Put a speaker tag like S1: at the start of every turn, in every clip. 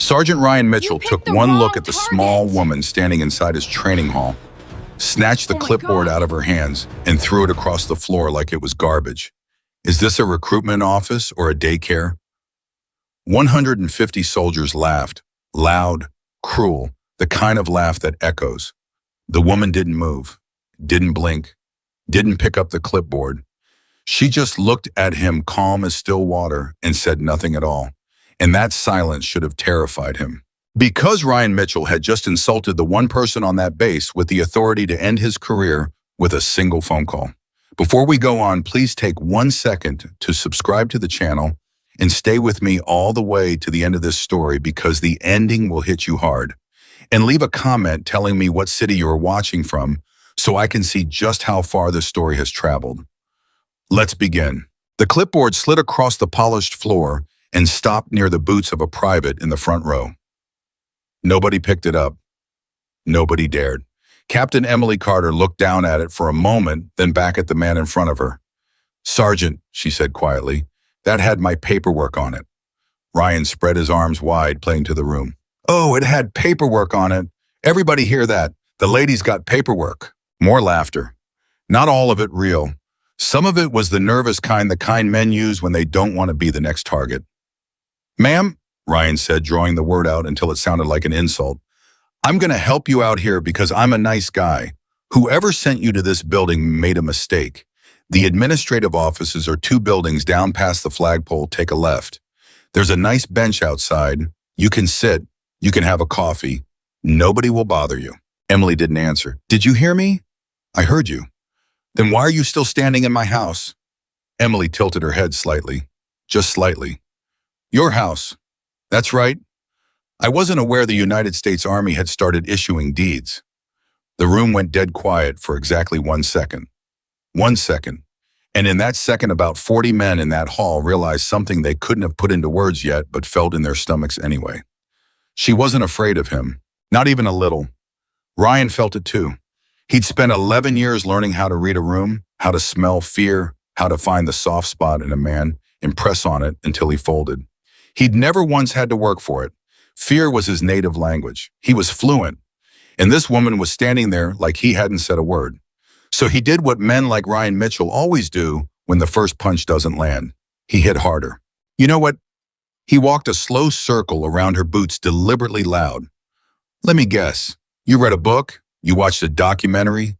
S1: Sergeant Ryan Mitchell
S2: picked
S1: took
S2: the
S1: one
S2: wrong
S1: look at the small
S2: target.
S1: woman standing inside his training hall, snatched the
S2: Oh my
S1: clipboard
S2: God.
S1: out of her hands, and threw it across the floor like it was garbage. Is this a recruitment office or a daycare? 150 soldiers laughed, loud, cruel, the kind of laugh that echoes. The woman didn't move, didn't blink, didn't pick up the clipboard. She just looked at him calm as still water and said nothing at all. And that silence should have terrified him. Because Ryan Mitchell had just insulted the one person on that base with the authority to end his career with a single phone call. Before we go on, please take 1 second to subscribe to the channel and stay with me all the way to the end of this story because the ending will hit you hard. And leave a comment telling me what city you are watching from so I can see just how far this story has traveled. Let's begin. The clipboard slid across the polished floor and stopped near the boots of a private in the front row. Nobody picked it up. Nobody dared. Captain Emily Carter looked down at it for a moment, then back at the man in front of her. "Sergeant," she said quietly, "that had my paperwork on it." Ryan spread his arms wide, playing to the room. "Oh, it had paperwork on it. Everybody hear that? The lady's got paperwork." More laughter. Not all of it real. Some of it was the nervous kind, the kind men use when they don't want to be the next target. "Ma'am," Ryan said, drawing the word out until it sounded like an insult, "I'm going to help you out here because I'm a nice guy. Whoever sent you to this building made a mistake. The administrative offices are 2 buildings down past the flagpole. Take a left. There's a nice bench outside. You can sit. You can have a coffee. Nobody will bother you." Emily didn't answer. "Did you hear me?" "I heard you." "Then why are you still standing in my house?" Emily tilted her head slightly. Just slightly. "Your house." "That's right. I wasn't aware the United States Army had started issuing deeds." The room went dead quiet for exactly 1 second. 1 second. And in that second, about 40 men in that hall realized something they couldn't have put into words yet, but felt in their stomachs anyway. She wasn't afraid of him. Not even a little. Ryan felt it too. He'd spent 11 years learning how to read a room, how to smell fear, how to find the soft spot in a man and press on it until he folded. He'd never once had to work for it. Fear was his native language. He was fluent. And this woman was standing there like he hadn't said a word. So he did what men like Ryan Mitchell always do when the first punch doesn't land. He hit harder. You know what? He walked a slow circle around her boots deliberately loud. "Let me guess. You read a book? You watched a documentary?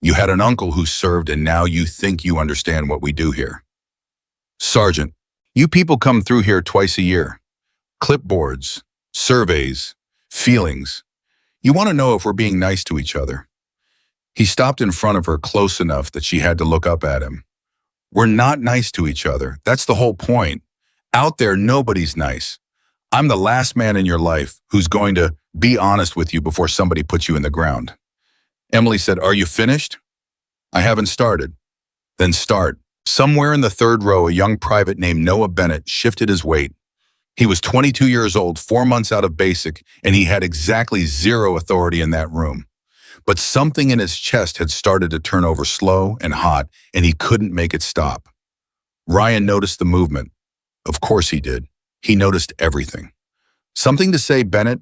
S1: You had an uncle who served and now you think you understand what we do here." "Sergeant, you people come through here twice a year. Clipboards, surveys, feelings. You want to know if we're being nice to each other." He stopped in front of her close enough that she had to look up at him. "We're not nice to each other. That's the whole point. Out there, nobody's nice. I'm the last man in your life who's going to be honest with you before somebody puts you in the ground." Emily said, "Are you finished?" "I haven't started." "Then start." Somewhere in the third row, a young private named Noah Bennett shifted his weight. He was 22 years old, 4 months out of basic, and he had exactly 0 authority in that room. But something in his chest had started to turn over slow and hot, and he couldn't make it stop. Ryan noticed the movement. Of course he did. He noticed everything. "Something to say, Bennett?"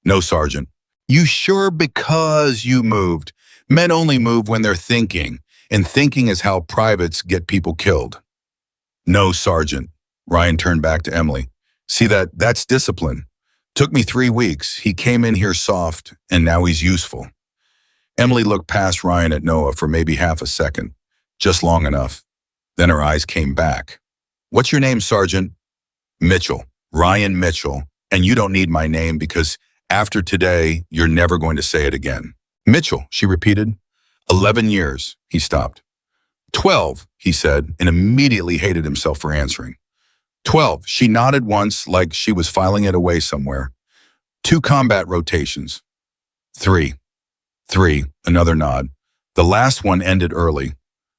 S1: "No, Sergeant." "You sure? Because you moved. Men only move when they're thinking, and thinking is how privates get people killed." "No, Sergeant." Ryan turned back to Emily. "See that's discipline. Took me 3 weeks. He came in here soft, and now he's useful." Emily looked past Ryan at Noah for maybe half a second, just long enough. Then her eyes came back. "What's your name, Sergeant?" "Mitchell. Ryan Mitchell. And you don't need my name because after today, you're never going to say it again." "Mitchell," she repeated. 11 years, he stopped. 12, he said, and immediately hated himself for answering. 12, she nodded once like she was filing it away somewhere. 2 combat rotations. 3, another nod. The last one ended early.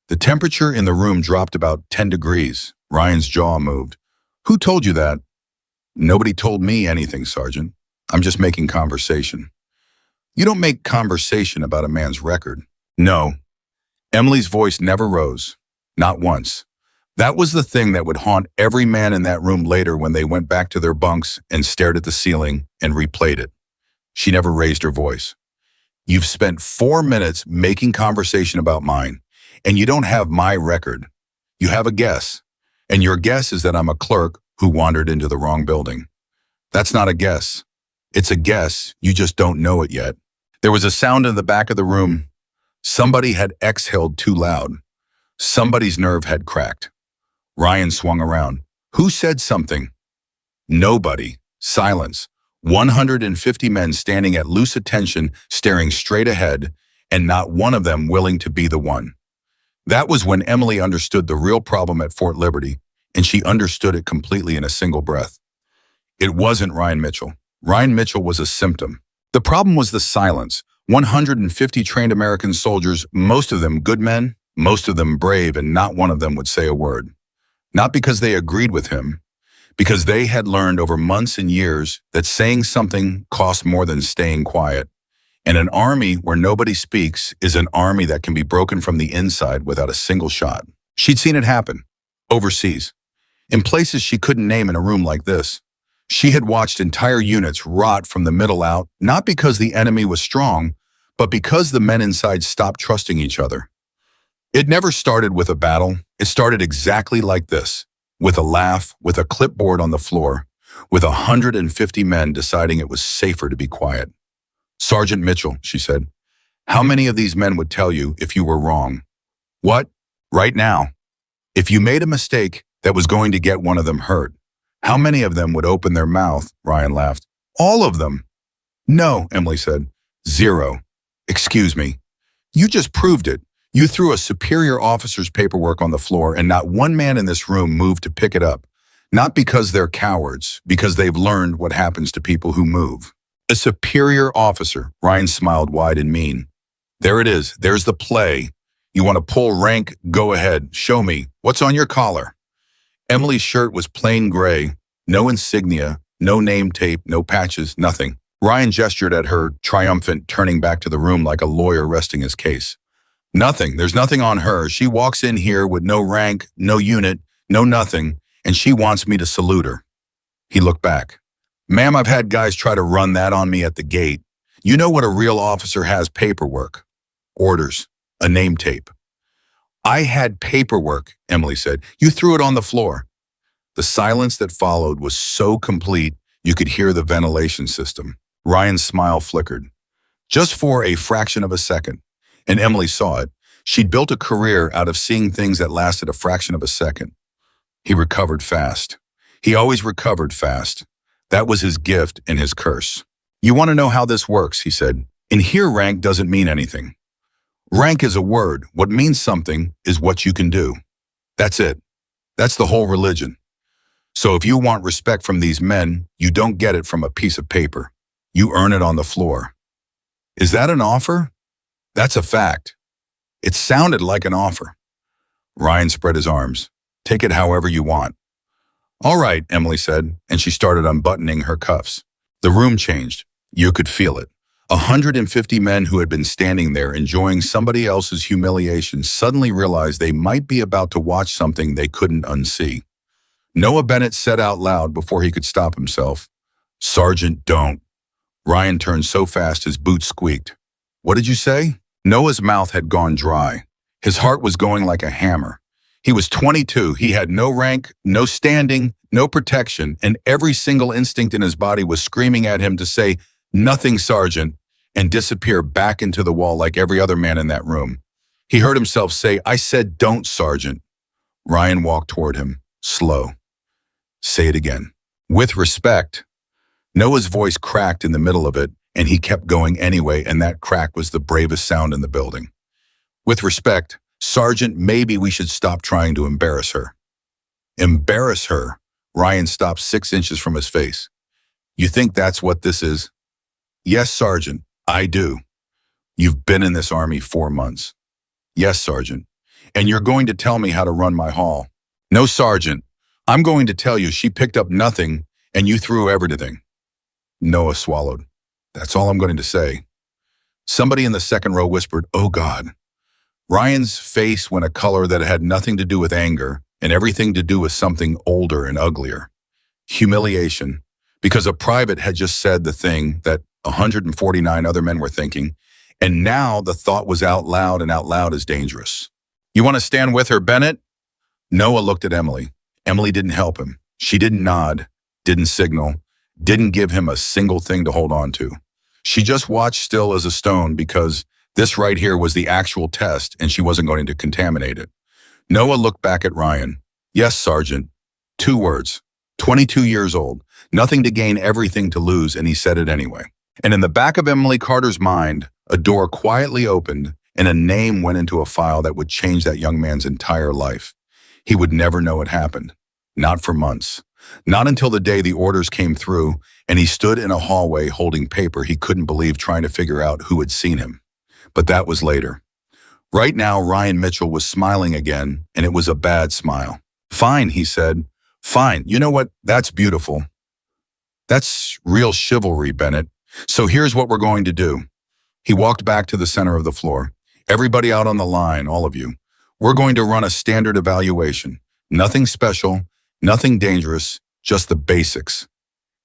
S1: The temperature in the room dropped about 10 degrees. Ryan's jaw moved. "Who told you that?" "Nobody told me anything, Sergeant. I'm just making conversation." "You don't make conversation about a man's record." "No." Emily's voice never rose. Not once. That was the thing that would haunt every man in that room later when they went back to their bunks and stared at the ceiling and replayed it. She never raised her voice. You've spent 4 minutes making conversation about mine, and you don't have my record. You have a guess, and your guess is that I'm a clerk who wandered into the wrong building. That's not a guess. It's a guess, you just don't know it yet. There was a sound in the back of the room. Somebody had exhaled too loud. Somebody's nerve had cracked. Ryan swung around. Who said something? Nobody. Silence. 150 men standing at loose attention, staring straight ahead, and not one of them willing to be the one. That was when Emily understood the real problem at Fort Liberty, and she understood it completely in a single breath. It wasn't Ryan Mitchell. Ryan Mitchell was a symptom. The problem was the silence. 150 trained American soldiers, most of them good men, most of them brave, and not one of them would say a word. Not because they agreed with him, because they had learned over months and years that saying something costs more than staying quiet. And an army where nobody speaks is an army that can be broken from the inside without a single shot. She'd seen it happen, overseas, in places she couldn't name in a room like this. She had watched entire units rot from the middle out, not because the enemy was strong, but because the men inside stopped trusting each other. It never started with a battle. It started exactly like this, with a laugh, with a clipboard on the floor, with 150 men deciding it was safer to be quiet. Sergeant Mitchell, she said, how many of these men would tell you if you were wrong? What? Right now. If you made a mistake that was going to get one of them hurt, how many of them would open their mouth? Ryan laughed. All of them. No, Emily said. 0. Excuse me. You just proved it. You threw a superior officer's paperwork on the floor and not one man in this room moved to pick it up. Not because they're cowards, because they've learned what happens to people who move. A superior officer, Ryan smiled wide and mean. There it is. There's the play. You want to pull rank? Go ahead. Show me. What's on your collar? Emily's shirt was plain gray, no insignia, no name tape, no patches, nothing. Ryan gestured at her, triumphant, turning back to the room like a lawyer resting his case. Nothing. There's nothing on her. She walks in here with no rank, no unit, no nothing, and she wants me to salute her. He looked back. Ma'am, I've had guys try to run that on me at the gate. You know what a real officer has: paperwork, orders, a name tape. I had paperwork, Emily said. You threw it on the floor. The silence that followed was so complete you could hear the ventilation system. Ryan's smile flickered. Just for a fraction of a second. And Emily saw it. She'd built a career out of seeing things that lasted a fraction of a second. He recovered fast. He always recovered fast. That was his gift and his curse. You want to know how this works, he said. In here, rank doesn't mean anything. Rank is a word. What means something is what you can do. That's it. That's the whole religion. So if you want respect from these men, you don't get it from a piece of paper. You earn it on the floor. Is that an offer? That's a fact. It sounded like an offer. Ryan spread his arms. Take it however you want. All right, Emily said, and she started unbuttoning her cuffs. The room changed. You could feel it. 150 men who had been standing there enjoying somebody else's humiliation suddenly realized they might be about to watch something they couldn't unsee. Noah Bennett said out loud before he could stop himself, Sergeant, don't. Ryan turned so fast his boots squeaked. What did you say? Noah's mouth had gone dry. His heart was going like a hammer. He was 22. He had no rank, no standing, no protection, and every single instinct in his body was screaming at him to say, nothing, Sergeant, and disappear back into the wall like every other man in that room. He heard himself say, I said don't, Sergeant. Ryan walked toward him, slow. Say it again. With respect. Noah's voice cracked in the middle of it, and he kept going anyway, and that crack was the bravest sound in the building. With respect, Sergeant, maybe we should stop trying to embarrass her. Embarrass her? Ryan stopped 6 inches from his face. You think that's what this is? Yes, Sergeant, I do. You've been in this army 4 months. Yes, Sergeant. And you're going to tell me how to run my hall. No, Sergeant. I'm going to tell you she picked up nothing and you threw everything. Noah swallowed. That's all I'm going to say. Somebody in the second row whispered, oh God. Ryan's face went a color that had nothing to do with anger, and everything to do with something older and uglier. Humiliation, because a private had just said the thing that 149 other men were thinking, and now the thought was out loud, and out loud is dangerous. You want to stand with her, Bennett? Noah looked at Emily. Emily didn't help him. She didn't nod, didn't signal, didn't give him a single thing to hold on to. She just watched still as a stone because this right here was the actual test and she wasn't going to contaminate it. Noah looked back at Ryan. Yes, Sergeant. 2 words. 22 years old. Nothing to gain, everything to lose, and he said it anyway. And in the back of Emily Carter's mind, a door quietly opened and a name went into a file that would change that young man's entire life. He would never know it happened. Not for months. Not until the day the orders came through and he stood in a hallway holding paper he couldn't believe, trying to figure out who had seen him. But that was later. Right now, Ryan Mitchell was smiling again, and it was a bad smile. Fine, he said. Fine. You know what? That's beautiful. That's real chivalry, Bennett. So here's what we're going to do. He walked back to the center of the floor. Everybody out on the line, all of you. We're going to run a standard evaluation. Nothing special, nothing dangerous, just the basics.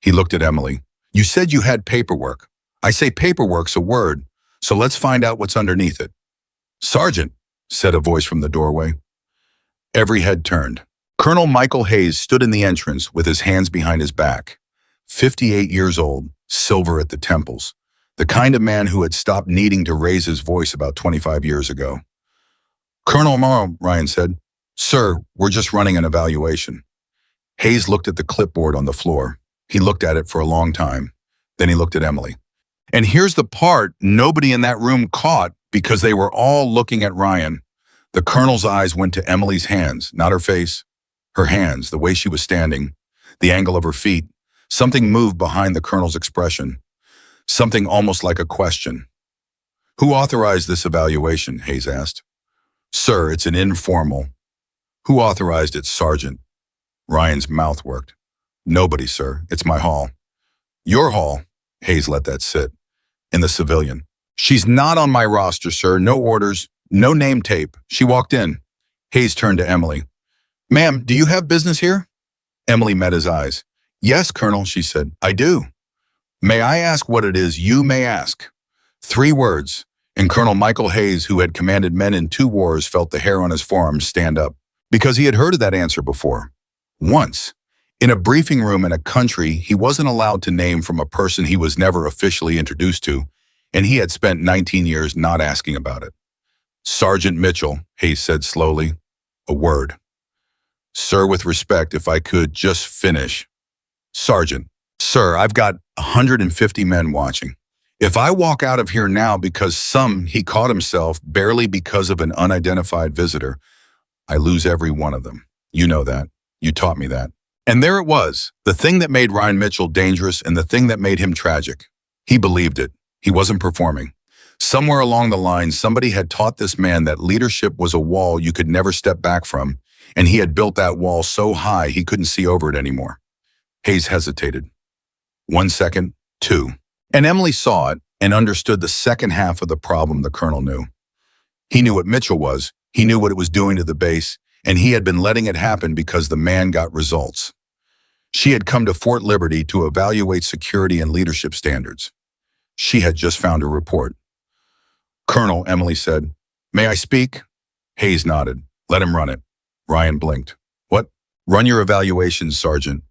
S1: He looked at Emily. You said you had paperwork. I say paperwork's a word, so let's find out what's underneath it. Sergeant, said a voice from the doorway. Every head turned. Colonel Michael Hayes stood in the entrance with his hands behind his back. 58 years old, silver at the temples. The kind of man who had stopped needing to raise his voice about 25 years ago. Colonel Morrow, Ryan said. Sir, we're just running an evaluation. Hayes looked at the clipboard on the floor. He looked at it for a long time. Then he looked at Emily. And here's the part nobody in that room caught because they were all looking at Ryan. The colonel's eyes went to Emily's hands, not her face. Her hands, the way she was standing, the angle of her feet. Something moved behind the colonel's expression. Something almost like a question. Who authorized this evaluation? Hayes asked. Sir, it's an informal. Who authorized it, Sergeant? Ryan's mouth worked. Nobody, sir. It's my hall. Your hall? Hayes let that sit. In the civilian. She's not on my roster, sir. No orders, no name tape. She walked in. Hayes turned to Emily. Ma'am, do you have business here? Emily met his eyes. Yes, Colonel, she said. I do. May I ask what it is you may ask? 3 words, and Colonel Michael Hayes, who had commanded men in 2 wars, felt the hair on his forearms stand up, because he had heard of that answer before. Once. In a briefing room in a country he wasn't allowed to name from a person he was never officially introduced to, and he had spent 19 years not asking about it. Sergeant Mitchell, Hayes said slowly. A word. Sir, with respect, if I could just finish. Sergeant, sir, I've got 150 men watching. If I walk out of here now because he caught himself barely because of an unidentified visitor, I lose every one of them. You know that. You taught me that. And there it was, the thing that made Ryan Mitchell dangerous and the thing that made him tragic. He believed it. He wasn't performing. Somewhere along the line, somebody had taught this man that leadership was a wall you could never step back from, and he had built that wall so high he couldn't see over it anymore. Hayes hesitated. 1 second, 2. And Emily saw it and understood the second half of the problem the colonel knew. He knew what Mitchell was, he knew what it was doing to the base, and he had been letting it happen because the man got results. She had come to Fort Liberty to evaluate security and leadership standards. She had just found a report. Colonel, Emily said, may I speak? Hayes nodded. Let him run it. Ryan blinked. What? Run your evaluations, Sergeant.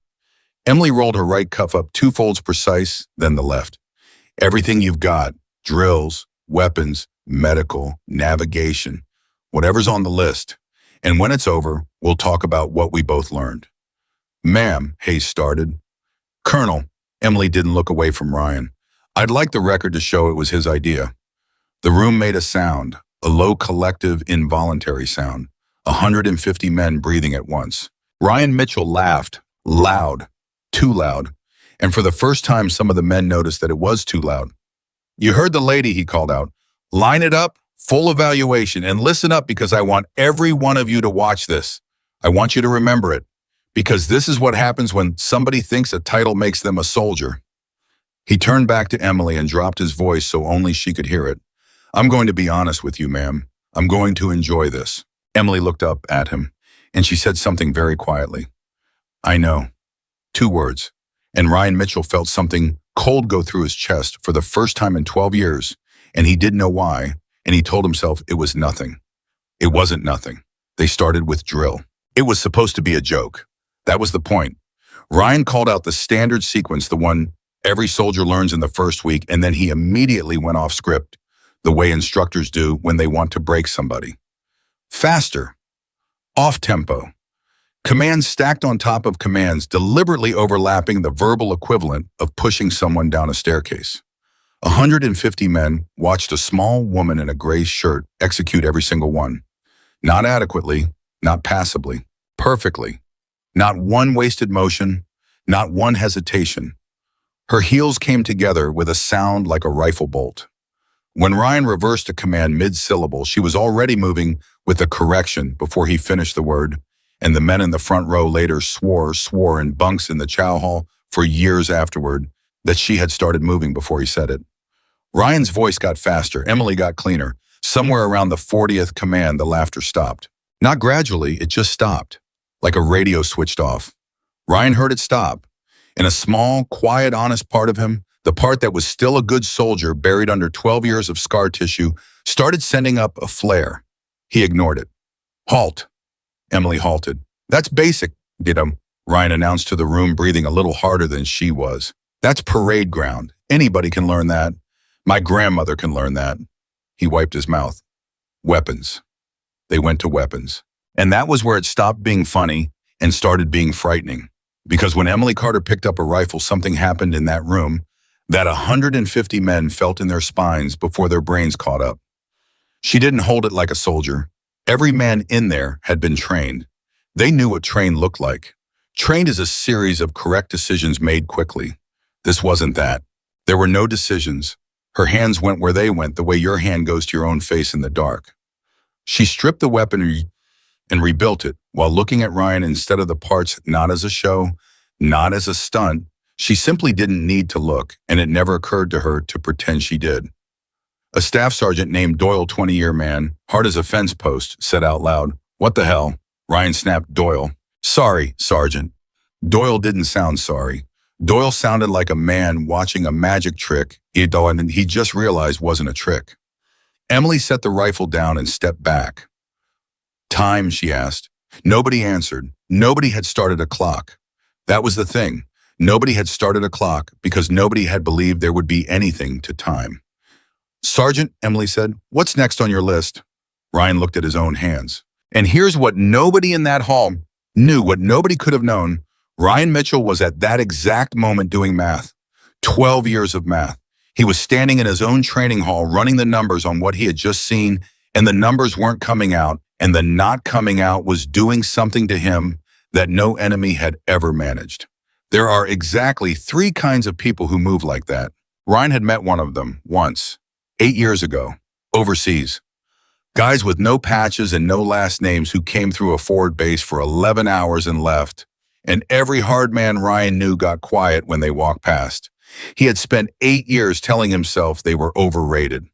S1: Emily rolled her right cuff up 2 folds precise, then the left. Everything you've got, drills, weapons, medical, navigation, whatever's on the list. And when it's over, we'll talk about what we both learned. Ma'am, Hayes started. Colonel, Emily didn't look away from Ryan. I'd like the record to show it was his idea. The room made a sound, a low collective involuntary sound. 150 men breathing at once. Ryan Mitchell laughed, loud, too loud, and for the first time some of the men noticed that it was too loud. You heard the lady, he called out. Line it up, full evaluation, and listen up because I want every one of you to watch this. I want you to remember it, because this is what happens when somebody thinks a title makes them a soldier. He turned back to Emily and dropped his voice so only she could hear it. I'm going to be honest with you, ma'am. I'm going to enjoy this. Emily looked up at him. and she said something very quietly. I know. 2 words. And Ryan Mitchell felt something cold go through his chest for the first time in 12 years, and he didn't know why, and he told himself it was nothing. It wasn't nothing. They started with drill. It was supposed to be a joke. That was the point. Ryan called out the standard sequence, the one every soldier learns in the first week, and then he immediately went off script, the way instructors do when they want to break somebody. Faster. Off-tempo. Commands stacked on top of commands, deliberately overlapping the verbal equivalent of pushing someone down a staircase. 150 men watched a small woman in a gray shirt execute every single one. Not adequately, not passively, perfectly. Not one wasted motion, not one hesitation. Her heels came together with a sound like a rifle bolt. When Ryan reversed a command mid-syllable, she was already moving with a correction before he finished the word, and the men in the front row later swore in bunks in the chow hall for years afterward that she had started moving before he said it. Ryan's voice got faster, Emily got cleaner. Somewhere around the 40th command, the laughter stopped. Not gradually, it just stopped, like a radio switched off. Ryan heard it stop. In a small, quiet, honest part of him, the part that was still a good soldier buried under 12 years of scar tissue, started sending up a flare. He ignored it. Halt. Emily halted. That's basic, Ditto, Ryan announced to the room, breathing a little harder than she was. That's parade ground. Anybody can learn that. My grandmother can learn that. He wiped his mouth. Weapons. They went to weapons. And that was where it stopped being funny and started being frightening. Because when Emily Carter picked up a rifle, something happened in that room that 150 men felt in their spines before their brains caught up. She didn't hold it like a soldier. Every man in there had been trained. They knew what trained looked like. Trained is a series of correct decisions made quickly. This wasn't that. There were no decisions. Her hands went where they went, the way your hand goes to your own face in the dark. She stripped the weaponry and rebuilt it while looking at Ryan instead of the parts, not as a show, not as a stunt. She simply didn't need to look, and it never occurred to her to pretend she did. A staff sergeant named Doyle, 20-year man, hard as a fence post, said out loud, "What the hell?" Ryan snapped Doyle. "Sorry, Sergeant." Doyle didn't sound sorry. Doyle sounded like a man watching a magic trick and he just realized wasn't a trick. Emily set the rifle down and stepped back. Time, she asked. Nobody answered. Nobody had started a clock. That was the thing. Nobody had started a clock because nobody had believed there would be anything to time. "Sergeant," Emily said, "what's next on your list?" Ryan looked at his own hands. And here's what nobody in that hall knew, what nobody could have known. Ryan Mitchell was at that exact moment doing math. 12 years of math. He was standing in his own training hall running the numbers on what he had just seen, and the numbers weren't coming out, and the not coming out was doing something to him that no enemy had ever managed. There are exactly 3 kinds of people who move like that. Ryan had met one of them once, 8 years ago, overseas. Guys with no patches and no last names who came through a forward base for 11 hours and left. And every hard man Ryan knew got quiet when they walked past. He had spent 8 years telling himself they were overrated.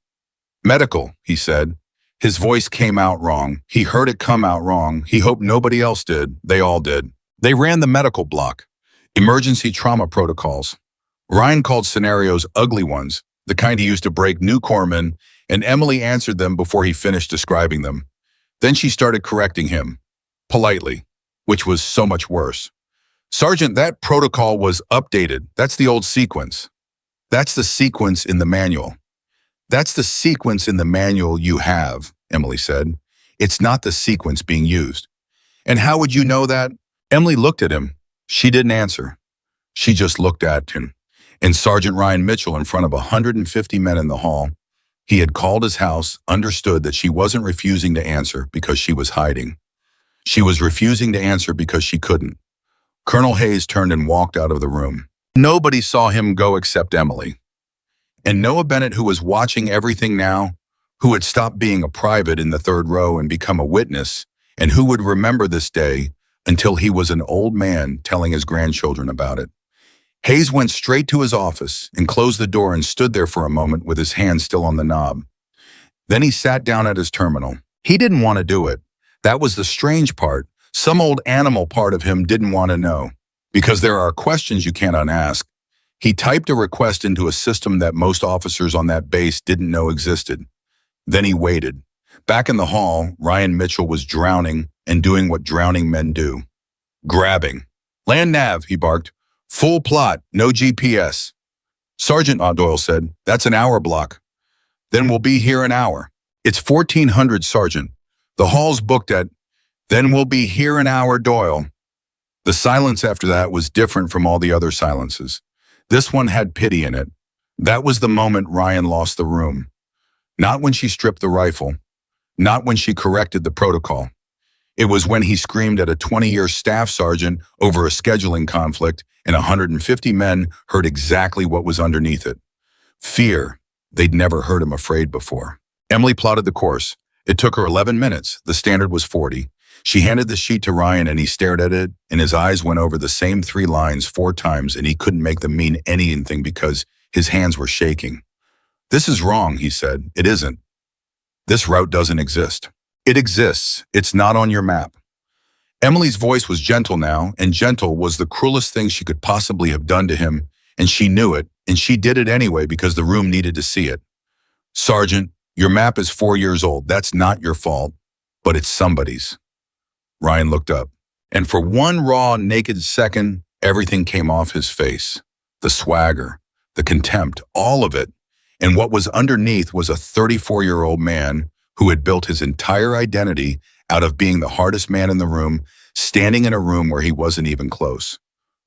S1: "Medical," he said. His voice came out wrong. He heard it come out wrong. He hoped nobody else did. They all did. They ran the medical block. Emergency trauma protocols. Ryan called scenarios ugly ones, the kind he used to break new corpsmen, and Emily answered them before he finished describing them. Then she started correcting him, politely, which was so much worse. "Sergeant, that protocol was updated. That's the old sequence. That's the sequence in the manual." "That's the sequence in the manual you have," Emily said. "It's not the sequence being used." "And how would you know that?" Emily looked at him. She didn't answer. She just looked at him. And Sergeant Ryan Mitchell, in front of 150 men in the hall, he had called his house, understood that she wasn't refusing to answer because she was hiding. She was refusing to answer because she couldn't. Colonel Hayes turned and walked out of the room. Nobody saw him go except Emily. And Noah Bennett, who was watching everything now, who had stopped being a private in the 3rd row and become a witness, and who would remember this day until he was an old man telling his grandchildren about it. Hayes went straight to his office and closed the door and stood there for a moment with his hand still on the knob. Then he sat down at his terminal. He didn't want to do it. That was the strange part. Some old animal part of him didn't want to know, because there are questions you can't unask. He typed a request into a system that most officers on that base didn't know existed. Then he waited. Back in the hall, Ryan Mitchell was drowning and doing what drowning men do. Grabbing. "Land nav," he barked. "Full plot, no GPS. "Sergeant," Doyle said, "that's an hour block." "Then we'll be here an hour." "It's 1400, Sergeant. The hall's booked at." "Then we'll be here an hour, Doyle." The silence after that was different from all the other silences. This one had pity in it. That was the moment Ryan lost the room. Not when she stripped the rifle. Not when she corrected the protocol. It was when he screamed at a 20-year staff sergeant over a scheduling conflict, and 150 men heard exactly what was underneath it. Fear. They'd never heard him afraid before. Emily plotted the course. It took her 11 minutes. The standard was 40. She handed the sheet to Ryan and he stared at it, and his eyes went over the same 3 lines 4 times, and he couldn't make them mean anything because his hands were shaking. "This is wrong," he said. "It isn't. This route doesn't exist." "It exists. It's not on your map." Emily's voice was gentle now, and gentle was the cruelest thing she could possibly have done to him, and she knew it, and she did it anyway because the room needed to see it. "Sergeant, your map is 4 years old. That's not your fault, but it's somebody's." Ryan looked up, and for one raw, naked second, everything came off his face. The swagger, the contempt, all of it. And what was underneath was a 34-year-old man who had built his entire identity out of being the hardest man in the room, standing in a room where he wasn't even close.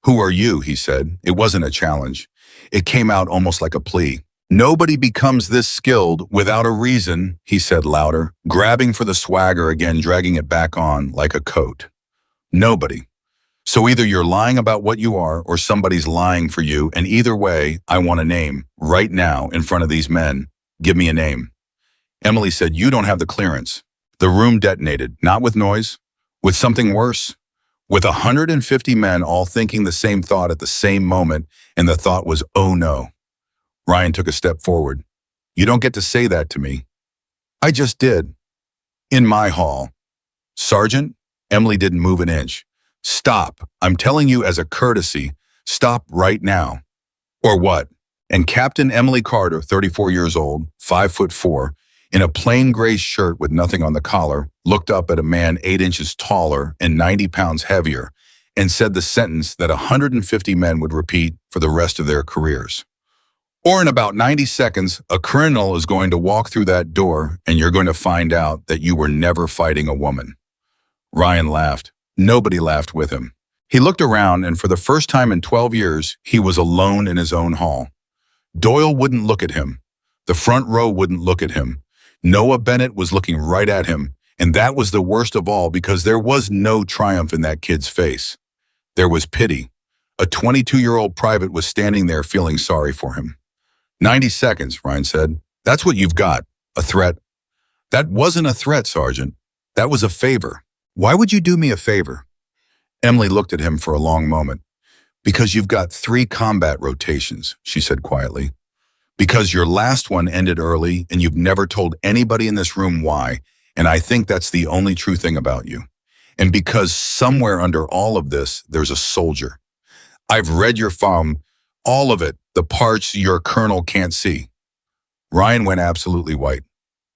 S1: "Who are you?" he said. It wasn't a challenge. It came out almost like a plea. "Nobody becomes this skilled without a reason," he said louder, grabbing for the swagger again, dragging it back on like a coat. "Nobody. So either you're lying about what you are or somebody's lying for you, and either way, I want a name, right now, in front of these men. Give me a name." Emily said, "You don't have the clearance." The room detonated, not with noise, with something worse. With 150 men all thinking the same thought at the same moment, and the thought was, "Oh no." Ryan took a step forward. "You don't get to say that to me." "I just did. In my hall." "Sergeant?" Emily didn't move an inch. "Stop. I'm telling you as a courtesy. Stop right now." "Or what?" And Captain Emily Carter, 34 years old, 5'4", in a plain gray shirt with nothing on the collar, looked up at a man 8 inches taller and 90 pounds heavier and said the sentence that 150 men would repeat for the rest of their careers. "Or in about 90 seconds, a criminal is going to walk through that door and you're going to find out that you were never fighting a woman." Ryan laughed. Nobody laughed with him. He looked around, and for the first time in 12 years, he was alone in his own hall. Doyle wouldn't look at him. The front row wouldn't look at him. Noah Bennett was looking right at him, and that was the worst of all because there was no triumph in that kid's face. There was pity. A 22-year-old private was standing there feeling sorry for him. 90 seconds, Ryan said. "That's what you've got. A threat." "That wasn't a threat, Sergeant. That was a favor." "Why would you do me a favor?" Emily looked at him for a long moment. "Because you've got 3 combat rotations," she said quietly. "Because your last one ended early and you've never told anybody in this room why, and I think that's the only true thing about you. And because somewhere under all of this, there's a soldier. I've read your file, all of it, the parts your colonel can't see." Ryan went absolutely white.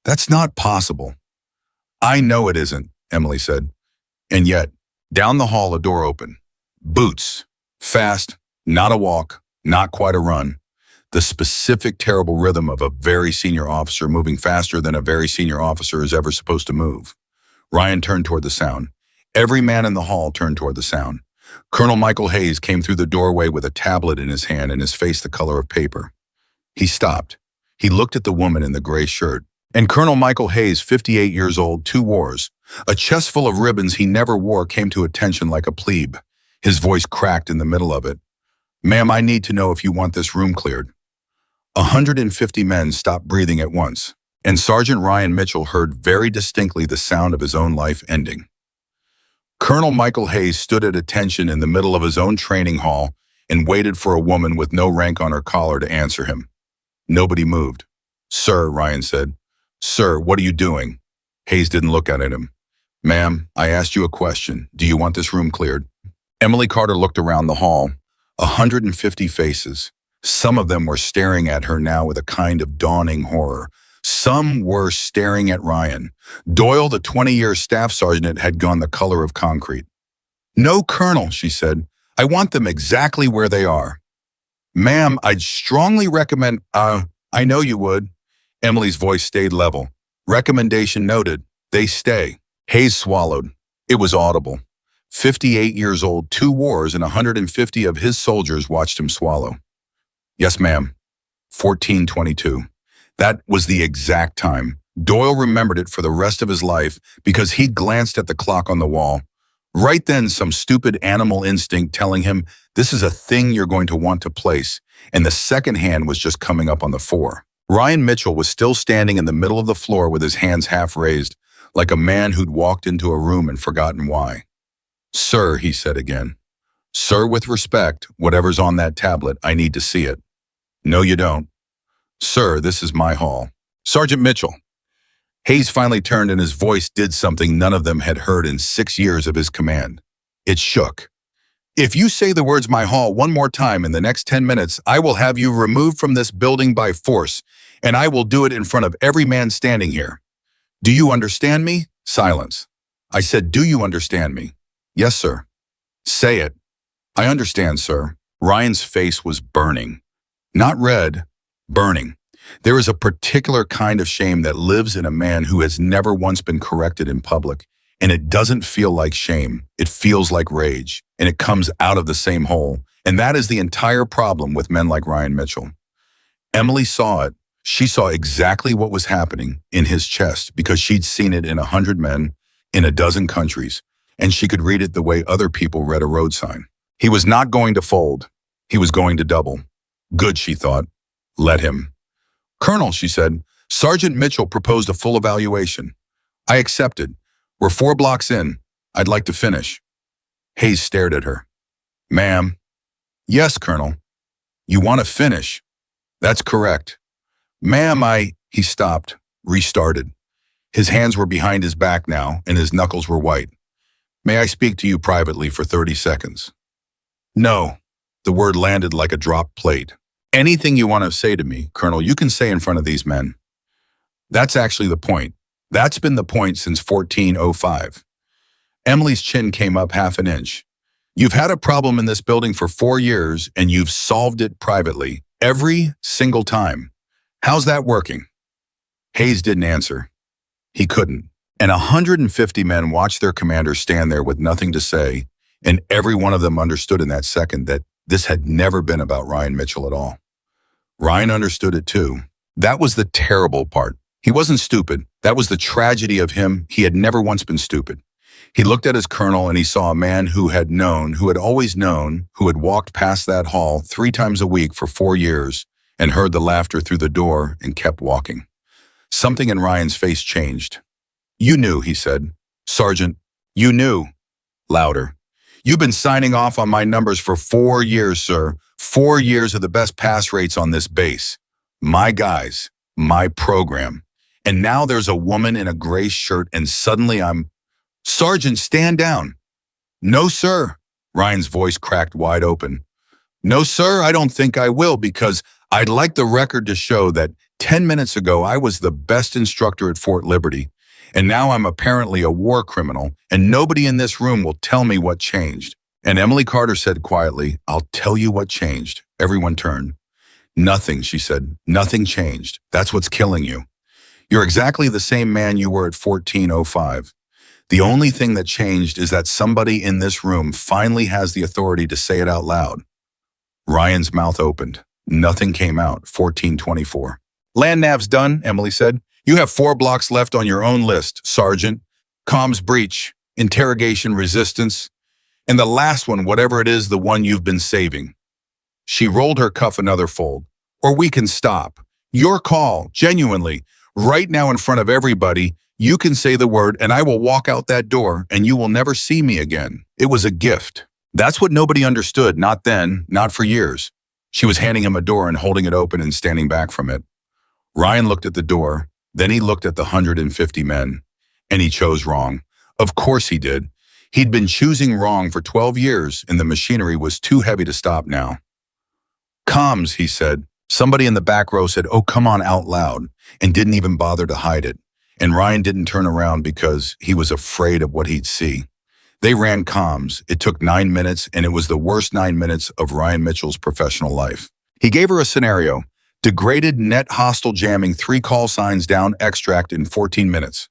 S1: "That's not possible." "I know it isn't," Emily said. And yet, down the hall, a door opened. Boots. Fast, not a walk, not quite a run. The specific, terrible rhythm of a very senior officer moving faster than a very senior officer is ever supposed to move. Ryan turned toward the sound. Every man in the hall turned toward the sound. Colonel Michael Hayes came through the doorway with a tablet in his hand and his face the color of paper. He stopped. He looked at the woman in the gray shirt. And Colonel Michael Hayes, 58 years old, 2 wars. A chest full of ribbons he never wore came to attention like a plebe. His voice cracked in the middle of it. "Ma'am, I need to know if you want this room cleared." 150 men stopped breathing at once, and Sergeant Ryan Mitchell heard very distinctly the sound of his own life ending. Colonel Michael Hayes stood at attention in the middle of his own training hall and waited for a woman with no rank on her collar to answer him. Nobody moved. "Sir," Ryan said. "Sir, what are you doing?" Hayes didn't look at him. Ma'am, I asked you a question. Do you want this room cleared? Emily Carter looked around the hall. 150 faces. Some of them were staring at her now with a kind of dawning horror. Some were staring at Ryan. Doyle, the 20-year staff sergeant, had gone the color of concrete. No, Colonel, she said. I want them exactly where they are. Ma'am, I'd strongly recommend, I know you would. Emily's voice stayed level. Recommendation noted. They stay. Hayes swallowed. It was audible. 58 years old, 2 wars, and 150 of his soldiers watched him swallow. Yes, ma'am. 14:22. That was the exact time. Doyle remembered it for the rest of his life because he glanced at the clock on the wall. Right then, some stupid animal instinct telling him this is a thing you're going to want to place, and the second hand was just coming up on the 4. Ryan Mitchell was still standing in the middle of the floor with his hands half raised, like a man who'd walked into a room and forgotten why. Sir, he said again. Sir, with respect, whatever's on that tablet, I need to see it. No, you don't. Sir, this is my hall. Sergeant Mitchell. Hayes finally turned and his voice did something none of them had heard in 6 years of his command. It shook. If you say the words my hall one more time in the next 10 minutes, I will have you removed from this building by force, and I will do it in front of every man standing here. Do you understand me? Silence. I said, do you understand me? Yes, sir. Say it. I understand, sir. Ryan's face was burning. Not red, burning. There is a particular kind of shame that lives in a man who has never once been corrected in public, and it doesn't feel like shame. It feels like rage, and it comes out of the same hole, and that is the entire problem with men like Ryan Mitchell. Emily saw it. She saw exactly what was happening in his chest because she'd seen it in 100 men in a dozen countries, and she could read it the way other people read a road sign. He was not going to fold. He was going to double. Good, she thought. Let him. Colonel, she said, Sergeant Mitchell proposed a full evaluation. I accepted. We're 4 blocks in. I'd like to finish. Hayes stared at her. Ma'am. Yes, Colonel. You want to finish? That's correct. Ma'am, He stopped, restarted. His hands were behind his back now, and his knuckles were white. May I speak to you privately for 30 seconds? No. The word landed like a dropped plate. Anything you want to say to me, Colonel, you can say in front of these men. That's actually the point. That's been the point since 1405. Emily's chin came up half an inch. You've had a problem in this building for 4 years, and you've solved it privately, every single time. How's that working? Hayes didn't answer. He couldn't. And 150 men watched their commander stand there with nothing to say, and every one of them understood in that second that this had never been about Ryan Mitchell at all. Ryan understood it too. That was the terrible part. He wasn't stupid. That was the tragedy of him. He had never once been stupid. He looked at his colonel and he saw a man who had known, who had always known, who had walked past that hall 3 times a week for 4 years and heard the laughter through the door and kept walking. Something in Ryan's face changed. You knew, he said. Sergeant, you knew. Louder. You've been signing off on my numbers for 4 years, sir. 4 years of the best pass rates on this base. My guys, my program. And now there's a woman in a gray shirt and suddenly I'm... Sergeant, stand down. No, sir. Ryan's voice cracked wide open. No, sir, I don't think I will because I'd like the record to show that 10 minutes ago I was the best instructor at Fort Liberty. And now I'm apparently a war criminal, and nobody in this room will tell me what changed. And Emily Carter said quietly, I'll tell you what changed. Everyone turned. Nothing, she said. Nothing changed. That's what's killing you. You're exactly the same man you were at 1405. The only thing that changed is that somebody in this room finally has the authority to say it out loud. Ryan's mouth opened. Nothing came out. 1424. Land nav's done, Emily said. You have 4 blocks left on your own list, Sergeant. Comms breach, interrogation resistance, and the last one, whatever it is, the one you've been saving. She rolled her cuff another fold. Or we can stop. Your call, genuinely. Right now in front of everybody, you can say the word and I will walk out that door and you will never see me again. It was a gift. That's what nobody understood, not then, not for years. She was handing him a door and holding it open and standing back from it. Ryan looked at the door. Then he looked at the 150 men, and he chose wrong. Of course he did. He'd been choosing wrong for 12 years, and the machinery was too heavy to stop now. Comms, he said. Somebody in the back row said, "Oh, come on," out loud, and didn't even bother to hide it. And Ryan didn't turn around because he was afraid of what he'd see. They ran comms. It took 9 minutes, and it was the worst 9 minutes of Ryan Mitchell's professional life. He gave her a scenario: degraded net hostile jamming 3 call signs down extract in 14 minutes.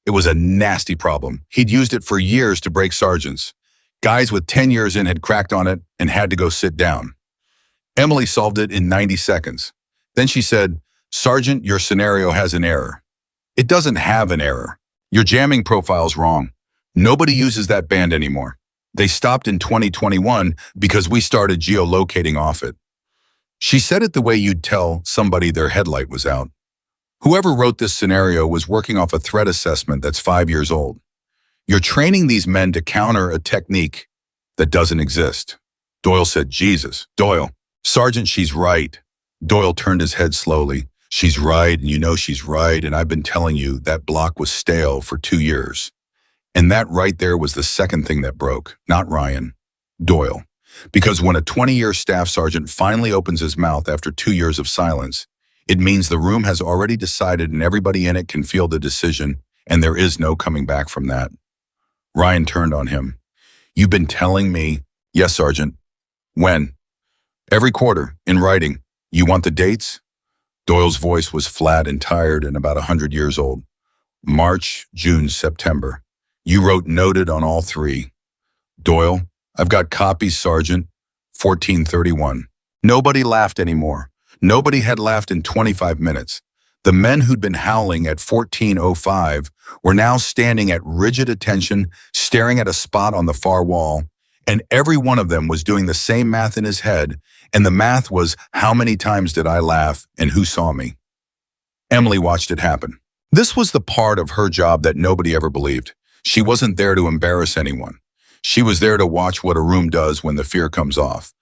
S1: It was a nasty problem. He'd used it for years to break sergeants. Guys with 10 years in had cracked on it and had to go sit down. Emily solved it in 90 seconds. Then she said, "Sergeant, your scenario has an error." "It doesn't have an error. Your jamming profile's wrong. Nobody uses that band anymore. They stopped in 2021 because we started geolocating off it." She said it the way you'd tell somebody their headlight was out. Whoever wrote this scenario was working off a threat assessment that's 5 years old. You're training these men to counter a technique that doesn't exist. Doyle said, "Jesus, Doyle." "Sergeant, she's right." Doyle turned his head slowly. "She's right, and you know she's right, and I've been telling you that block was stale for 2 years. And that right there was the second thing that broke, not Ryan, Doyle. Because when a 20-year staff sergeant finally opens his mouth after 2 years of silence, it means the room has already decided and everybody in it can feel the decision, and there is no coming back from that. Ryan turned on him. "You've been telling me." "Yes, Sergeant." "When?" "Every quarter, in writing. You want the dates?" Doyle's voice was flat and tired and about 100 years old. "March, June, September. You wrote noted on all 3. Doyle, "I've got copies, Sergeant. 1431. Nobody laughed anymore. Nobody had laughed in 25 minutes. The men who'd been howling at 14:05 were now standing at rigid attention, staring at a spot on the far wall, and every one of them was doing the same math in his head, and the math was, how many times did I laugh and who saw me? Emily watched it happen. This was the part of her job that nobody ever believed. She wasn't there to embarrass anyone. She was there to watch what a room does when the fear comes off.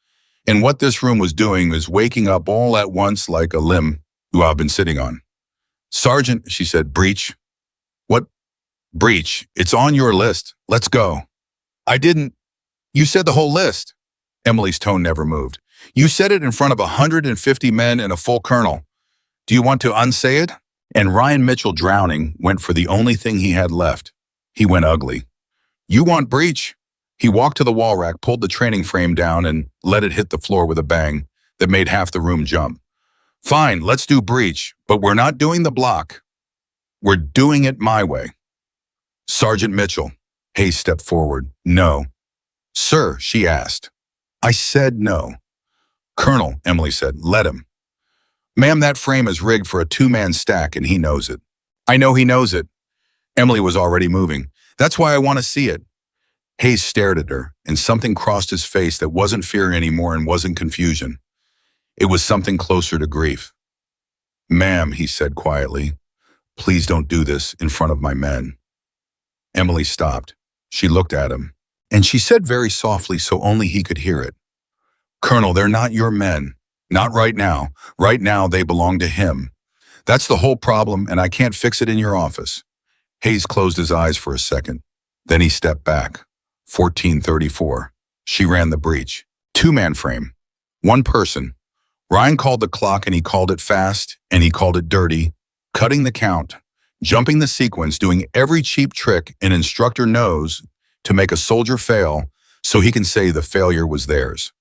S1: And what this room was doing was waking up all at once like a limb who I've been sitting on. "Sergeant," she said, "breach." "What breach? It's on your list. Let's go." "I didn't. You said the whole list." Emily's tone never moved. "You said it in front of 150 men and a full colonel. Do you want to unsay it?" And Ryan Mitchell, drowning, went for the only thing he had left. He went ugly. "You want breach?" He walked to the wall rack, pulled the training frame down, and let it hit the floor with a bang that made half the room jump. "Fine, let's do breach, but we're not doing the block. We're doing it my way." "Sergeant Mitchell." Hayes stepped forward. "No." "Sir," she asked. "I said no." "Colonel," Emily said, "let him." "Ma'am, that frame is rigged for a 2-man stack, and he knows it." "I know he knows it." Emily was already moving. "That's why I want to see it." Hayes stared at her, and something crossed his face that wasn't fear anymore and wasn't confusion. It was something closer to grief. "Ma'am," he said quietly, "please don't do this in front of my men." Emily stopped. She looked at him, and she said very softly so only he could hear it, "Colonel, they're not your men. Not right now. Right now, they belong to him. That's the whole problem, and I can't fix it in your office." Hayes closed his eyes for a second. Then he stepped back. 1434. She ran the breach. 2-man frame. 1 person. Ryan called the clock, and he called it fast, and he called it dirty, cutting the count, jumping the sequence, doing every cheap trick an instructor knows to make a soldier fail so he can say the failure was theirs.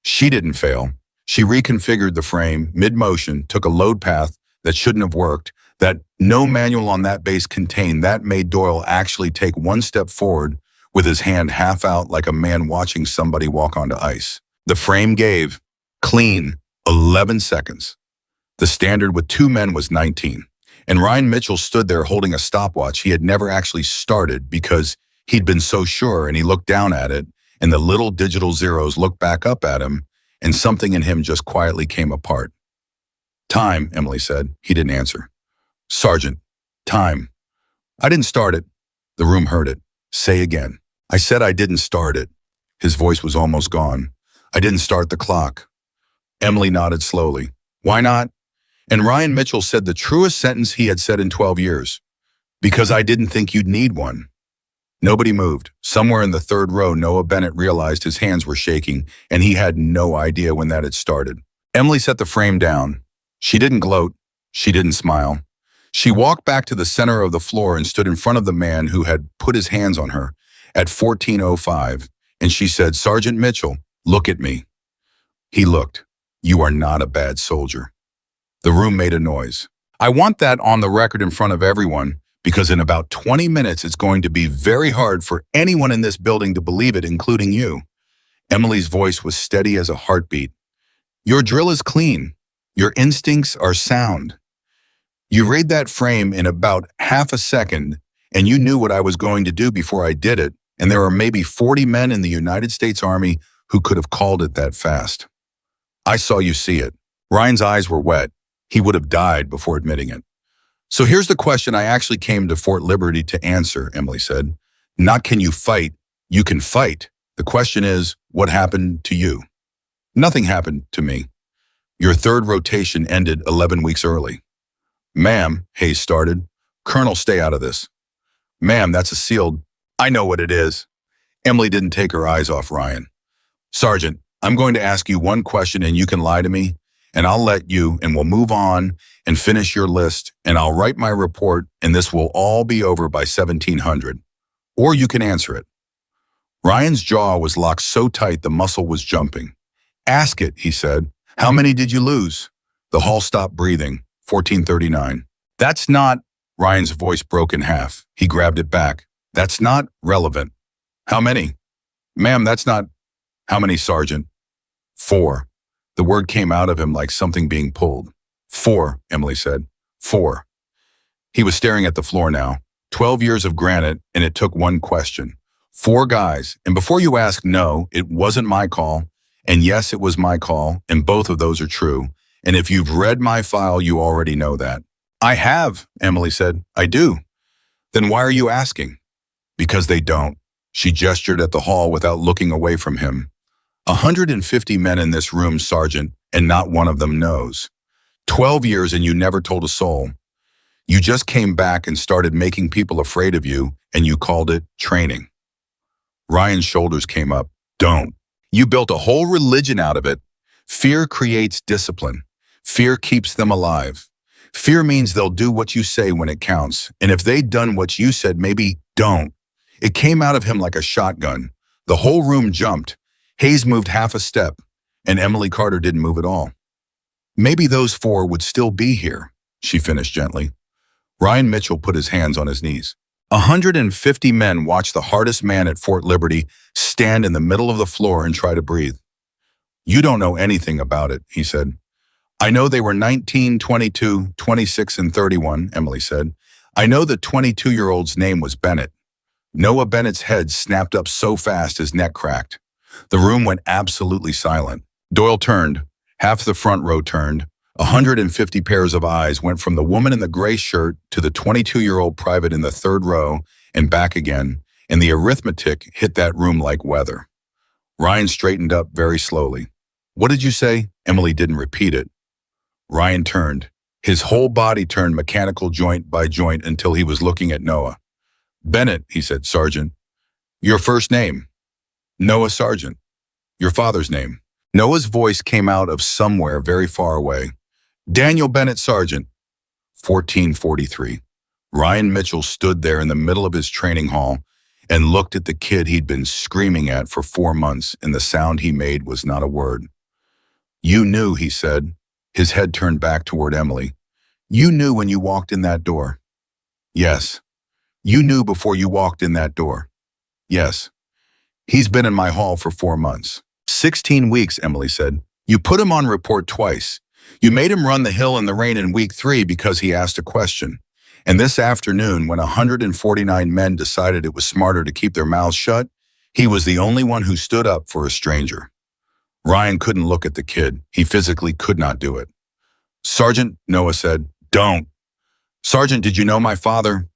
S1: She didn't fail. She reconfigured the frame mid-motion, took a load path that shouldn't have worked, that no manual on that base contained. That made Doyle actually take 1 step forward with his hand half out like a man watching somebody walk onto ice. The frame gave, clean, 11 seconds. The standard with 2 men was 19. And Ryan Mitchell stood there holding a stopwatch he had never actually started because he'd been so sure, and he looked down at it, and the little digital zeros looked back up at him, and something in him just quietly came apart. "Time," Emily said. He didn't answer. "Sergeant, time." "I didn't start it." The room heard it. "Say again." "I said I didn't start it." His voice was almost gone. "I didn't start the clock." Emily nodded slowly. "Why not?" And Ryan Mitchell said the truest sentence he had said in 12 years. "Because I didn't think you'd need one." Nobody moved. Somewhere in the third row, Noah Bennett realized his hands were shaking, and he had no idea when that had started. Emily set the frame down. She didn't gloat. She didn't smile. She walked back to the center of the floor and stood in front of the man who had put his hands on her at 14:05, and she said, "Sergeant Mitchell, look at me." He looked. "You are not a bad soldier." The room made a noise. I want that on the record in front of everyone, because in about 20 minutes it's going to be very hard for anyone in this building to believe it, including you. Emily's voice was steady as a heartbeat. Your drill is clean. Your instincts are sound. You read that frame in about half a second, and you knew what I was going to do before I did it, and there are maybe 40 men in the United States Army who could have called it that fast. I saw you see it. Ryan's eyes were wet. He would have died before admitting it. So here's the question I actually came to Fort Liberty to answer, Emily said. Not can you fight, you can fight. The question is, what happened to you? Nothing happened to me. Your third rotation ended 11 weeks early. Ma'am, Hayes started. Colonel, stay out of this. Ma'am, that's a sealed. I know what it is. Emily didn't take her eyes off Ryan. Sergeant, I'm going to ask you one question and you can lie to me, and I'll let you, and we'll move on and finish your list, and I'll write my report, and this will all be over by 1700. Or you can answer it. Ryan's jaw was locked so tight the muscle was jumping. Ask it, he said. How many did you lose? The hall stopped breathing. 1439. That's not, Ryan's voice broke in half. He grabbed it back. That's not relevant. How many? Ma'am, that's not. How many, Sergeant? 4. The word came out of him like something being pulled. 4, Emily said. 4. He was staring at the floor now. 12 years of granite, and it took one question. 4 guys, and before you ask, no, it wasn't my call, and yes, it was my call, and both of those are true. And if you've read my file, you already know that. I have, Emily said. I do. Then why are you asking? Because they don't. She gestured at the hall without looking away from him. 150 men in this room, Sergeant, and not one of them knows. 12 years and you never told a soul. You just came back and started making people afraid of you, and you called it training. Ryan's shoulders came up. Don't. You built a whole religion out of it. Fear creates discipline. Fear keeps them alive. Fear means they'll do what you say when it counts, and if they'd done what you said, maybe don't. It came out of him like a shotgun. The whole room jumped. Hayes moved half a step, and Emily Carter didn't move at all. Maybe those 4 would still be here, she finished gently. Ryan Mitchell put his hands on his knees. 150 men watched the hardest man at Fort Liberty stand in the middle of the floor and try to breathe. You don't know anything about it, he said. I know they were 19, 22, 26, and 31, Emily said. I know the 22-year-old's name was Bennett. Noah Bennett's head snapped up so fast his neck cracked. The room went absolutely silent. Doyle turned. Half the front row turned. 150 pairs of eyes went from the woman in the gray shirt to the 22-year-old private in the third row and back again, and the arithmetic hit that room like weather. Ryan straightened up very slowly. What did you say? Emily didn't repeat it. Ryan turned. His whole body turned mechanical joint by joint until he was looking at Noah. Bennett, he said, Sergeant. Your first name? Noah Sergeant. Your father's name? Noah's voice came out of somewhere very far away. Daniel Bennett, Sergeant. 1443. Ryan Mitchell stood there in the middle of his training hall and looked at the kid he'd been screaming at for 4 months, and the sound he made was not a word. You knew, he said, his head turned back toward Emily. You knew when you walked in that door. Yes. You knew before you walked in that door. Yes. He's been in my hall for 4 months. 16 weeks, Emily said. You put him on report twice. You made him run the hill in the rain in week 3 because he asked a question. And this afternoon, when 149 men decided it was smarter to keep their mouths shut, he was the only one who stood up for a stranger. Ryan couldn't look at the kid. He physically could not do it. Sergeant, Noah said, don't. Sergeant, did you know my father?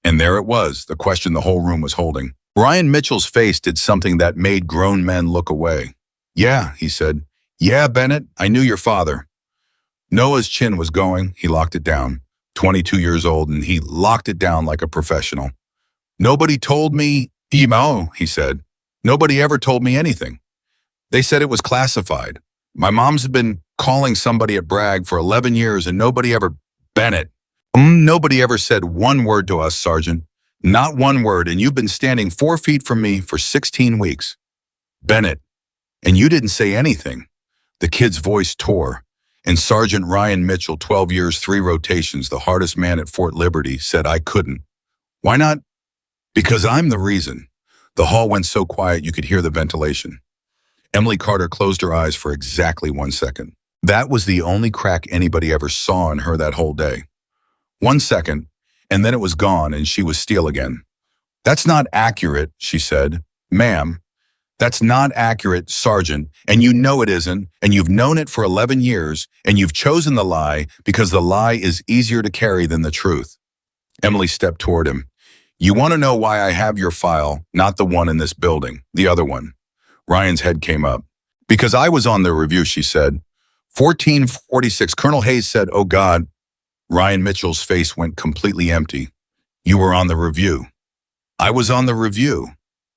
S1: And there it was, the question the whole room was holding. Ryan Mitchell's face did something that made grown men look away. Yeah, he said. Yeah, Bennett, I knew your father. Noah's chin was going. He locked it down. 22 years old, and he locked it down like a professional. Nobody told me, Emo, he said. Nobody ever told me anything. They said it was classified. My mom's been calling somebody at Bragg for 11 years and nobody ever... Bennett. Nobody ever said one word to us, Sergeant. Not one word, and you've been standing 4 feet from me for 16 weeks. Bennett. And you didn't say anything. The kid's voice tore, and Sergeant Ryan Mitchell, 12 years, 3 rotations, the hardest man at Fort Liberty, said I couldn't. Why not? Because I'm the reason. The hall went so quiet you could hear the ventilation. Emily Carter closed her eyes for exactly 1 second. That was the only crack anybody ever saw in her that whole day. 1 second, and then it was gone and she was steel again. That's not accurate, she said. Ma'am, that's not accurate, Sergeant, and you know it isn't, and you've known it for 11 years, and you've chosen the lie because the lie is easier to carry than the truth. Emily stepped toward him. You want to know why I have your file, not the one in this building, the other one. Ryan's head came up. Because I was on the review, she said. 1446, Colonel Hayes said, oh God. Ryan Mitchell's face went completely empty. You were on the review. I was on the review.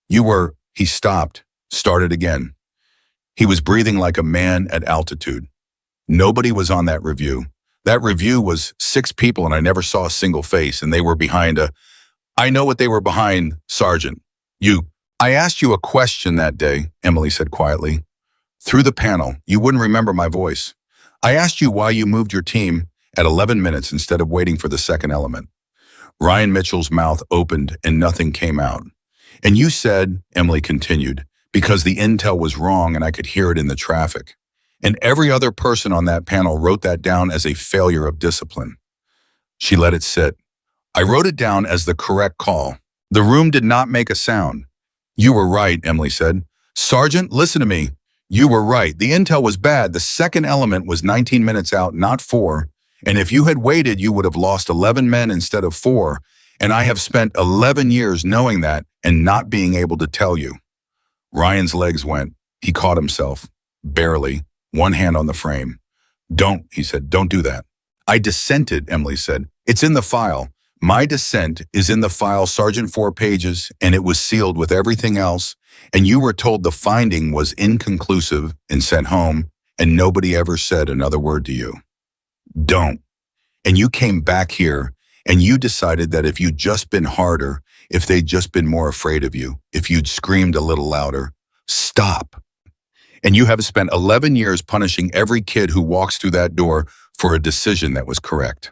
S1: You were, he stopped, started again. He was breathing like a man at altitude. Nobody was on that review. That review was 6 people and I never saw a single face and they were behind a... I know what they were behind, Sergeant. I asked you a question that day, Emily said quietly. Through the panel, you wouldn't remember my voice. I asked you why you moved your team at 11 minutes instead of waiting for the second element. Ryan Mitchell's mouth opened and nothing came out. And you said, Emily continued, because the intel was wrong and I could hear it in the traffic. And every other person on that panel wrote that down as a failure of discipline. She let it sit. I wrote it down as the correct call. The room did not make a sound. You were right, Emily said. Sergeant, listen to me. You were right. The intel was bad. The second element was 19 minutes out, not 4. And if you had waited, you would have lost 11 men instead of 4. And I have spent 11 years knowing that and not being able to tell you. Ryan's legs went. He caught himself. Barely. One hand on the frame. Don't, he said. Don't do that. I dissented, Emily said. It's in the file. My dissent is in the file, Sergeant, 4 pages, and it was sealed with everything else, and you were told the finding was inconclusive and sent home, and nobody ever said another word to you. Don't. And you came back here, and you decided that if you'd just been harder, if they'd just been more afraid of you, if you'd screamed a little louder, stop. And you have spent 11 years punishing every kid who walks through that door for a decision that was correct.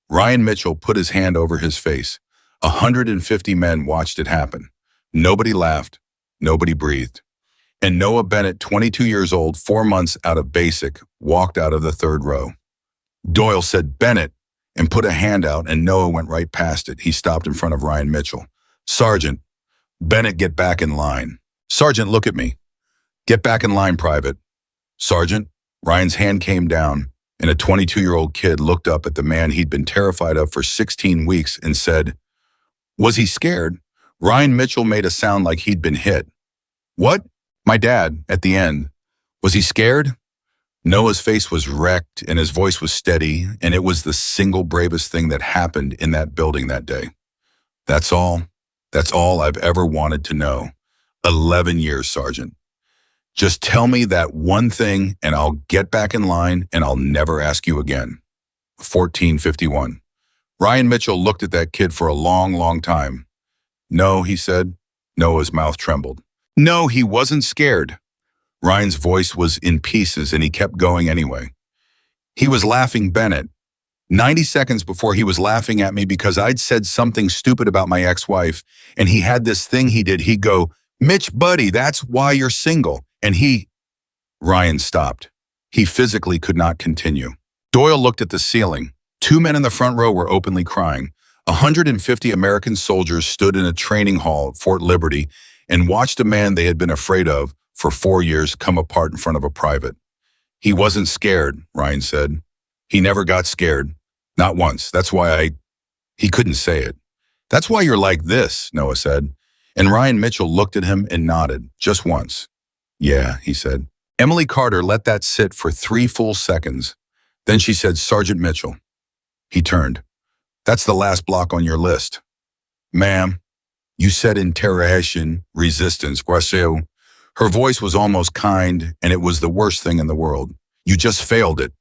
S1: Ryan Mitchell put his hand over his face. 150 men watched it happen. Nobody laughed. Nobody breathed. And Noah Bennett, 22 years old, 4 months out of basic, walked out of the 3rd row. Doyle said, Bennett, and put a hand out, and Noah went right past it. He stopped in front of Ryan Mitchell. Sergeant, Bennett, get back in line. Sergeant, look at me. Get back in line, Private. Sergeant, Ryan's hand came down, and a 22-year-old kid looked up at the man he'd been terrified of for 16 weeks and said, was he scared? Ryan Mitchell made a sound like he'd been hit. What? My dad, at the end. Was he scared? Noah's face was wrecked and his voice was steady, and it was the single bravest thing that happened in that building that day. That's all. That's all I've ever wanted to know. 11 years, Sergeant. Just tell me that one thing and I'll get back in line and I'll never ask you again. 1451. Ryan Mitchell looked at that kid for a long, long time. No, he said. Noah's mouth trembled. No, he wasn't scared. Ryan's voice was in pieces and he kept going anyway. He was laughing, Bennett. 90 seconds before he was laughing at me because I'd said something stupid about my ex-wife, and he had this thing he did. He'd go, Mitch, buddy, that's why you're single. And Ryan stopped. He physically could not continue. Doyle looked at the ceiling. 2 men in the front row were openly crying. 150 American soldiers stood in a training hall at Fort Liberty and watched a man they had been afraid of for 4 years come apart in front of a private. He wasn't scared, Ryan said. He never got scared. Not once. That's why he couldn't say it. That's why you're like this, Noah said. And Ryan Mitchell looked at him and nodded, just once. Yeah, he said. Emily Carter let that sit for 3 full seconds. Then she said, Sergeant Mitchell. He turned. That's the last block on your list. Ma'am, You said interrogation, resistance, guaseo. Her voice was almost kind, and it was the worst thing in the world. You just failed it.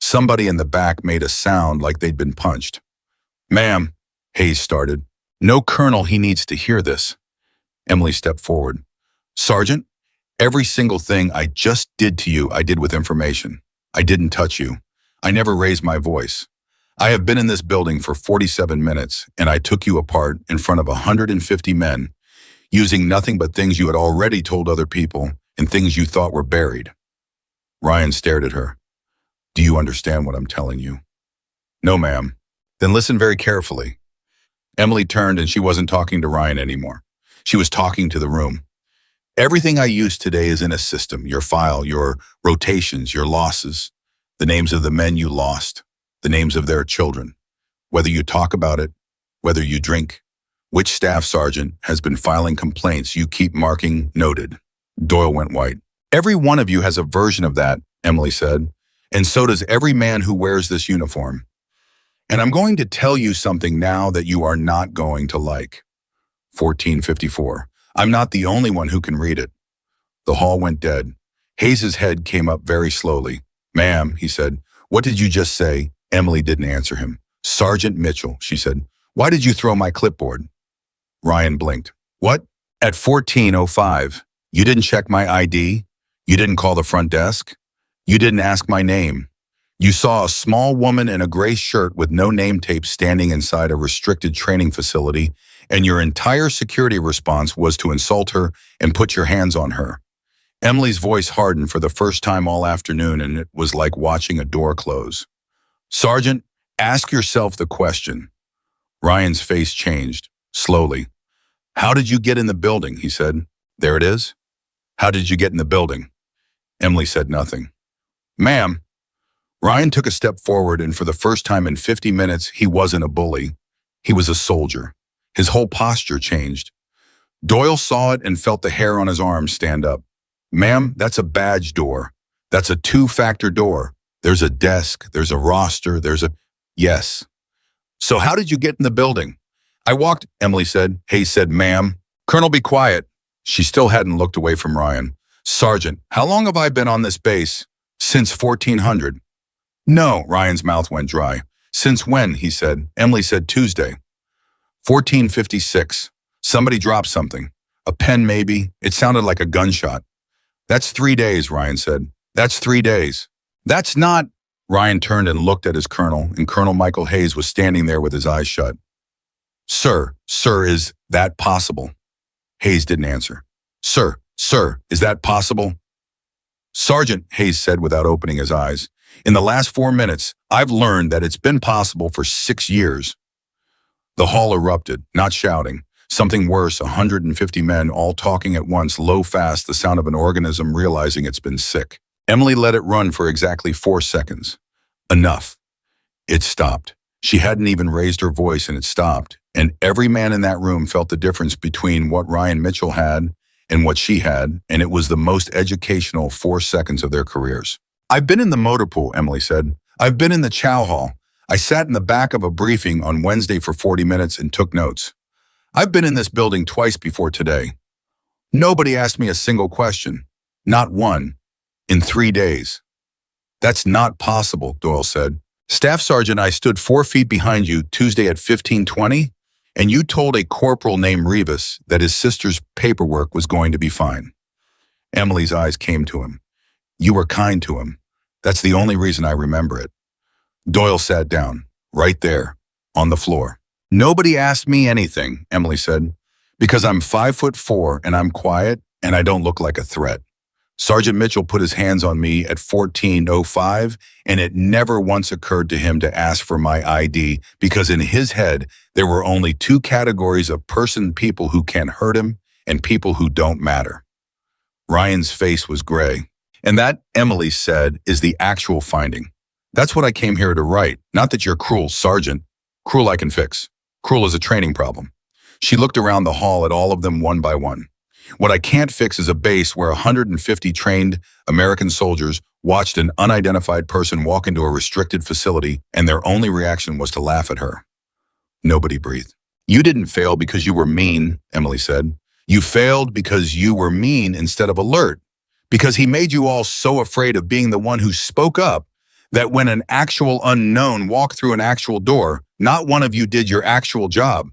S1: Somebody in the back made a sound like they'd been punched. Ma'am, Hayes started. No, Colonel, he needs to hear this. Emily stepped forward. Sergeant, every single thing I just did to you, I did with information. I didn't touch you. I never raised my voice. I have been in this building for 47 minutes, and I took you apart in front of 150 men, using nothing but things you had already told other people and things you thought were buried. Ryan stared at her. Do you understand what I'm telling you? No, ma'am. Then listen very carefully. Emily turned and she wasn't talking to Ryan anymore. She was talking to the room. Everything I use today is in a system, your file, your rotations, your losses, the names of the men you lost, the names of their children, whether you talk about it, whether you drink, which staff sergeant has been filing complaints you keep marking noted. Doyle went white. Every one of you has a version of that, Emily said, and so does every man who wears this uniform. And I'm going to tell you something now that you are not going to like. 1454. I'm not the only one who can read it. The hall went dead. Hayes's head came up very slowly. Ma'am, he said, what did you just say? Emily didn't answer him. Sergeant Mitchell, she said, why did you throw my clipboard? Ryan blinked. What? At 14:05. You didn't check my ID? You didn't call the front desk? You didn't ask my name? You saw a small woman in a gray shirt with no name tape standing inside a restricted training facility, and your entire security response was to insult her and put your hands on her. Emily's voice hardened for the first time all afternoon, and it was like watching a door close. Sergeant, ask yourself the question. Ryan's face changed, slowly. How did you get in the building? He said. There it is. How did you get in the building? Emily said nothing. Ma'am. Ryan took a step forward, and for the first time in 50 minutes, he wasn't a bully. He was a soldier. His whole posture changed. Doyle saw it and felt the hair on his arm stand up. Ma'am, that's a badge door. That's a two-factor door. There's a desk, there's a roster, there's a... Yes. So how did you get in the building? I walked, Emily said. Hayes said, ma'am. Colonel, be quiet. She still hadn't looked away from Ryan. Sergeant, how long have I been on this base? Since 1400. No, Ryan's mouth went dry. Since when, he said. Emily said Tuesday. 1456. Somebody dropped something. A pen, maybe. It sounded like a gunshot. That's 3 days, Ryan said. That's 3 days. That's not... Ryan turned and looked at his colonel, and Colonel Michael Hayes was standing there with his eyes shut. Sir, is that possible? Hayes didn't answer. Sir, is that possible? Sergeant, Hayes said without opening his eyes, in the last 4 minutes, I've learned that it's been possible for 6 years. The hall erupted, not shouting. Something worse, 150 men all talking at once, low, fast, the sound of an organism realizing it's been sick. Emily let it run for exactly 4 seconds. Enough. It stopped. She hadn't even raised her voice and it stopped. And every man in that room felt the difference between what Ryan Mitchell had and what she had, and it was the most educational 4 seconds of their careers. I've been in the motor pool, Emily said. I've been in the chow hall. I sat in the back of a briefing on Wednesday for 40 minutes and took notes. I've been in this building twice before today. Nobody asked me a single question. Not one. In 3 days. That's not possible, Doyle said. Staff Sergeant, I stood 4 feet behind you Tuesday at 15:20, and you told a corporal named Rivas that his sister's paperwork was going to be fine. Emily's eyes came to him. You were kind to him. That's the only reason I remember it. Doyle sat down, right there, on the floor. Nobody asked me anything, Emily said, because I'm 5'4" and I'm quiet and I don't look like a threat. Sergeant Mitchell put his hands on me at 14:05, and it never once occurred to him to ask for my ID because in his head, there were only 2 categories of people who can hurt him and people who don't matter. Ryan's face was gray. And that, Emily said, is the actual finding. That's what I came here to write. Not that you're cruel, Sergeant. Cruel I can fix. Cruel is a training problem. She looked around the hall at all of them one by one. What I can't fix is a base where 150 trained American soldiers watched an unidentified person walk into a restricted facility and their only reaction was to laugh at her. Nobody breathed. You didn't fail because you were mean, Emily said. You failed because you were mean instead of alert, because he made you all so afraid of being the one who spoke up that when an actual unknown walked through an actual door, not one of you did your actual job.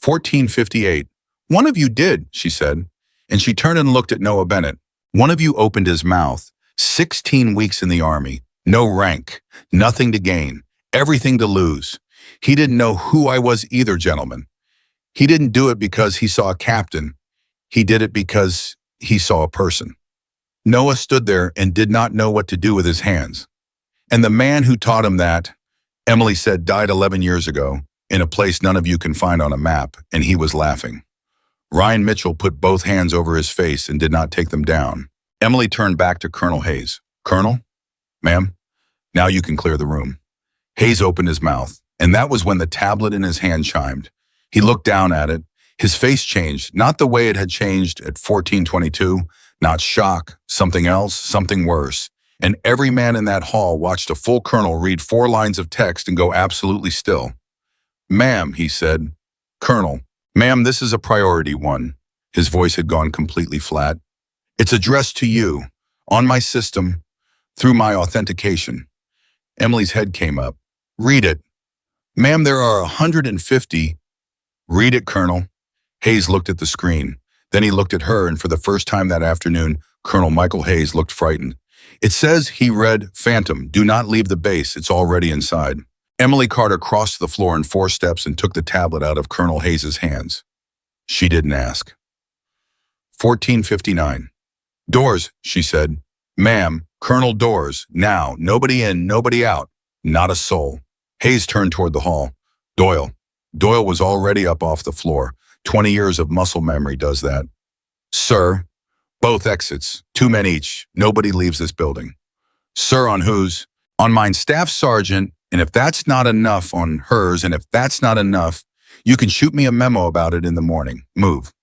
S1: 1458. One of you did, she said, and she turned and looked at Noah Bennett. One of you opened his mouth. 16 weeks in the army. No rank. Nothing to gain. Everything to lose. He didn't know who I was either, gentlemen. He didn't do it because he saw a captain. He did it because he saw a person. Noah stood there and did not know what to do with his hands. And the man who taught him that, Emily said, died 11 years ago, in a place none of you can find on a map, and he was laughing. Ryan Mitchell put both hands over his face and did not take them down. Emily turned back to Colonel Hayes. Colonel? Ma'am? Now you can clear the room. Hayes opened his mouth, and that was when the tablet in his hand chimed. He looked down at it. His face changed, not the way it had changed at 1422, not shock, something else, something worse. And every man in that hall watched a full colonel read 4 lines of text and go absolutely still. Ma'am, he said. Colonel, ma'am, this is a priority one. His voice had gone completely flat. It's addressed to you, on my system, through my authentication. Emily's head came up. Read it. Ma'am, there are 150. Read it, Colonel. Hayes looked at the screen. Then he looked at her, and for the first time that afternoon, Colonel Michael Hayes looked frightened. It says he read, Phantom, do not leave the base, it's already inside. Emily Carter crossed the floor in 4 steps and took the tablet out of Colonel Hayes' hands. She didn't ask. 1459. Doors, she said. Ma'am, Colonel, doors, now, nobody in, nobody out, not a soul. Hayes turned toward the hall. Doyle. Doyle was already up off the floor. 20 years of muscle memory does that. Sir, both exits, 2 men each. Nobody leaves this building. Sir, on whose? On mine staff sergeant, and if that's not enough, on hers, and if that's not enough, you can shoot me a memo about it in the morning. Move.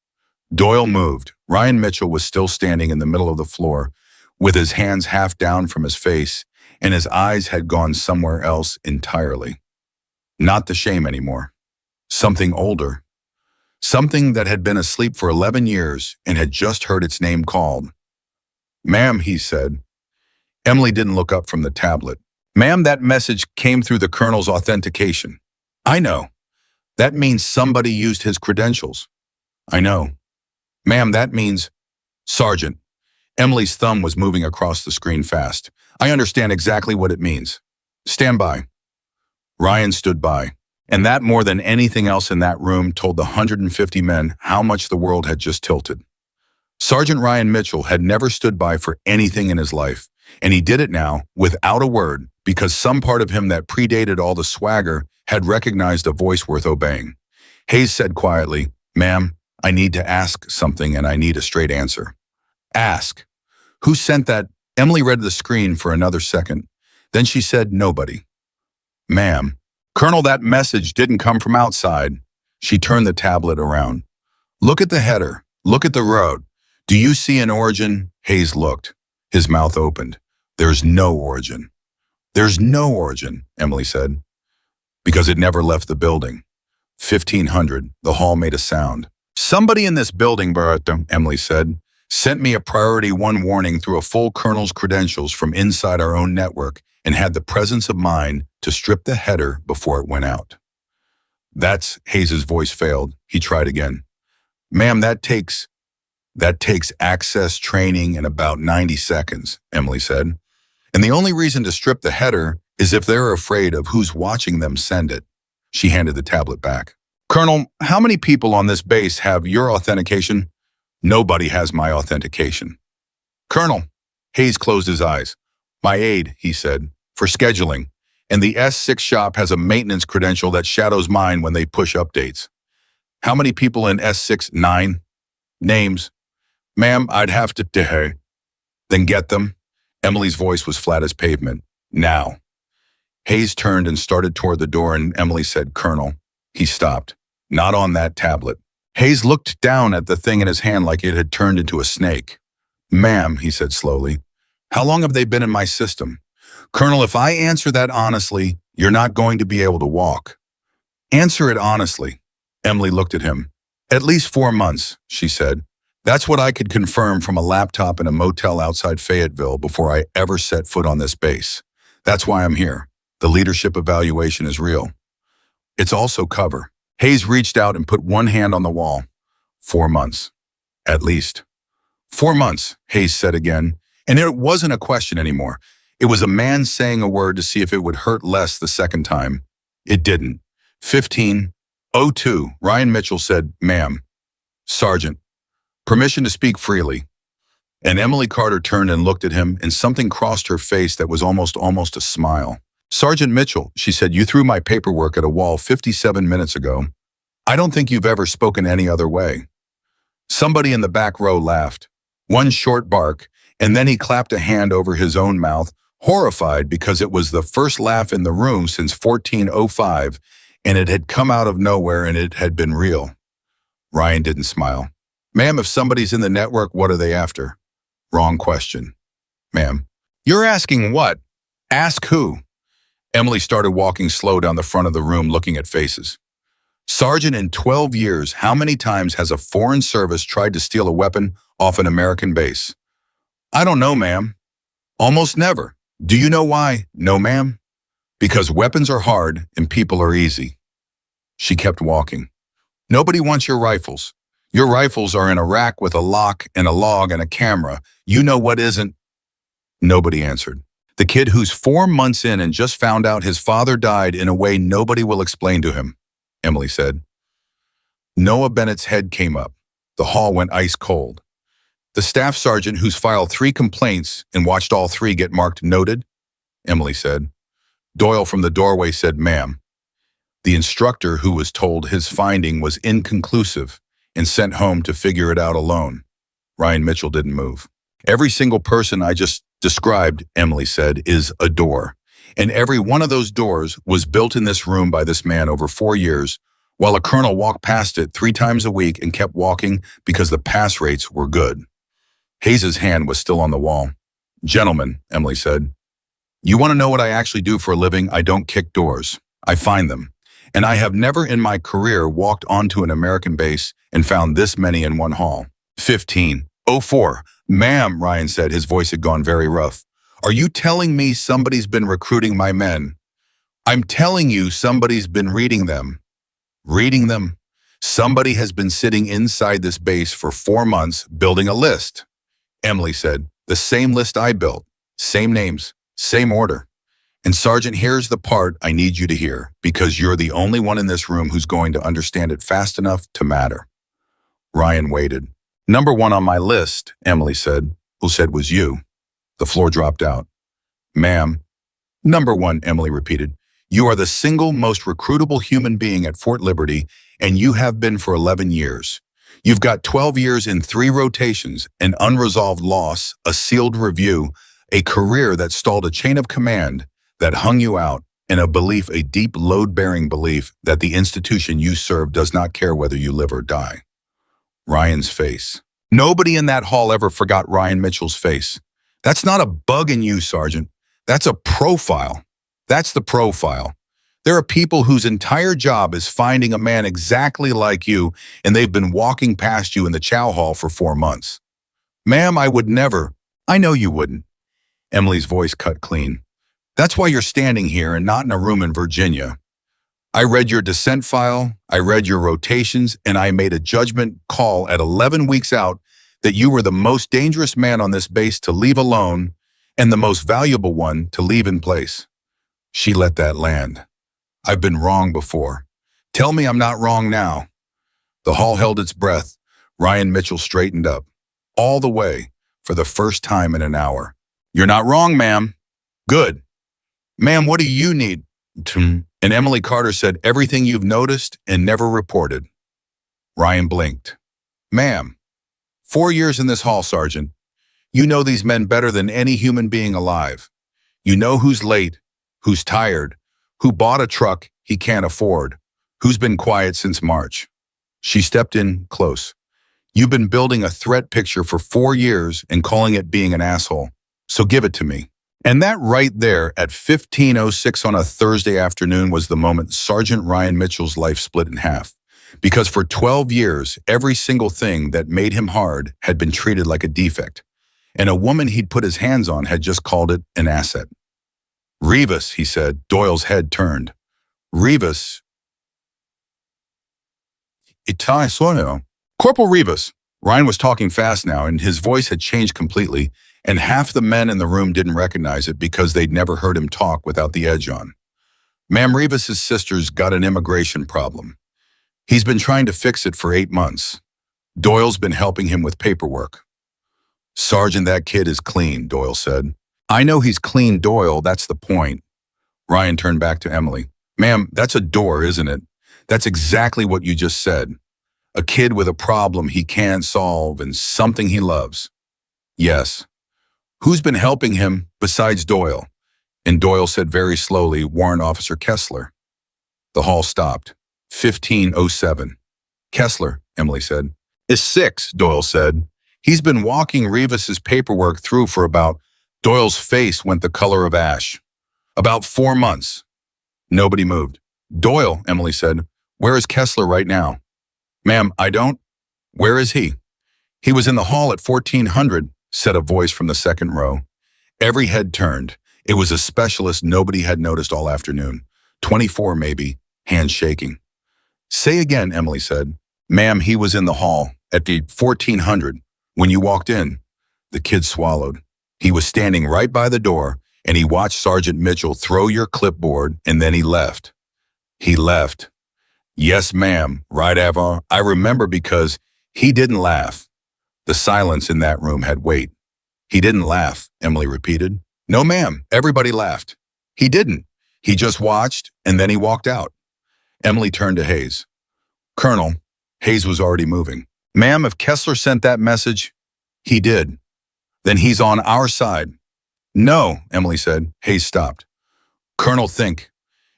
S1: Doyle moved. Ryan Mitchell was still standing in the middle of the floor, with his hands half down from his face, and his eyes had gone somewhere else entirely. Not the shame anymore. Something older. Something that had been asleep for 11 years and had just heard its name called. Ma'am, he said. Emily didn't look up from the tablet. Ma'am, that message came through the colonel's authentication. I know. That means somebody used his credentials. I know. Ma'am, that means... Sergeant. Emily's thumb was moving across the screen fast. I understand exactly what it means. Stand by. Ryan stood by. And that, more than anything else in that room, told the 150 men how much the world had just tilted. Sergeant Ryan Mitchell had never stood by for anything in his life, and he did it now without a word because some part of him that predated all the swagger had recognized a voice worth obeying. Hayes said quietly, Ma'am, I need to ask something and I need a straight answer. Ask. Who sent that? Emily read the screen for another second. Then she said, Nobody. Ma'am. Colonel, that message didn't come from outside. She turned the tablet around. Look at the header. Look at the road. Do you see an origin? Hayes looked. His mouth opened. There's no origin. There's no origin, Emily said. Because it never left the building. 1500, the hall made a sound. Somebody in this building, Bertha, Emily said, sent me a priority 1 warning through a full colonel's credentials from inside our own network and had the presence of mind to strip the header before it went out. That's, Hayes' voice failed. He tried again. Ma'am, that takes access, training, in about 90 seconds, Emily said. And the only reason to strip the header is if they're afraid of who's watching them send it. She handed the tablet back. Colonel, how many people on this base have your authentication? Nobody has my authentication. Colonel, Hayes closed his eyes. My aide, he said, for scheduling. And the S6 shop has a maintenance credential that shadows mine when they push updates. How many people in S6? 9? Names. Ma'am, I'd have to... Then get them. Emily's voice was flat as pavement. Now. Hayes turned and started toward the door, and Emily said, Colonel. He stopped. Not on that tablet. Hayes looked down at the thing in his hand like it had turned into a snake. Ma'am, he said slowly, how long have they been in my system? Colonel, if I answer that honestly, you're not going to be able to walk. Answer it honestly. Emily looked at him. At least 4 months, she said. That's what I could confirm from a laptop in a motel outside Fayetteville before I ever set foot on this base. That's why I'm here. The leadership evaluation is real. It's also cover. Hayes reached out and put one hand on the wall. 4 months. At least. 4 months, Hayes said again. And it wasn't a question anymore. It was a man saying a word to see if it would hurt less the second time. It didn't. 15:02, Ryan Mitchell said, "Ma'am." "Sergeant, permission to speak freely." And Emily Carter turned and looked at him, and something crossed her face that was almost a smile. "Sergeant Mitchell," she said, "you threw my paperwork at a wall 57 minutes ago. I don't think you've ever spoken any other way." Somebody in the back row laughed. One short bark, and then he clapped a hand over his own mouth, horrified because it was the first laugh in the room since 14:05, and it had come out of nowhere and it had been real. Ryan didn't smile. "Ma'am, if somebody's in the network, what are they after?" "Wrong question." "Ma'am." "You're asking what?" "Ask who." Emily started walking slow down the front of the room, looking at faces. "Sergeant, in 12 years, how many times has a foreign service tried to steal a weapon off an American base?" "I don't know, ma'am." "Almost never. Do you know why?" "No, ma'am." "Because weapons are hard and people are easy." She kept walking. "Nobody wants your rifles. Your rifles are in a rack with a lock and a log and a camera. You know what isn't?" Nobody answered. "The kid who's 4 months in and just found out his father died in a way nobody will explain to him," Emily said. Noah Bennett's head came up. The hall went ice cold. "The staff sergeant who's filed 3 complaints and watched all 3 get marked noted," Emily said. Doyle from the doorway said, "Ma'am." The instructor who was told his finding was inconclusive and sent home to figure it out alone. Ryan Mitchell didn't move. "Every single person I just described," Emily said, "is a door. And every one of those doors was built in this room by this man over 4 years, while a colonel walked past it 3 times a week and kept walking because the pass rates were good." Hayes's hand was still on the wall. "Gentlemen," Emily said, "you want to know what I actually do for a living? I don't kick doors. I find them. And I have never in my career walked onto an American base and found this many in one hall." 15:04. "Ma'am," Ryan said, his voice had gone very rough. "Are you telling me somebody's been recruiting my men?" "I'm telling you somebody's been reading them." "Reading them?" "Somebody has been sitting inside this base for 4 months building a list." Emily said, "The same list I built. Same names. Same order. And Sergeant, here's the part I need you to hear, because you're the only one in this room who's going to understand it fast enough to matter." Ryan waited. "Number 1 on my list," Emily said. "Who said was you?" The floor dropped out. "Ma'am." "Number 1, Emily repeated. "You are the single most recruitable human being at Fort Liberty, and you have been for 11 years. You've got 12 years in 3 rotations, an unresolved loss, a sealed review, a career that stalled a chain of command that hung you out, and a belief, a deep load-bearing belief, that the institution you serve does not care whether you live or die." Ryan's face. Nobody in that hall ever forgot Ryan Mitchell's face. "That's not a bug in you, Sergeant. That's a profile. That's the profile. There are people whose entire job is finding a man exactly like you, and they've been walking past you in the chow hall for 4 months. Ma'am, I would never." "I know you wouldn't." Emily's voice cut clean. "That's why you're standing here and not in a room in Virginia. I read your descent file, I read your rotations, and I made a judgment call at 11 weeks out that you were the most dangerous man on this base to leave alone and the most valuable one to leave in place." She let that land. "I've been wrong before. Tell me I'm not wrong now." The hall held its breath. Ryan Mitchell straightened up. All the way, for the first time in an hour. "You're not wrong, ma'am." "Good. Ma'am, what do you need?" And Emily Carter said, "Everything you've noticed and never reported." Ryan blinked. "Ma'am, 4 years in this hall, Sergeant. You know these men better than any human being alive. You know who's late, who's tired, who bought a truck he can't afford, who's been quiet since March." She stepped in close. "You've been building a threat picture for 4 years and calling it being an asshole. So give it to me." And that right there at 15:06 on a Thursday afternoon was the moment Sergeant Ryan Mitchell's life split in half. Because for 12 years, every single thing that made him hard had been treated like a defect, and a woman he'd put his hands on had just called it an asset. Rivas, he said. Doyle's head turned. Rivas. Itai Sono. Corporal Rivas. Ryan was talking fast now, and his voice had changed completely, and half the men in the room didn't recognize it because they'd never heard him talk without the edge on. Ma'am, Rivas's sister's got an immigration problem. He's been trying to fix it for 8 months. Doyle's been helping him with paperwork. Sergeant, that kid is clean, Doyle said. I know he's clean, Doyle, that's the point. Ryan turned back to Emily. Ma'am, that's a door, isn't it? That's exactly what you just said. A kid with a problem he can't solve and something he loves. Yes. Who's been helping him besides Doyle? And Doyle said very slowly, Warrant Officer Kessler. The hall stopped. 1507. Kessler, Emily said. Is 6, Doyle said. He's been walking Rivas's paperwork through for about, Doyle's face went the color of ash. About 4 months. Nobody moved. Doyle, Emily said. Where is Kessler right now? Ma'am, I don't. Where is he? He was in the hall at 1400, said a voice from the second row. Every head turned. It was a specialist nobody had noticed all afternoon. 24 maybe, hands shaking. Say again, Emily said. Ma'am, he was in the hall at the 1400 when you walked in. The kid swallowed. He was standing right by the door, and he watched Sergeant Mitchell throw your clipboard, and then he left. He left. Yes, ma'am, right, Avon. I remember because he didn't laugh. The silence in that room had weight. He didn't laugh, Emily repeated. No, ma'am, everybody laughed. He didn't. He just watched, and then he walked out. Emily turned to Hayes. Colonel, Hayes was already moving. Ma'am, if Kessler sent that message, he did. Then he's on our side. No, Emily said. Hayes stopped. Colonel, think.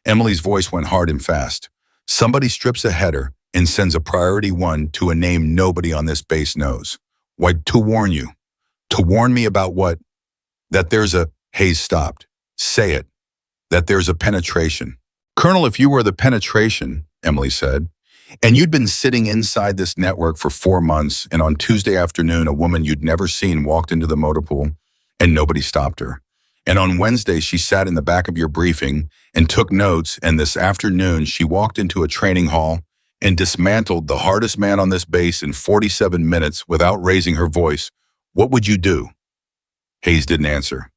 S1: Emily's voice went hard and fast. Somebody strips a header and sends a priority 1 to a name nobody on this base knows. Why, to warn you. To warn me about what? That there's a... Hayes stopped. Say it. That there's a penetration. Colonel, if you were the penetration, Emily said, and you'd been sitting inside this network for 4 months, and on Tuesday afternoon, a woman you'd never seen walked into the motor pool, and nobody stopped her. And on Wednesday, she sat in the back of your briefing and took notes, and this afternoon, she walked into a training hall and dismantled the hardest man on this base in 47 minutes without raising her voice. What would you do? Hayes didn't answer.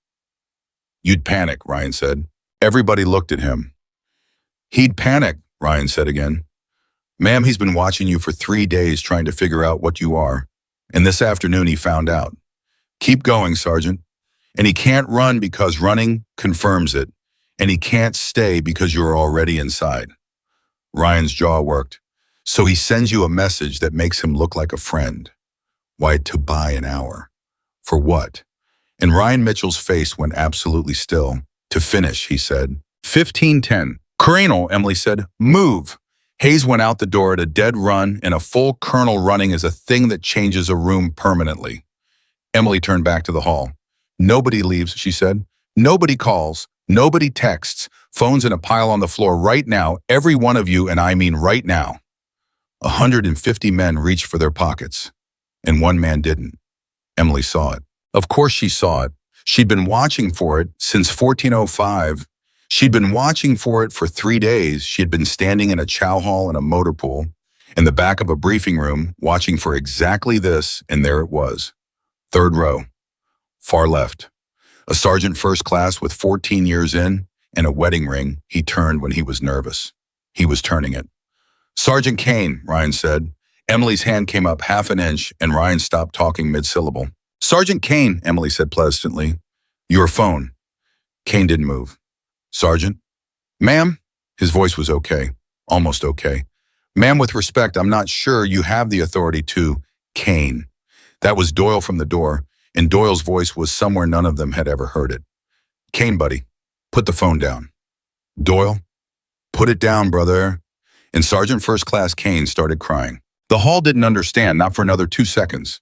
S1: You'd panic, Ryan said. Everybody looked at him. He'd panic, Ryan said again. Ma'am, he's been watching you for 3 days trying to figure out what you are, and this afternoon he found out. Keep going, Sergeant. And he can't run because running confirms it, and he can't stay because you're already inside. Ryan's jaw worked. So he sends you a message that makes him look like a friend. Why, to buy an hour. For what? And Ryan Mitchell's face went absolutely still. To finish, he said. 1510. Colonel, Emily said, move. Hayes went out the door at a dead run, and a full colonel running is a thing that changes a room permanently. Emily turned back to the hall. Nobody leaves, she said. Nobody calls. Nobody texts. Phones in a pile on the floor right now, every one of you, and I mean right now. 150 men reached for their pockets, and one man didn't. Emily saw it. Of course she saw it. She'd been watching for it since 1405. She'd been watching for it for 3 days. She had been standing in a chow hall in a motor pool, in the back of a briefing room, watching for exactly this, and there it was. 3rd row. Far left. A sergeant first class with 14 years in and a wedding ring he turned when he was nervous. He was turning it. Sergeant Kane, Ryan said. Emily's hand came up half an inch and Ryan stopped talking mid-syllable. Sergeant Kane, Emily said pleasantly. Your phone. Kane didn't move. Sergeant? Ma'am? His voice was okay. Almost okay. Ma'am, with respect, I'm not sure you have the authority to... Kane. That was Doyle from the door, and Doyle's voice was somewhere none of them had ever heard it. Kane, buddy, put the phone down. Doyle? Put it down, brother. And Sergeant First Class Kane started crying. The hall didn't understand, not for another 2 seconds.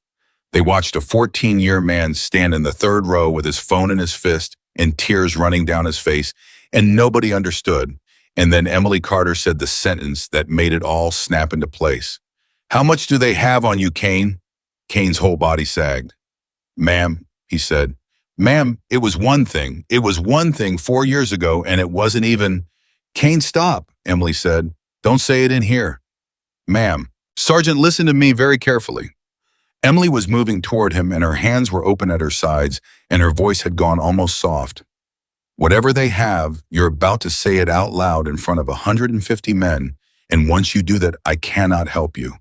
S1: They watched a 14-year man stand in the 3rd row with his phone in his fist and tears running down his face, and nobody understood. And then Emily Carter said the sentence that made it all snap into place. How much do they have on you, Kane? Kane's whole body sagged. Ma'am, he said. Ma'am, it was one thing. It was one thing 4 years ago, and it wasn't even. Kane, stop, Emily said. Don't say it in here. Ma'am, Sergeant, listen to me very carefully. Emily was moving toward him, and her hands were open at her sides, and her voice had gone almost soft. Whatever they have, you're about to say it out loud in front of 150 men, and once you do that, I cannot help you.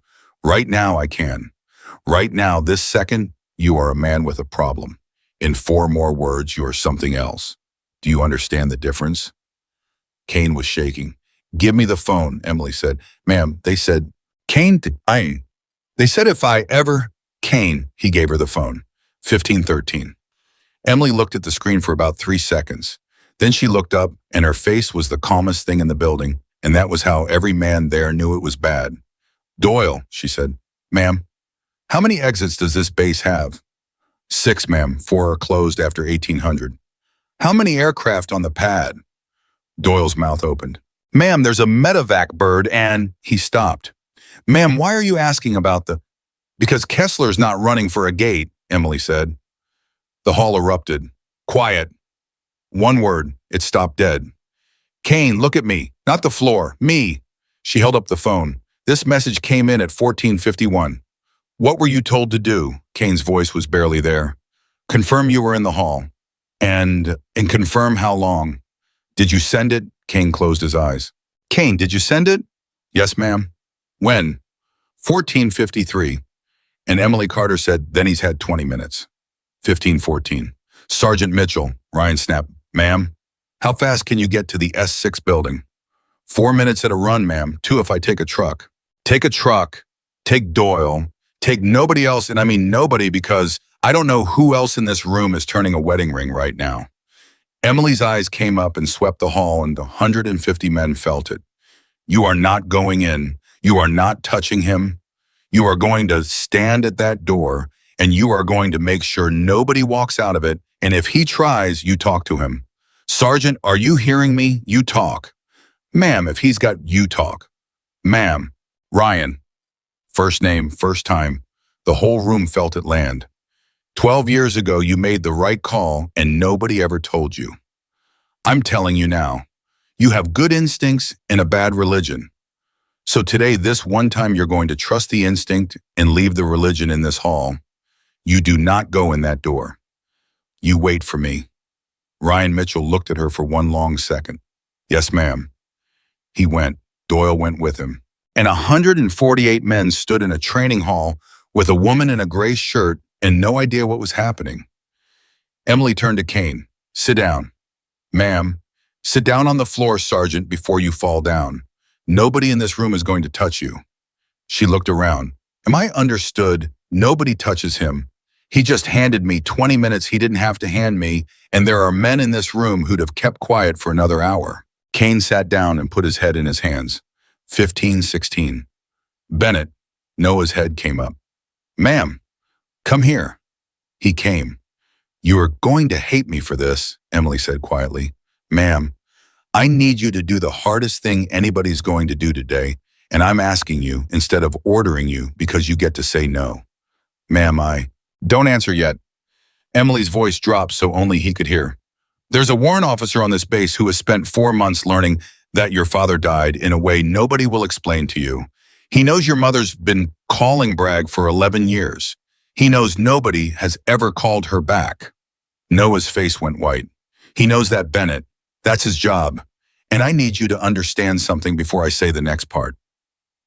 S1: Right now, I can. Right now, this second, you are a man with a problem. In 4 more words, you are something else. Do you understand the difference? Kane was shaking. Give me the phone, Emily said. Ma'am, they said, Kane, they said if I ever, Kane, he gave her the phone. 1513. Emily looked at the screen for about 3 seconds. Then she looked up, and her face was the calmest thing in the building, and that was how every man there knew it was bad. Doyle, she said. Ma'am, how many exits does this base have? 6, ma'am. 4 are closed after 1800. How many aircraft on the pad? Doyle's mouth opened. Ma'am, there's a medevac bird and… He stopped. Ma'am, why are you asking about the… Because Kessler's not running for a gate, Emily said. The hall erupted. Quiet. One word. It stopped dead. Kane, look at me. Not the floor. Me. She held up the phone. This message came in at 1451. What were you told to do? Kane's voice was barely there. Confirm you were in the hall. And confirm how long. Did you send it? Kane closed his eyes. Kane, did you send it? Yes, ma'am. When? 1453. And Emily Carter said, then he's had 20 minutes. 1514. Sergeant Mitchell, Ryan snapped. Ma'am, how fast can you get to the S6 building? 4 minutes at a run, ma'am. 2 if I take a truck. Take a truck. Take Doyle. Take nobody else, and I mean nobody, because I don't know who else in this room is turning a wedding ring right now. Emily's eyes came up and swept the hall, and 150 men felt it. You are not going in. You are not touching him. You are going to stand at that door, and you are going to make sure nobody walks out of it, and if he tries, you talk to him. Sergeant, are you hearing me? You talk. Ma'am, if he's got you talk. Ma'am. Ryan. First name, first time. The whole room felt it land. 12 years ago, you made the right call, and nobody ever told you. I'm telling you now, you have good instincts and a bad religion. So today, this one time, you're going to trust the instinct and leave the religion in this hall. You do not go in that door. You wait for me. Ryan Mitchell looked at her for one long second. Yes, ma'am. He went. Doyle went with him. And 148 men stood in a training hall with a woman in a gray shirt and no idea what was happening. Emily turned to Kane. Sit down. Ma'am, sit down on the floor, Sergeant, before you fall down. Nobody in this room is going to touch you. She looked around. Am I understood? Nobody touches him. He just handed me 20 minutes he didn't have to hand me, and there are men in this room who'd have kept quiet for another hour. Kane sat down and put his head in his hands. 1516. Bennett. Noah's head came up. Ma'am, come here. He came. You are going to hate me for this, Emily said quietly. Ma'am, I need you to do the hardest thing anybody's going to do today, and I'm asking you instead of ordering you because you get to say no. Ma'am, Don't answer yet. Emily's voice dropped so only he could hear. There's a warrant officer on this base who has spent 4 months learning that your father died in a way nobody will explain to you. He knows your mother's been calling Bragg for 11 years. He knows nobody has ever called her back. Noah's face went white. He knows that Bennett. That's his job. And I need you to understand something before I say the next part.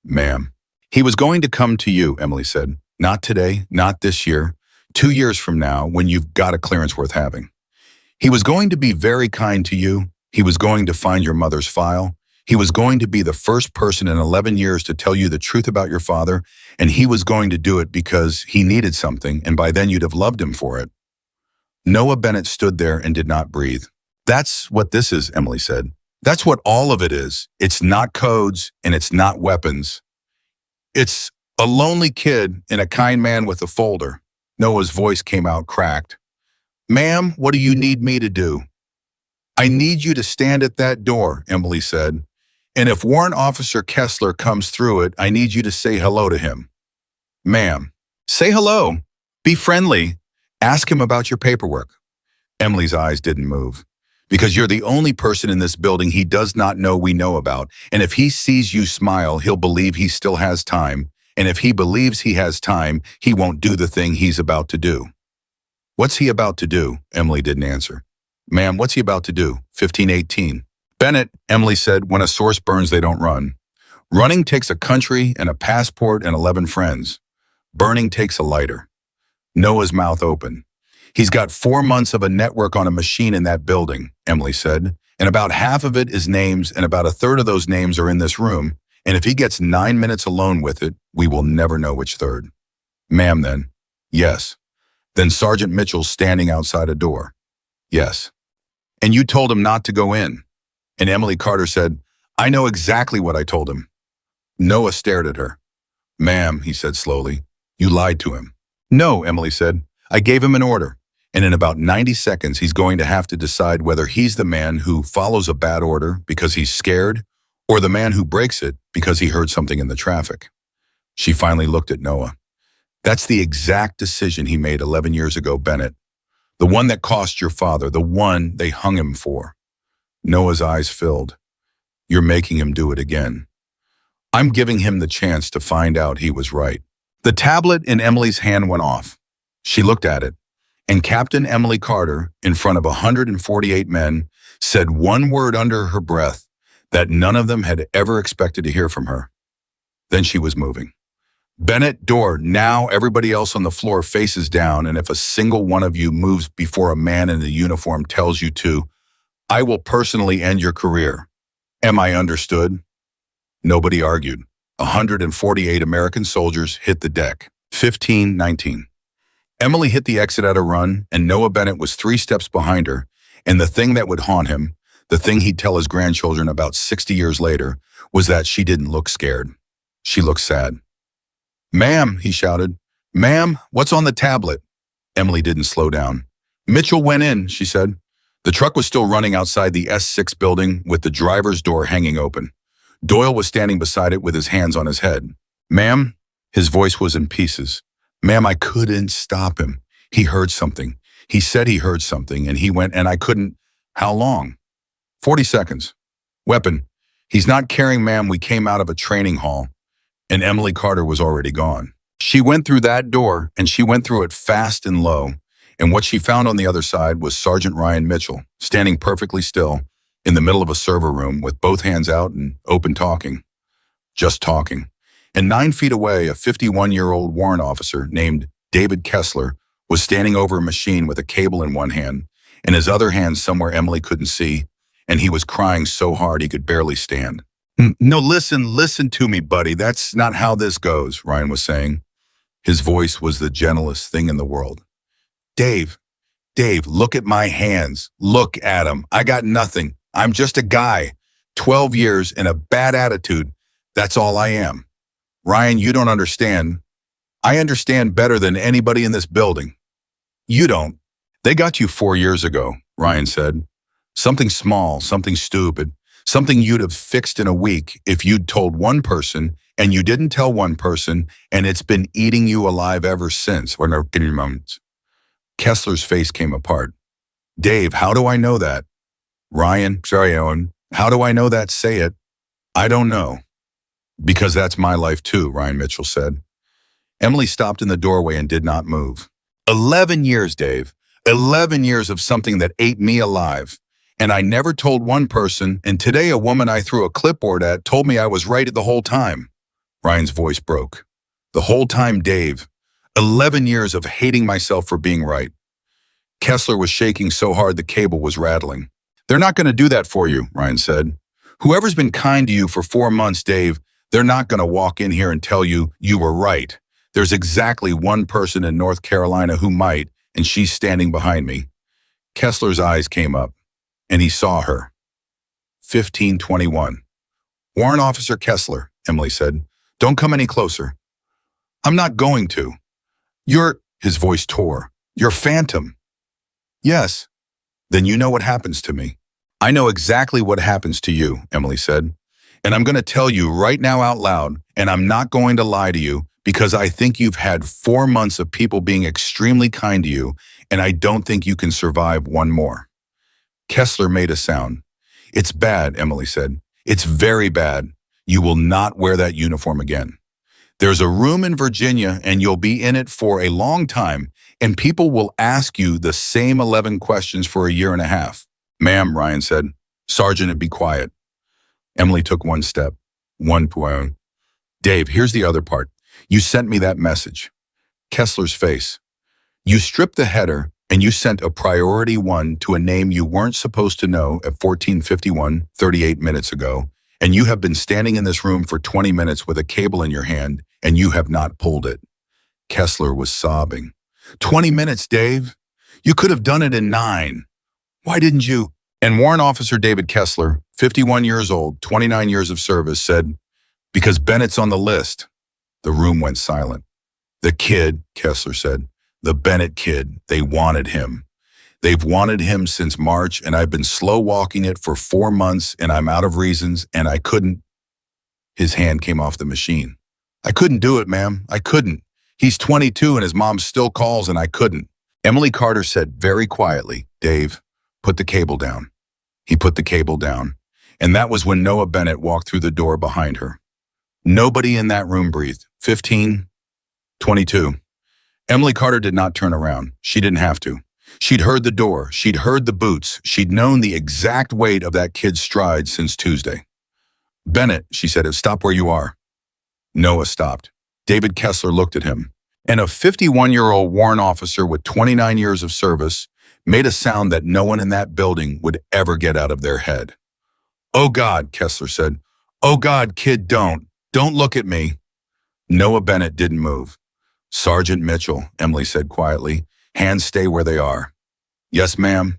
S1: Ma'am. He was going to come to you, Emily said. Not today, not this year. 2 years from now, when you've got a clearance worth having. He was going to be very kind to you. He was going to find your mother's file. He was going to be the first person in 11 years to tell you the truth about your father, and he was going to do it because he needed something, and by then you'd have loved him for it. Noah Bennett stood there and did not breathe. That's what this is, Emily said. That's what all of it is. It's not codes, and it's not weapons. It's a lonely kid and a kind man with a folder. Noah's voice came out cracked. Ma'am, what do you need me to do? I need you to stand at that door, Emily said, And if Warrant Officer Kessler comes through it, I need you to say hello to him. Ma'am. Say hello. Be friendly. Ask him about your paperwork. Emily's eyes didn't move. Because you're the only person in this building he does not know we know about. And if he sees you smile, he'll believe he still has time. And if he believes he has time, he won't do the thing he's about to do. What's he about to do? Emily didn't answer. Ma'am, what's he about to do? 1518. Bennett, Emily said, when a source burns, they don't run. Running takes a country and a passport and 11 friends. Burning takes a lighter. Noah's mouth open. He's got 4 months of a network on a machine in that building, Emily said, and about half of it is names, and about a third of those names are in this room, and if he gets 9 minutes alone with it, we will never know which third. Ma'am, then. Yes. Then Sergeant Mitchell's standing outside a door. Yes. And you told him not to go in. And Emily Carter said, I know exactly what I told him. Noah stared at her. Ma'am, he said slowly, you lied to him. No, Emily said. I gave him an order. And in about 90 seconds, he's going to have to decide whether he's the man who follows a bad order because he's scared or the man who breaks it because he heard something in the traffic. She finally looked at Noah. That's the exact decision he made 11 years ago, Bennett. The one that cost your father, the one they hung him for. Noah's eyes filled. You're making him do it again. I'm giving him the chance to find out he was right. The tablet in Emily's hand went off. She looked at it, and Captain Emily Carter, in front of 148 men, said one word under her breath that none of them had ever expected to hear from her. Then she was moving. Bennett, door, now everybody else on the floor faces down, and if a single one of you moves before a man in a uniform tells you to, I will personally end your career. Am I understood? Nobody argued. 148 American soldiers hit the deck. 1519. Emily hit the exit at a run, and Noah Bennett was 3 steps behind her, and the thing that would haunt him, the thing he'd tell his grandchildren about 60 years later, was that she didn't look scared. She looked sad. Ma'am, he shouted. Ma'am, what's on the tablet? Emily didn't slow down. Mitchell went in, she said. The truck was still running outside the S6 building with the driver's door hanging open. Doyle was standing beside it with his hands on his head. Ma'am, his voice was in pieces. Ma'am, I couldn't stop him. He heard something. He said he heard something, and he went, and I couldn't. How long? 40 seconds. Weapon. He's not carrying, ma'am. We came out of a training hall, and Emily Carter was already gone. She went through that door, and she went through it fast and low, and what she found on the other side was Sergeant Ryan Mitchell, standing perfectly still, in the middle of a server room with both hands out and open talking. Just talking. And 9 feet away, a 51-year-old warrant officer named David Kessler was standing over a machine with a cable in one hand, and his other hand somewhere Emily couldn't see, and he was crying so hard he could barely stand. No, listen to me, buddy. That's not how this goes, Ryan was saying. His voice was the gentlest thing in the world. Dave, look at my hands. Look at them. I got nothing. I'm just a guy. 12 years and a bad attitude. That's all I am. Ryan, you don't understand. I understand better than anybody in this building. You don't. They got you 4 years ago, Ryan said. Something small, something stupid, something you'd have fixed in a week if you'd told one person and you didn't tell one person, and it's been eating you alive ever since. Kessler's face came apart. Dave, how do I know that? Ryan, sorry, Owen, how do I know that? Say it. I don't know. Because that's my life too, Ryan Mitchell said. Emily stopped in the doorway and did not move. 11 years, Dave. 11 years of something that ate me alive. And I never told one person, and today a woman I threw a clipboard at told me I was right the whole time. Ryan's voice broke. The whole time, Dave. 11 years of hating myself for being right. Kessler was shaking so hard the cable was rattling. They're not going to do that for you, Ryan said. Whoever's been kind to you for 4 months, Dave, they're not going to walk in here and tell you you were right. There's exactly one person in North Carolina who might, and she's standing behind me. Kessler's eyes came up, and he saw her. 1521. Warrant Officer Kessler, Emily said. Don't come any closer. I'm not going to. His voice tore. You're Phantom. Yes. Then you know what happens to me. I know exactly what happens to you, Emily said. And I'm going to tell you right now out loud, and I'm not going to lie to you, because I think you've had 4 months of people being extremely kind to you, and I don't think you can survive one more. Kessler made a sound. It's bad, Emily said. It's very bad. You will not wear that uniform again. There's a room in Virginia, and you'll be in it for a long time, and people will ask you the same 11 questions for a year and a half. Ma'am, Ryan said. Sergeant, be quiet. Emily took one step. One point. Dave, here's the other part. You sent me that message. Kessler's face. You stripped the header, and you sent a priority one to a name you weren't supposed to know at 14:51, 38 minutes ago, and you have been standing in this room for 20 minutes with a cable in your hand, and you have not pulled it. Kessler was sobbing. 20 minutes, Dave. You could have done it in 9. Why didn't you? And Warrant Officer David Kessler, 51 years old, 29 years of service, said, because Bennett's on the list. The room went silent. The kid, Kessler said, the Bennett kid, they wanted him. They've wanted him since March, and I've been slow walking it for 4 months, and I'm out of reasons, and I couldn't. His hand came off the machine. I couldn't do it, ma'am. I couldn't. He's 22 and his mom still calls, and I couldn't. Emily Carter said very quietly, Dave, put the cable down. He put the cable down, and that was when Noah Bennett walked through the door behind her. Nobody in that room breathed. 15, 22. Emily Carter did not turn around. She didn't have to. She'd heard the door. She'd heard the boots. She'd known the exact weight of that kid's stride since Tuesday. Bennett, she said, stop where you are. Noah stopped. David Kessler looked at him, and a 51-year-old warrant officer with 29 years of service made a sound that no one in that building would ever get out of their head. Oh God, Kessler said. Oh God, kid, don't. Don't look at me. Noah Bennett didn't move. Sergeant Mitchell, Emily said quietly, hands stay where they are. Yes, ma'am.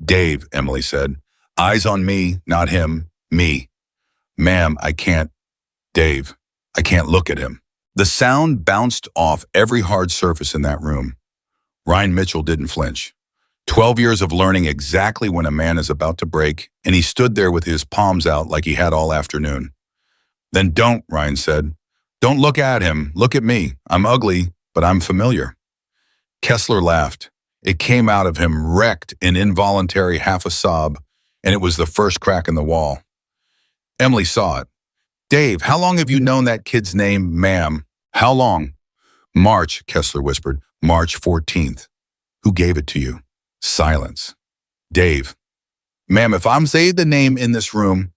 S1: Dave, Emily said. Eyes on me, not him, me. Ma'am, I can't. Dave, I can't look at him. The sound bounced off every hard surface in that room. Ryan Mitchell didn't flinch. 12 years of learning exactly when a man is about to break, and he stood there with his palms out like he had all afternoon. Then don't, Ryan said. Don't look at him. Look at me. I'm ugly, but I'm familiar. Kessler laughed. It came out of him wrecked in involuntary half a sob, and it was the first crack in the wall. Emily saw it. Dave, how long have you known that kid's name, ma'am? How long? March, Kessler whispered. March 14th. Who gave it to you? Silence. Dave. Ma'am, if I'm saying the name in this room,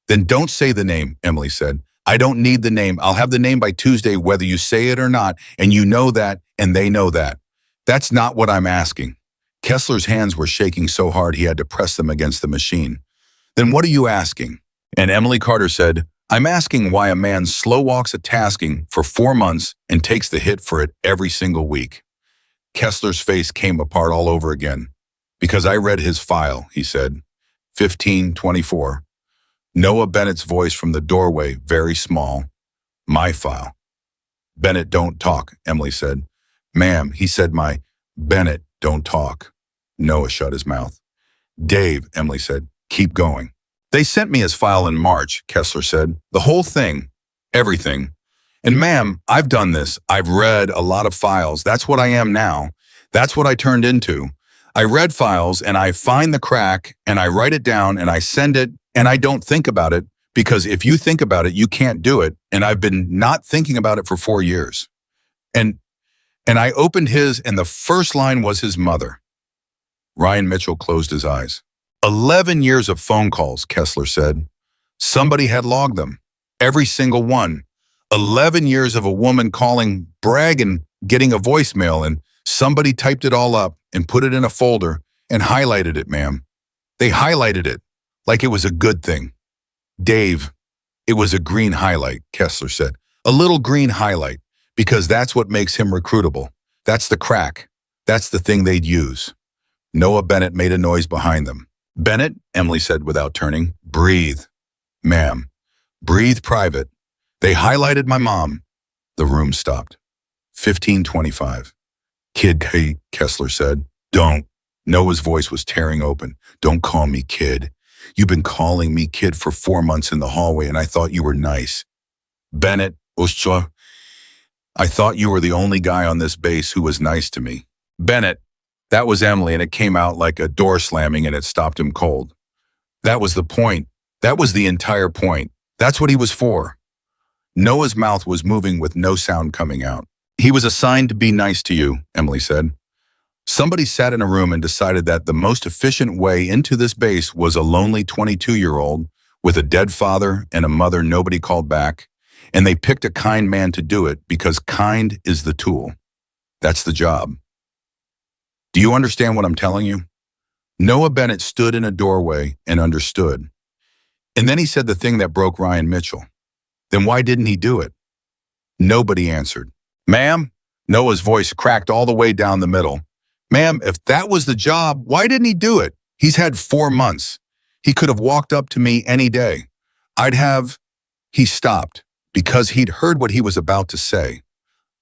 S1: then don't say the name, Emily said. I don't need the name. I'll have the name by Tuesday, whether you say it or not, and you know that, and they know that. That's not what I'm asking. Kessler's hands were shaking so hard he had to press them against the machine. Then what are you asking? And Emily Carter said, I'm asking why a man slow walks a tasking for 4 months and takes the hit for it every single week. Kessler's face came apart all over again. Because I read his file, he said. 1524. Noah Bennett's voice from the doorway, very small. My file. Bennett, don't talk, Emily said. Ma'am, he said Bennett, don't talk. Noah shut his mouth. Dave, Emily said, keep going. They sent me his file in March, Kessler said. The whole thing. Everything. And ma'am, I've done this. I've read a lot of files. That's what I am now. That's what I turned into. I read files and I find the crack and I write it down and I send it and I don't think about it because if you think about it, you can't do it. And I've been not thinking about it for 4 years. And I opened his and the first line was his mother. Ryan Mitchell closed his eyes. 11 years of phone calls, Kessler said. Somebody had logged them. Every single one. 11 years of a woman calling, bragging, getting a voicemail, and somebody typed it all up and put it in a folder and highlighted it, ma'am. They highlighted it like it was a good thing. Dave, it was a green highlight, Kessler said. A little green highlight, because that's what makes him recruitable. That's the crack. That's the thing they'd use. Noah Bennett made a noise behind them. Bennett, Emily said without turning, breathe. Ma'am, breathe private. They highlighted my mom. The room stopped. 1525. Kid, Kessler said. Don't. Noah's voice was tearing open. Don't call me kid. You've been calling me kid for 4 months in the hallway, and I thought you were nice. Bennett, Uscha, I thought you were the only guy on this base who was nice to me. Bennett, that was Emily, and it came out like a door slamming and it stopped him cold. That was the point. That was the entire point. That's what he was for. Noah's mouth was moving with no sound coming out. He was assigned to be nice to you, Emily said. Somebody sat in a room and decided that the most efficient way into this base was a lonely 22-year-old with a dead father and a mother nobody called back, and they picked a kind man to do it because kind is the tool. That's the job. Do you understand what I'm telling you? Noah Bennett stood in a doorway and understood. And then he said the thing that broke Ryan Mitchell. Then why didn't he do it? Nobody answered. Ma'am? Noah's voice cracked all the way down the middle. Ma'am, if that was the job, why didn't he do it? He's had 4 months. He could have walked up to me any day. He stopped because he'd heard what he was about to say.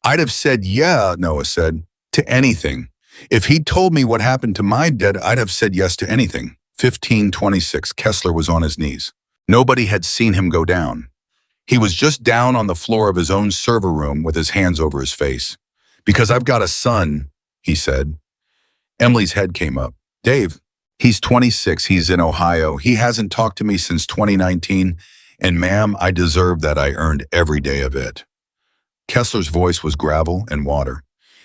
S1: I'd have said, yeah, Noah said, to anything. If he'd told me what happened to my dad, I'd have said yes to anything. 15:26, Kessler was on his knees. Nobody had seen him go down. He was just down on the floor of his own server room with his hands over his face. Because I've got a son, he said. Emily's head came up. Dave, he's 26, he's in Ohio. He hasn't talked to me since 2019, and ma'am, I deserve that. I earned every day of it. Kessler's voice was gravel and water.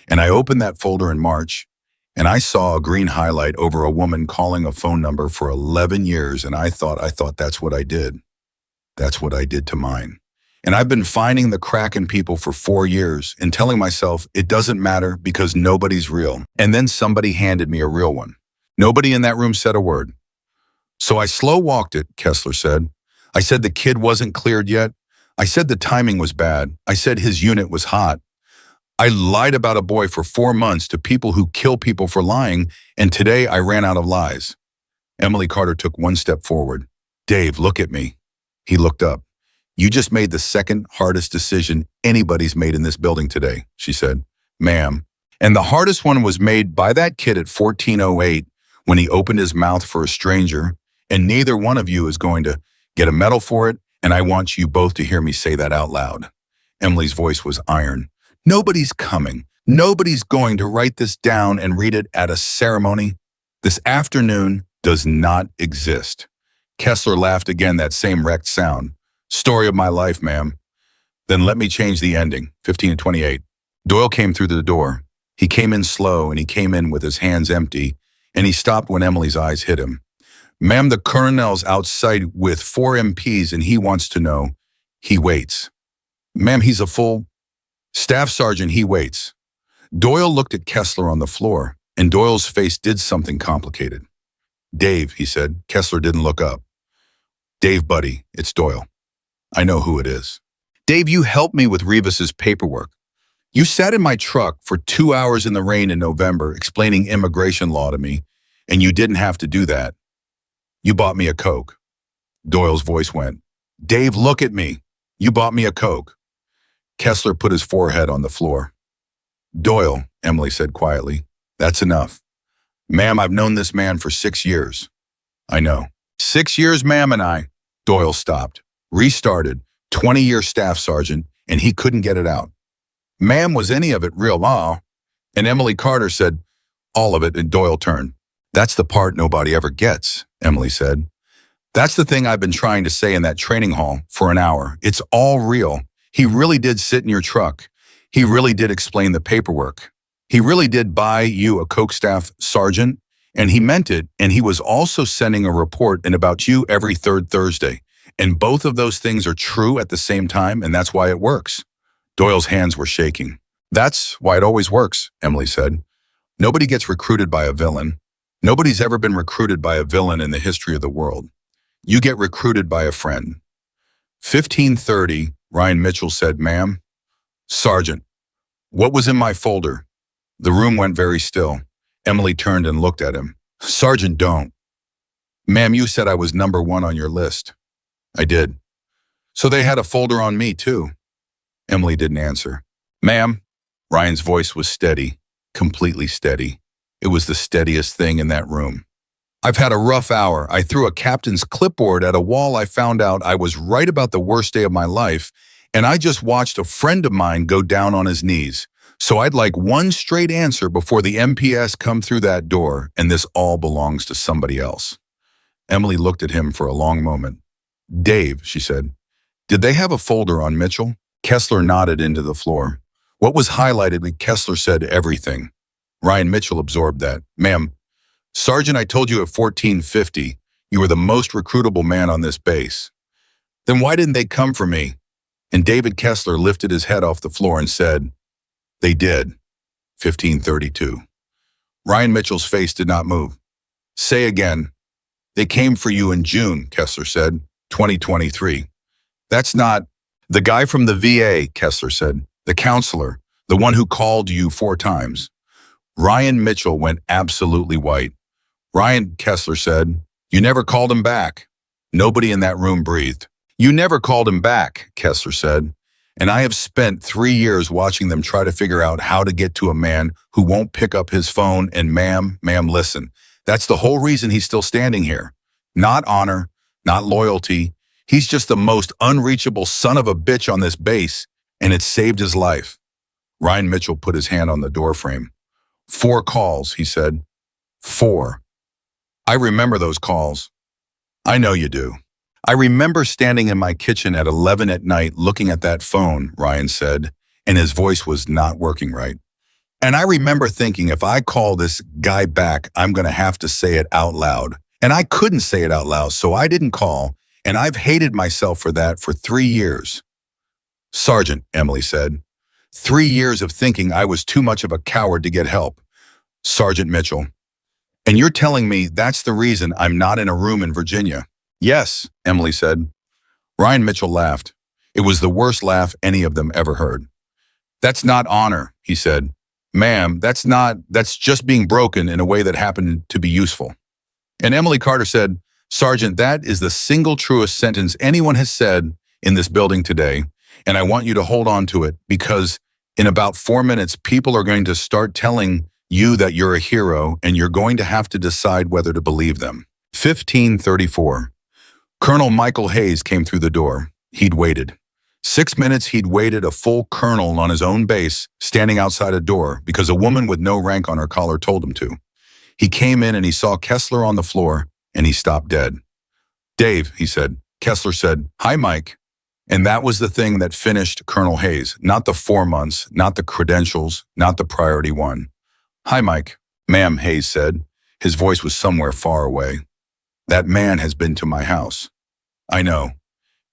S1: And I opened that folder in March, and I saw a green highlight over a woman calling a phone number for 11 years, and I thought that's what I did. That's what I did to mine. And I've been finding the crack in people for 4 years and telling myself it doesn't matter because nobody's real. And then somebody handed me a real one. Nobody in that room said a word. So I slow-walked it, Kessler said. I said the kid wasn't cleared yet. I said the timing was bad. I said his unit was hot. I lied about a boy for 4 months to people who kill people for lying, and today I ran out of lies. Emily Carter took one step forward. Dave, look at me. He looked up. You just made the second hardest decision anybody's made in this building today, she said. Ma'am. And the hardest one was made by that kid at 1408 when he opened his mouth for a stranger, and neither one of you is going to get a medal for it, and I want you both to hear me say that out loud. Emily's voice was iron. Nobody's coming. Nobody's going to write this down and read it at a ceremony. This afternoon does not exist. Kessler laughed again, that same wrecked sound. Story of my life, ma'am. Then let me change the ending. 15:28. Doyle came through the door. He came in slow, and he came in with his hands empty, and he stopped when Emily's eyes hit him. Ma'am, the colonel's outside with 4 MPs, and he wants to know. He waits. Ma'am, he's a full staff sergeant. He waits. Doyle looked at Kessler on the floor, and Doyle's face did something complicated. Dave, he said. Kessler didn't look up. Dave, buddy, it's Doyle. I know who it is. Dave, you helped me with Revis's paperwork. You sat in my truck for 2 hours in the rain in November explaining immigration law to me, and you didn't have to do that. You bought me a Coke. Doyle's voice went. Dave, look at me. You bought me a Coke. Kessler put his forehead on the floor. Doyle, Emily said quietly, that's enough. Ma'am, I've known this man for 6 years. I know. 6 years, ma'am, and I. Doyle stopped, restarted, 20-year staff sergeant, and he couldn't get it out. Ma'am, was any of it real law? And Emily Carter said, all of it, and Doyle turned. That's the part nobody ever gets, Emily said. That's the thing I've been trying to say in that training hall for an hour. It's all real. He really did sit in your truck. He really did explain the paperwork. He really did buy you a Coke staff sergeant, and he meant it, and he was also sending a report in about you every 3rd Thursday. And both of those things are true at the same time, and that's why it works. Doyle's hands were shaking. That's why it always works, Emily said. Nobody gets recruited by a villain. Nobody's ever been recruited by a villain in the history of the world. You get recruited by a friend. 15:30, Ryan Mitchell said, ma'am. Sergeant, what was in my folder? The room went very still. Emily turned and looked at him. Sergeant, don't. Ma'am, you said I was number 1 on your list. I did. So they had a folder on me, too. Emily didn't answer. Ma'am, Ryan's voice was steady, completely steady. It was the steadiest thing in that room. I've had a rough hour. I threw a captain's clipboard at a wall. I found out I was right about the worst day of my life, and I just watched a friend of mine go down on his knees. So I'd like one straight answer before the MPS come through that door, and this all belongs to somebody else. Emily looked at him for a long moment. Dave, she said, did they have a folder on Mitchell? Kessler nodded into the floor. What was highlighted, Kessler said everything. Ryan Mitchell absorbed that. Ma'am, Sergeant, I told you at 1450, you were the most recruitable man on this base. Then why didn't they come for me? And David Kessler lifted his head off the floor and said, they did. 1532. Ryan Mitchell's face did not move. Say again. They came for you in June, Kessler said, 2023. That's not the guy from the VA, Kessler said, the counselor, the one who called you 4 times. Ryan Mitchell went absolutely white. Ryan, Kessler said, you never called him back. Nobody in that room breathed. You never called him back, Kessler said. And I have spent 3 years watching them try to figure out how to get to a man who won't pick up his phone and ma'am, listen. That's the whole reason he's still standing here. Not honor, not loyalty. He's just the most unreachable son of a bitch on this base, and it saved his life. Ryan Mitchell put his hand on the doorframe. 4 calls, he said. 4. I remember those calls. I know you do. I remember standing in my kitchen at 11 at night looking at that phone, Ryan said, and his voice was not working right. And I remember thinking, if I call this guy back, I'm going to have to say it out loud. And I couldn't say it out loud, so I didn't call, and I've hated myself for that for 3 years. Sergeant, Emily said, 3 years of thinking I was too much of a coward to get help. Sergeant Mitchell, and you're telling me that's the reason I'm not in a room in Virginia? Yes, Emily said. Ryan Mitchell laughed. It was the worst laugh any of them ever heard. That's not honor, he said. Ma'am, that's just being broken in a way that happened to be useful. And Emily Carter said, Sergeant, that is the single truest sentence anyone has said in this building today, and I want you to hold on to it because in about 4 minutes, people are going to start telling you that you're a hero, and you're going to have to decide whether to believe them. 1534. Colonel Michael Hayes came through the door. He'd waited. 6 minutes he'd waited, a full colonel on his own base, standing outside a door because a woman with no rank on her collar told him to. He came in and he saw Kessler on the floor, and he stopped dead. Dave, he said. Kessler said, hi, Mike. And that was the thing that finished Colonel Hayes, not the 4 months, not the credentials, not the priority one. Hi, Mike. Ma'am, Hayes said. His voice was somewhere far away. That man has been to my house. I know.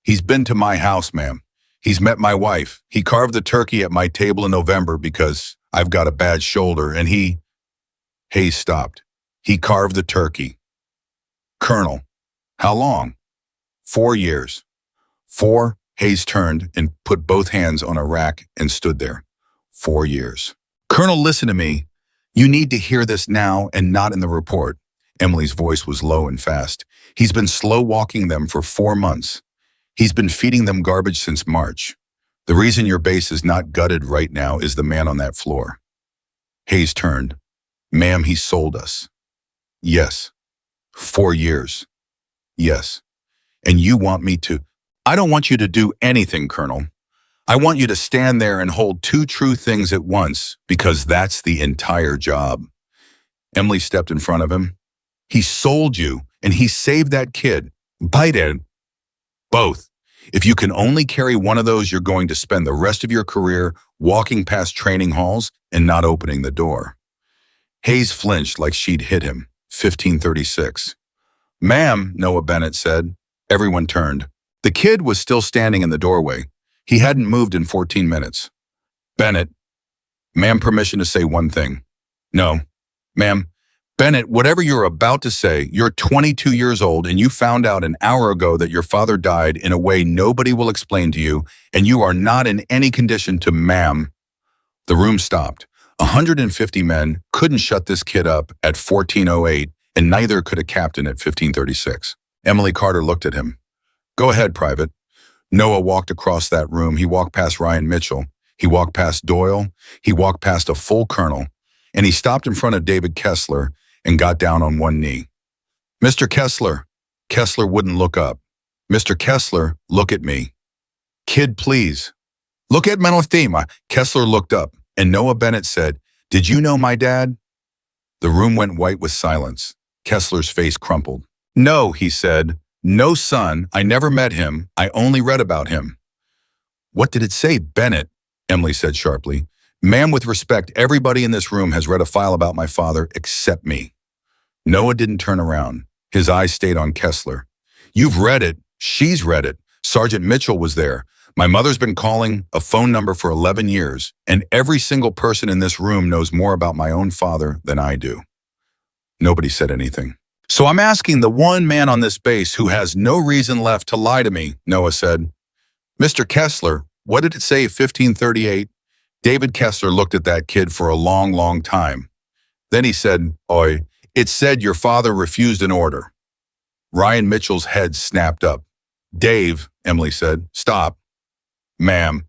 S1: He's been to my house, ma'am. He's met my wife. He carved the turkey at my table in November because I've got a bad shoulder, and Hayes stopped. He carved the turkey. Colonel, how long? 4 years. 4, Hayes turned and put both hands on a rack and stood there. 4 years. Colonel, listen to me. You need to hear this now and not in the report. Emily's voice was low and fast. He's been slow walking them for 4 months. He's been feeding them garbage since March. The reason your base is not gutted right now is the man on that floor. Hayes turned. Ma'am, he sold us. Yes. 4 years. Yes. And you want me to? I don't want you to do anything, Colonel. I want you to stand there and hold 2 true things at once, because that's the entire job. Emily stepped in front of him. He sold you, and he saved that kid. Bite it. Both. If you can only carry one of those, you're going to spend the rest of your career walking past training halls and not opening the door. Hayes flinched like she'd hit him. 1536. Ma'am, Noah Bennett said. Everyone turned. The kid was still standing in the doorway. He hadn't moved in 14 minutes. Bennett, ma'am, permission to say one thing. No, ma'am. Bennett, whatever you're about to say, you're 22 years old and you found out an hour ago that your father died in a way nobody will explain to you, and you are not in any condition to, ma'am. The room stopped. 150 men couldn't shut this kid up at 1408, and neither could a captain at 1536. Emily Carter looked at him. Go ahead, Private. Noah walked across that room. He walked past Ryan Mitchell. He walked past Doyle. He walked past a full colonel. And he stopped in front of David Kessler and got down on one knee. Mr. Kessler. Kessler wouldn't look up. Mr. Kessler, look at me. Kid, please. Look at mental thema. Kessler looked up, and Noah Bennett said, "Did you know my dad?" The room went white with silence. Kessler's face crumpled. "No," he said. "No, son. I never met him. I only read about him." "What did it say, Bennett?" Emily said sharply. "Ma'am, with respect, everybody in this room has read a file about my father except me." Noah didn't turn around. His eyes stayed on Kessler. "You've read it. She's read it. Sergeant Mitchell was there. My mother's been calling a phone number for 11 years, and every single person in this room knows more about my own father than I do." Nobody said anything. "So I'm asking the one man on this base who has no reason left to lie to me," Noah said. "Mr. Kessler, what did it say, 1538? David Kessler looked at that kid for a long, long time. Then he said, "Oi, it said your father refused an order." Ryan Mitchell's head snapped up. "Dave," Emily said, "stop." "Ma'am."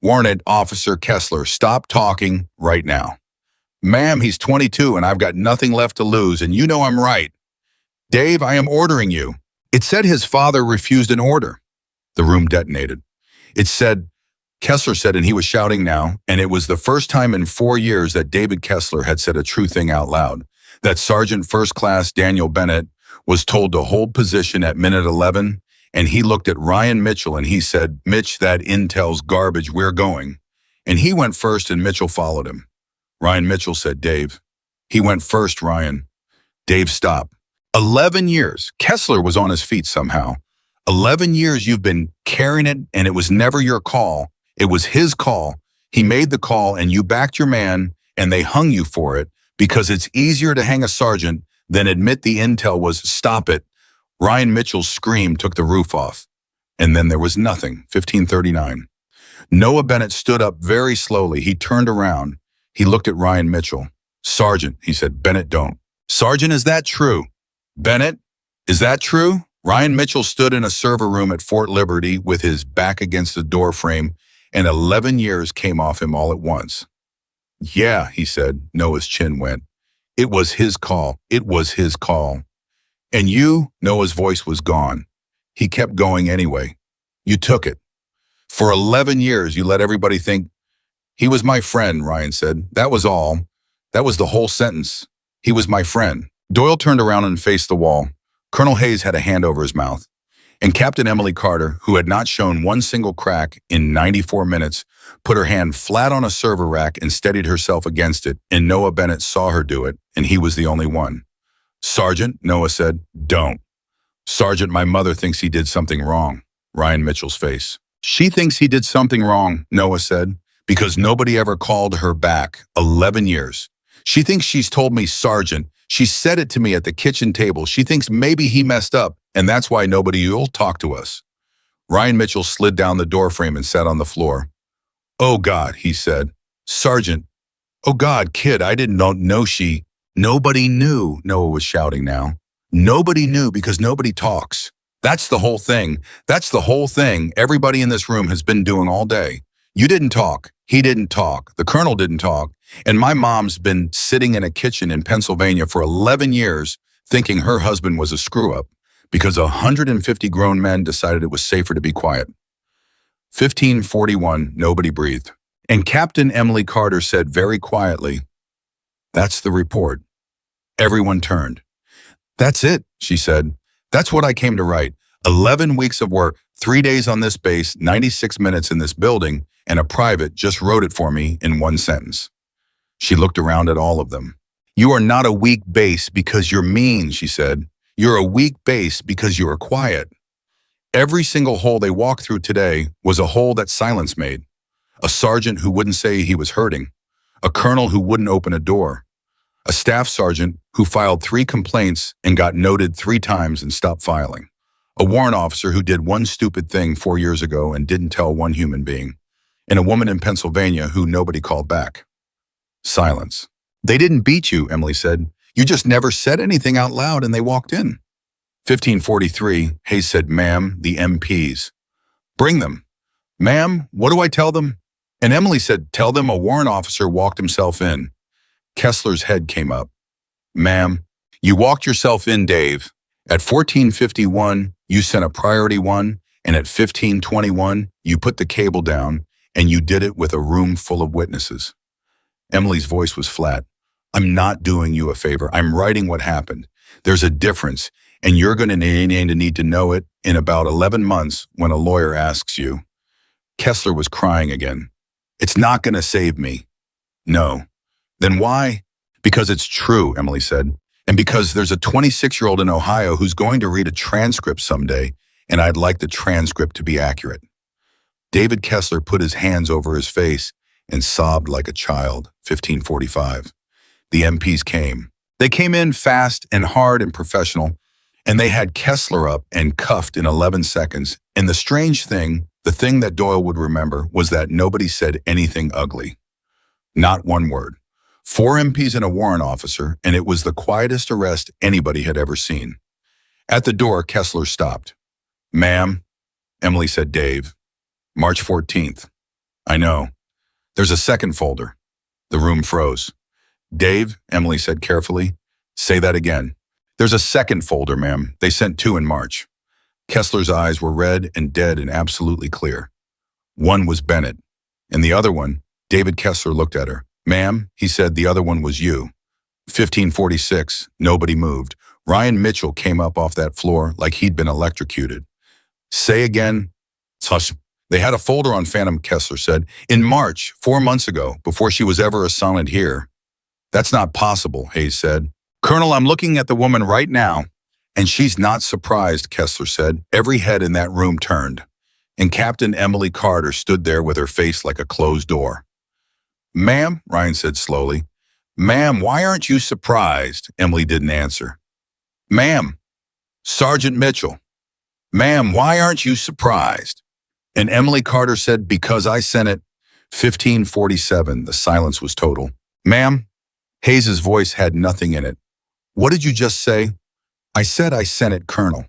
S1: "Warrant Officer Kessler, stop talking right now." "Ma'am, he's 22 and I've got nothing left to lose, and you know I'm right." "Dave, I am ordering you." "It said his father refused an order." The room detonated. "It said," Kessler said, and he was shouting now, and it was the first time in 4 years that David Kessler had said a true thing out loud, that Sergeant First Class Daniel Bennett was told to hold position at minute 11, and he looked at Ryan Mitchell and he said, "Mitch, that intel's garbage, we're going." And he went first and Mitchell followed him. Ryan Mitchell said, "Dave." "He went first, Ryan." "Dave, stop." 11 years. Kessler was on his feet somehow. 11 years you've been carrying it, and it was never your call. It was his call. He made the call, and you backed your man, and they hung you for it, because it's easier to hang a sergeant than admit the intel was "stop it." Ryan Mitchell's scream took the roof off. And then there was nothing. 1539. Noah Bennett stood up very slowly. He turned around. He looked at Ryan Mitchell. "Sergeant," he said. "Bennett, don't." "Sergeant, is that true?" "Bennett, is that true?" Ryan Mitchell stood in a server room at Fort Liberty with his back against the door frame, and 11 years came off him all at once. "Yeah," he said. Noah's chin went. "It was his call. It was his call." "And you?" Noah's voice was gone. "He kept going anyway. You took it. For 11 years, you let everybody think." "He was my friend," Ryan said. "That was all. That was the whole sentence. He was my friend." Doyle turned around and faced the wall. Colonel Hayes had a hand over his mouth. And Captain Emily Carter, who had not shown one single crack in 94 minutes, put her hand flat on a server rack and steadied herself against it, and Noah Bennett saw her do it, and he was the only one. "Sergeant," Noah said, "don't." "Sergeant, my mother thinks he did something wrong." Ryan Mitchell's face. "She thinks he did something wrong," Noah said, "because nobody ever called her back. 11 years. She thinks she's told me, Sergeant. She said it to me at the kitchen table. She thinks maybe he messed up, and that's why nobody will talk to us." Ryan Mitchell slid down the doorframe and sat on the floor. "Oh, God," he said. "Sergeant, oh, God, kid, I didn't know she—" "Nobody knew," Noah was shouting now. "Nobody knew because nobody talks. That's the whole thing. That's the whole thing everybody in this room has been doing all day. You didn't talk. He didn't talk. The colonel didn't talk. And my mom's been sitting in a kitchen in Pennsylvania for 11 years thinking her husband was a screw-up because 150 grown men decided it was safer to be quiet." 1541, nobody breathed. And Captain Emily Carter said very quietly, "That's the report." Everyone turned. "That's it," she said. "That's what I came to write. 11 weeks of work, 3 days on this base, 96 minutes in this building, and a private just wrote it for me in one sentence." She looked around at all of them. "You are not a weak base because you're mean," she said. "You're a weak base because you are quiet." Every single hole they walked through today was a hole that silence made. A sergeant who wouldn't say he was hurting. A colonel who wouldn't open a door. A staff sergeant who filed 3 complaints and got noted 3 times and stopped filing. A warrant officer who did one stupid thing 4 years ago and didn't tell one human being. And a woman in Pennsylvania who nobody called back. Silence. "They didn't beat you," Emily said. "You just never said anything out loud and they walked in." 1543, Hayes said, "Ma'am, the MPs." "Bring them." "Ma'am, what do I tell them?" And Emily said, "Tell them a warrant officer walked himself in." Kessler's head came up. "Ma'am, You walked yourself in, Dave. At 14:51, you sent a priority one, and at 15:21, you put the cable down, and you did it with a room full of witnesses. Emily's voice was flat. I'm not doing you a favor. I'm writing what happened. There's a difference, and you're going to need to know it in about 11 months when a lawyer asks you. Kessler was crying again. It's not going to save me. No. Then why? Because it's true, Emily said. And because there's a 26-year-old in Ohio who's going to read a transcript someday, and I'd like the transcript to be accurate. David Kessler put his hands over his face and sobbed like a child. 15:45. The MPs came. They came in fast and hard and professional, and they had Kessler up and cuffed in 11 seconds. And the strange thing, the thing that Doyle would remember, was that nobody said anything ugly. Not one word. 4 MPs and a warrant officer, and it was the quietest arrest anybody had ever seen. At the door, Kessler stopped. Ma'am, Emily said, Dave. March 14th. I know. There's a second folder. The room froze. Dave, Emily said carefully, say that again. There's a second folder, ma'am. They sent 2 in March. Kessler's eyes were red and dead and absolutely clear. One was Bennett, and the other one, David Kessler looked at her. Ma'am, he said, the other one was you. 15:46, nobody moved. Ryan Mitchell came up off that floor like he'd been electrocuted. Say again. Hush. They had a folder on Phantom, Kessler said. In March, 4 months ago, before she was ever assigned here. That's not possible, Hayes said. Colonel, I'm looking at the woman right now, and she's not surprised, Kessler said. Every head in that room turned, and Captain Emily Carter stood there with her face like a closed door. Ma'am, Ryan said slowly. Ma'am, why aren't you surprised? Emily didn't answer. Ma'am, Sergeant Mitchell. Ma'am, why aren't you surprised? And Emily Carter said, because I sent it. 15:47, the silence was total. Ma'am, Hayes's voice had nothing in it. What did you just say? I said I sent it, Colonel.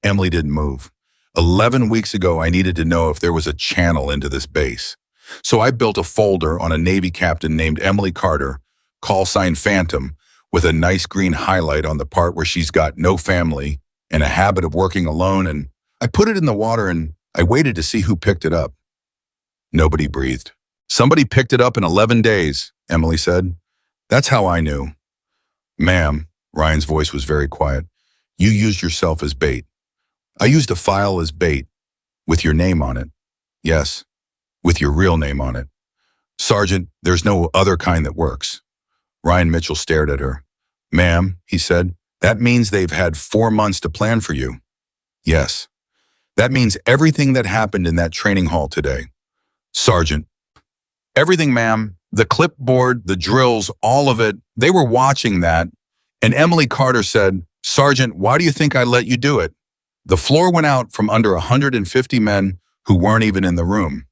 S1: Emily didn't move. 11 weeks ago, I needed to know if there was a channel into this base. So I built a folder on a Navy captain named Emily Carter, call sign Phantom, with a nice green highlight on the part where she's got no family and a habit of working alone, and I put it in the water and I waited to see who picked it up. Nobody breathed. Somebody picked it up in 11 days, Emily said. That's how I knew. Ma'am, Ryan's voice was very quiet, you used yourself as bait. I used a file as bait, with your name on it. Yes, with your real name on it. Sergeant, there's no other kind that works. Ryan Mitchell stared at her. Ma'am, he said, that means they've had 4 months to plan for you. Yes. That means everything that happened in that training hall today. Sergeant. Everything, ma'am. The clipboard, the drills, all of it. They were watching that. And Emily Carter said, Sergeant, why do you think I let you do it? The floor went out from under 150 men who weren't even in the room.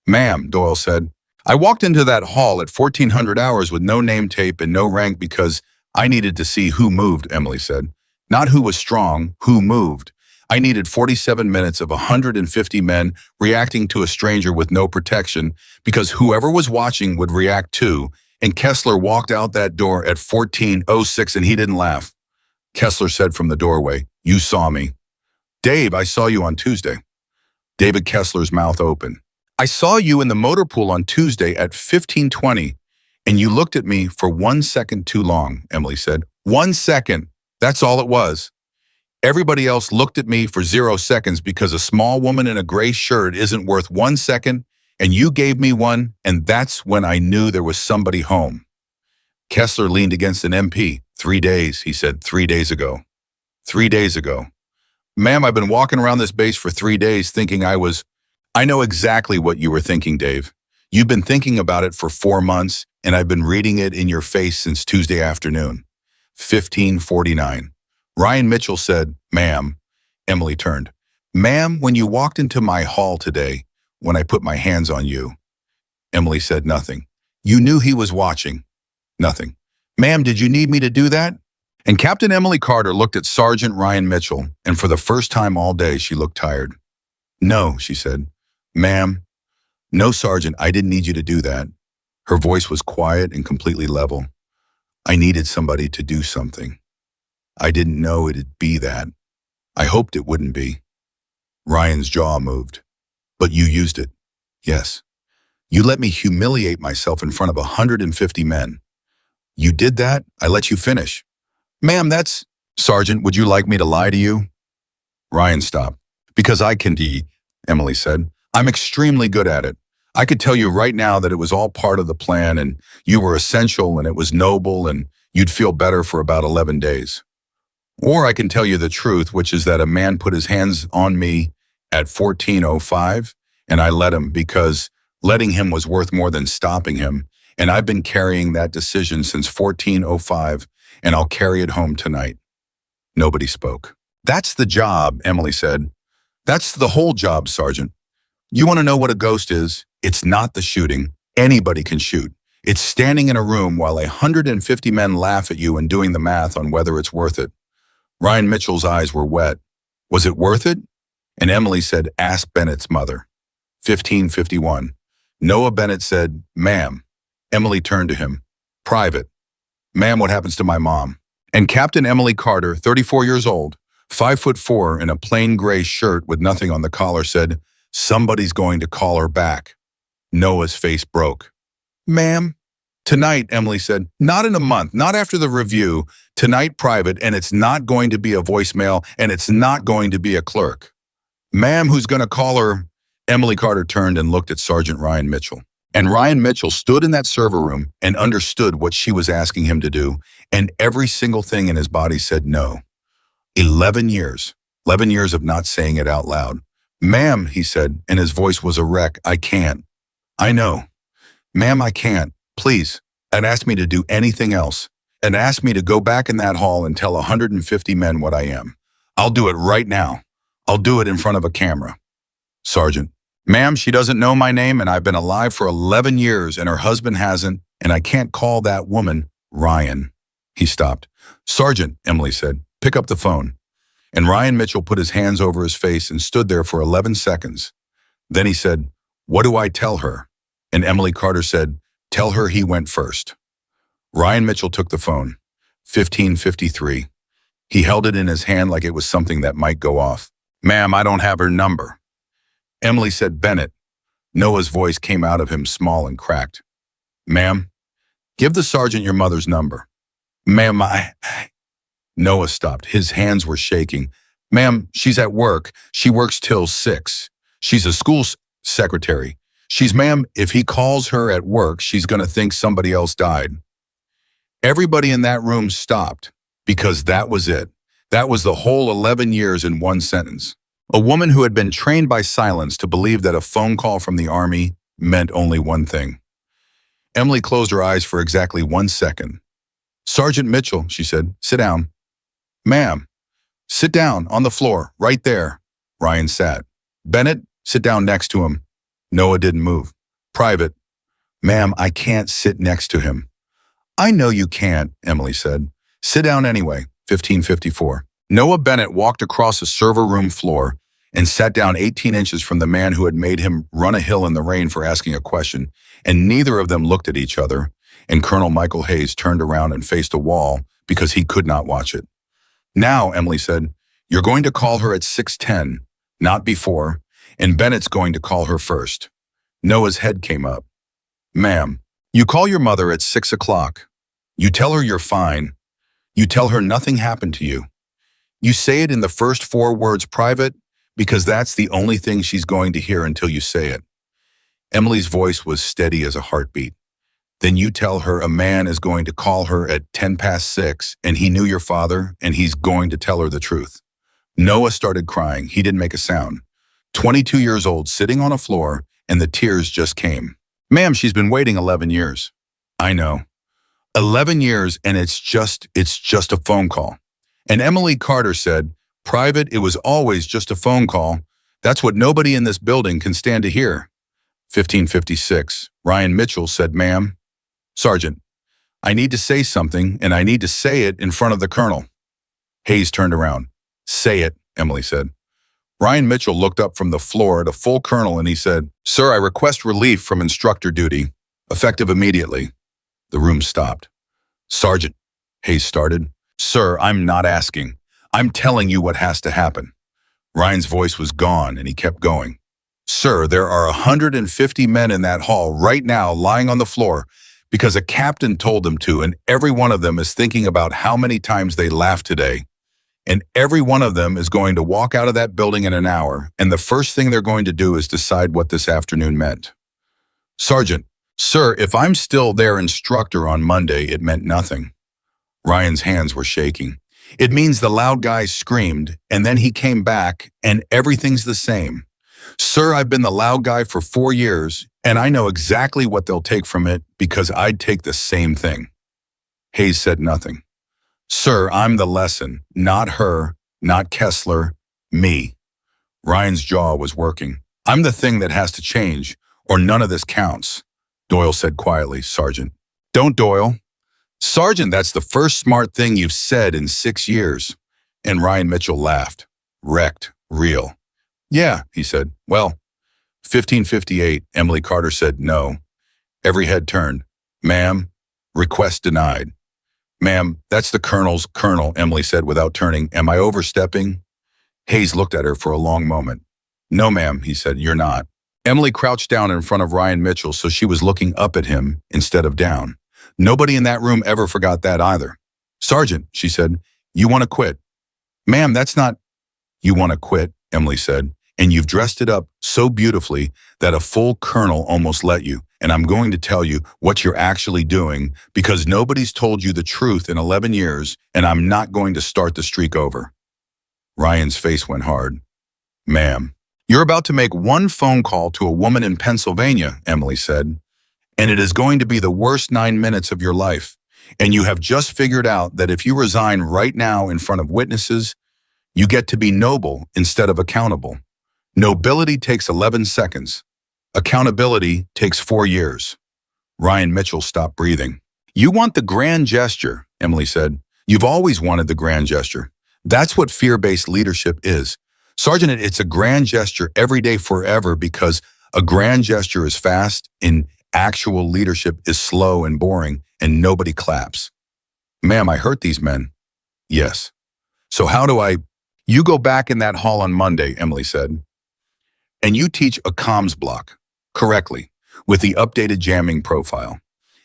S1: Ma'am, Doyle said, I walked into that hall at 1400 hours with no name tape and no rank because I needed to see who moved, Emily said. Not who was strong, who moved. I needed 47 minutes of 150 men reacting to a stranger with no protection because whoever was watching would react too, and Kessler walked out that door at 14:06 and he didn't laugh. Kessler said from the doorway, you saw me. Dave, I saw you on Tuesday. David Kessler's mouth opened. I saw you in the motor pool on Tuesday at 15:20, and you looked at me for 1 second too long, Emily said. 1 second. That's all it was. Everybody else looked at me for 0 seconds because a small woman in a gray shirt isn't worth 1 second, and you gave me one, and that's when I knew there was somebody home. Kessler leaned against an MP. 3 days, he said, 3 days ago. 3 days ago. Ma'am, I've been walking around this base for 3 days thinking I know exactly what you were thinking, Dave. You've been thinking about it for 4 months, and I've been reading it in your face since Tuesday afternoon. 15:49. Ryan Mitchell said, Ma'am. Emily turned. Ma'am, when you walked into my hall today, when I put my hands on you. Emily said nothing. You knew he was watching. Nothing. Ma'am, did you need me to do that? And Captain Emily Carter looked at Sergeant Ryan Mitchell, and for the first time all day, she looked tired. No, she said. Ma'am. No, Sergeant, I didn't need you to do that. Her voice was quiet and completely level. I needed somebody to do something. I didn't know it'd be that. I hoped it wouldn't be. Ryan's jaw moved. But you used it. Yes. You let me humiliate myself in front of 150 men. You did that? I let you finish. Ma'am, that's... Sergeant, would you like me to lie to you? Ryan stopped. Because I can, Emily said. I'm extremely good at it. I could tell you right now that it was all part of the plan and you were essential and it was noble and you'd feel better for about 11 days. Or I can tell you the truth, which is that a man put his hands on me at 14:05 and I let him because letting him was worth more than stopping him. And I've been carrying that decision since 14:05 and I'll carry it home tonight. Nobody spoke. That's the job, Emily said. That's the whole job, Sergeant. You want to know what a ghost is? It's not the shooting. Anybody can shoot. It's standing in a room while 150 men laugh at you and doing the math on whether it's worth it. Ryan Mitchell's eyes were wet. Was it worth it? And Emily said, ask Bennett's mother. 15:51. Noah Bennett said, ma'am. Emily turned to him. Private. Ma'am, what happens to my mom? And Captain Emily Carter, 34 years old, 5'4" in a plain gray shirt with nothing on the collar, said, somebody's going to call her back. Noah's face broke. Ma'am? Tonight, Emily said, not in a month, not after the review. Tonight, private, and it's not going to be a voicemail, and it's not going to be a clerk. Ma'am, who's going to call her? Emily Carter turned and looked at Sergeant Ryan Mitchell. And Ryan Mitchell stood in that server room and understood what she was asking him to do, and every single thing in his body said no. 11 years. 11 years of not saying it out loud. Ma'am, he said, and his voice was a wreck, I can't. I know. Ma'am, I can't. Please. And ask me to do anything else. And ask me to go back in that hall and tell 150 men what I am. I'll do it right now. I'll do it in front of a camera. Sergeant. Ma'am, she doesn't know my name and I've been alive for 11 years and her husband hasn't, and I can't call that woman Ryan. He stopped. Sergeant, Emily said, pick up the phone. And Ryan Mitchell put his hands over his face and stood there for 11 seconds. Then he said, what do I tell her? And Emily Carter said, tell her he went first. Ryan Mitchell took the phone. 15:53. He held it in his hand like it was something that might go off. Ma'am, I don't have her number. Emily said, Bennett. Noah's voice came out of him small and cracked. Ma'am, give the sergeant your mother's number. Ma'am, Noah stopped. His hands were shaking. Ma'am, she's at work. She works till 6. She's a school secretary. Ma'am, if he calls her at work, she's going to think somebody else died. Everybody in that room stopped because that was it. That was the whole 11 years in one sentence. A woman who had been trained by silence to believe that a phone call from the Army meant only one thing. Emily closed her eyes for exactly 1 second. Sergeant Mitchell, she said, sit down. Ma'am, sit down on the floor, right there. Ryan sat. Bennett, sit down next to him. Noah didn't move. Private. Ma'am, I can't sit next to him. I know you can't, Emily said. Sit down anyway. 15:54. Noah Bennett walked across the server room floor and sat down 18 inches from the man who had made him run a hill in the rain for asking a question, and neither of them looked at each other, and Colonel Michael Hayes turned around and faced a wall because he could not watch it. Now, Emily said, you're going to call her at 6:10, not before, and Bennett's going to call her first. Noah's head came up. Ma'am, you call your mother at 6 o'clock. You tell her you're fine. You tell her nothing happened to you. You say it in the first 4 words, private, because that's the only thing she's going to hear until you say it. Emily's voice was steady as a heartbeat. Then you tell her a man is going to call her at 6:10 and he knew your father and he's going to tell her the truth. Noah started crying. He didn't make a sound. 22 years old, sitting on a floor, and the tears just came. Ma'am, she's been waiting 11 years. I know. 11 years and it's just a phone call. And Emily Carter said, private, it was always just a phone call. That's what nobody in this building can stand to hear. 15:56. Ryan Mitchell said, ma'am. Sergeant, I need to say something, and I need to say it in front of the colonel. Hayes turned around. Say it, Emily said. Ryan Mitchell looked up from the floor at a full colonel and he said, Sir, I request relief from instructor duty, effective immediately. The room stopped. Sergeant, Hayes started. Sir, I'm not asking. I'm telling you what has to happen. Ryan's voice was gone, and he kept going. Sir, there are 150 men in that hall right now lying on the floor because a captain told them to, and every one of them is thinking about how many times they laughed today. And every one of them is going to walk out of that building in an hour, and the first thing they're going to do is decide what this afternoon meant. Sergeant, sir, if I'm still their instructor on Monday, it meant nothing. Ryan's hands were shaking. It means the loud guy screamed, and then he came back, and everything's the same. Sir, I've been the loud guy for 4 years, and I know exactly what they'll take from it because I'd take the same thing. Hayes said nothing. Sir, I'm the lesson, not her, not Kessler, me. Ryan's jaw was working. I'm the thing that has to change, or none of this counts. Doyle said quietly, Sergeant. Don't, Doyle. Sergeant, that's the first smart thing you've said in 6 years. And Ryan Mitchell laughed. Wrecked. Real. Yeah, he said. Well, 1558, Emily Carter said no. Every head turned. Ma'am, request denied. Ma'am, that's the colonel's colonel, Emily said without turning. Am I overstepping? Hayes looked at her for a long moment. No, ma'am, he said, you're not. Emily crouched down in front of Ryan Mitchell so she was looking up at him instead of down. Nobody in that room ever forgot that either. Sergeant, she said, you want to quit? Ma'am, that's not... You want to quit, Emily said, and you've dressed it up so beautifully that a full colonel almost let you. And I'm going to tell you what you're actually doing because nobody's told you the truth in 11 years, and I'm not going to start the streak over. Ryan's face went hard. Ma'am, you're about to make one phone call to a woman in Pennsylvania, Emily said, and it is going to be the worst 9 minutes of your life. And you have just figured out that if you resign right now in front of witnesses, you get to be noble instead of accountable. Nobility takes 11 seconds. Accountability takes 4 years. Ryan Mitchell stopped breathing. You want the grand gesture, Emily said. You've always wanted the grand gesture. That's what fear-based leadership is. Sergeant, it's a grand gesture every day forever because a grand gesture is fast and actual leadership is slow and boring and nobody claps. Ma'am, I hurt these men. Yes. So how do I... You go back in that hall on Monday, Emily said, and you teach a comms block correctly with the updated jamming profile.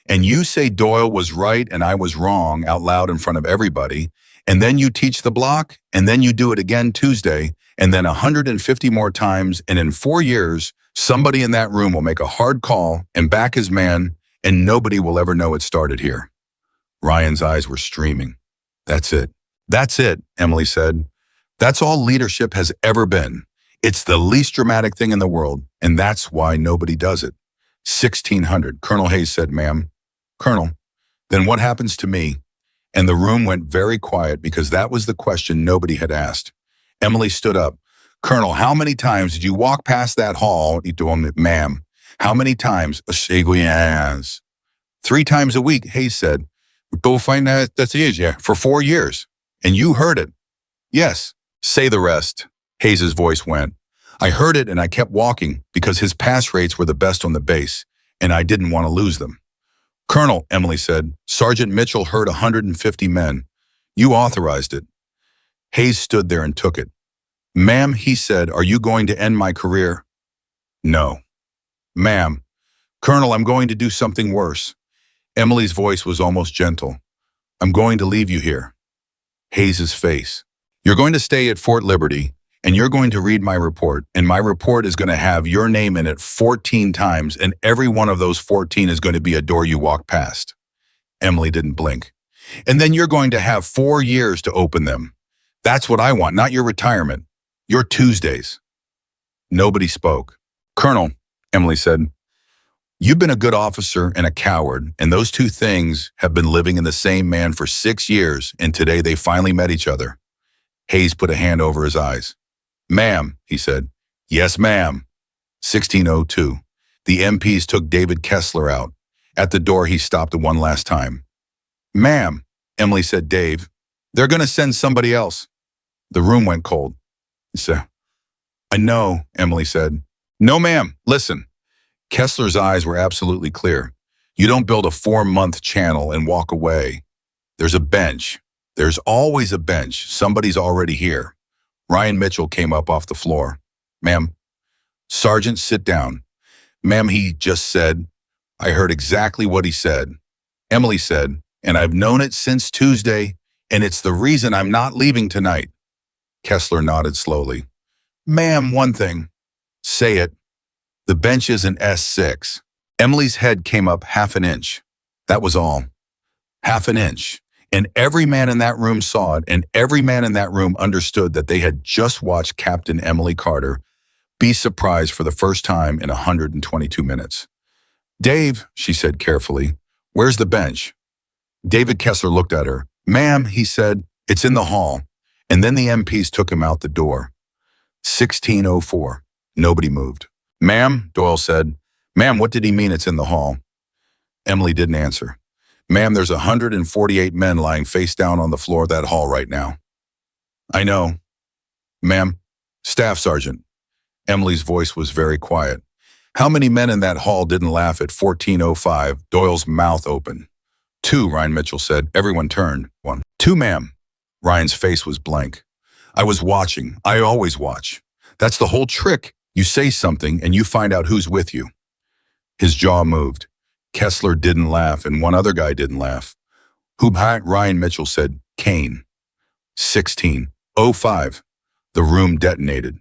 S1: And you say Doyle was right and I was wrong out loud in front of everybody. And then you teach the block and then you do it again Tuesday and then 150 more times. And in 4 years, somebody in that room will make a hard call and back his man and nobody will ever know it started here. Ryan's eyes were streaming. That's it. That's it, Emily said. That's all leadership has ever been. It's the least dramatic thing in the world, and that's why nobody does it. 1600, Colonel Hayes said, ma'am. Colonel, then what happens to me? And the room went very quiet because that was the question nobody had asked. Emily stood up. Colonel, how many times did you walk past that hall? Ma'am. How many times? 3 times a week, Hayes said. Go find that. That's it, yeah. For 4 years. And you heard it. Yes. Say the rest. Hayes's voice went. I heard it and I kept walking because his pass rates were the best on the base, and I didn't want to lose them. Colonel, Emily said, Sergeant Mitchell hurt 150 men. You authorized it. Hayes stood there and took it. Ma'am, he said, are you going to end my career? No. Ma'am, Colonel, I'm going to do something worse. Emily's voice was almost gentle. I'm going to leave you here. Hayes's face. You're going to stay at Fort Liberty, and you're going to read my report, and my report is going to have your name in it 14 times, and every one of those 14 is going to be a door you walk past. Emily didn't blink. And then you're going to have 4 years to open them. That's what I want, not your retirement. Your Tuesdays. Nobody spoke. Colonel, Emily said, you've been a good officer and a coward, and those two things have been living in the same man for 6 years, and today they finally met each other. Hayes put a hand over his eyes. Ma'am, he said. Yes, ma'am. 1602. The MPs took David Kessler out. At the door, he stopped one last time. Ma'am, Emily said, Dave, they're going to send somebody else. The room went cold. I know, Emily said. No, ma'am, listen. Kessler's eyes were absolutely clear. You don't build a 4-month channel and walk away. There's a bench. There's always a bench. Somebody's already here. Ryan Mitchell came up off the floor. Ma'am. Sergeant, sit down. Ma'am, he just said. I heard exactly what he said. Emily said, and I've known it since Tuesday, and it's the reason I'm not leaving tonight. Kessler nodded slowly. Ma'am, one thing. Say it. The bench is an S6. Emily's head came up half an inch. That was all. Half an inch. And every man in that room saw it, and every man in that room understood that they had just watched Captain Emily Carter be surprised for the first time in 122 minutes. Dave, she said carefully, where's the bench? David Kessler looked at her. Ma'am, he said, it's in the hall. And then the MPs took him out the door. 1604. Nobody moved. Ma'am, Doyle said. Ma'am, what did he mean it's in the hall? Emily didn't answer. Ma'am, there's 148 men lying face down on the floor of that hall right now. I know. Ma'am, Staff Sergeant. Emily's voice was very quiet. How many men in that hall didn't laugh at 1405? Doyle's mouth opened. 2, Ryan Mitchell said. Everyone turned. 1. 2, ma'am. Ryan's face was blank. I was watching. I always watch. That's the whole trick. You say something and you find out who's with you. His jaw moved. Kessler didn't laugh and one other guy didn't laugh. Who? Ryan Mitchell said, Kane. 16:05. The room detonated.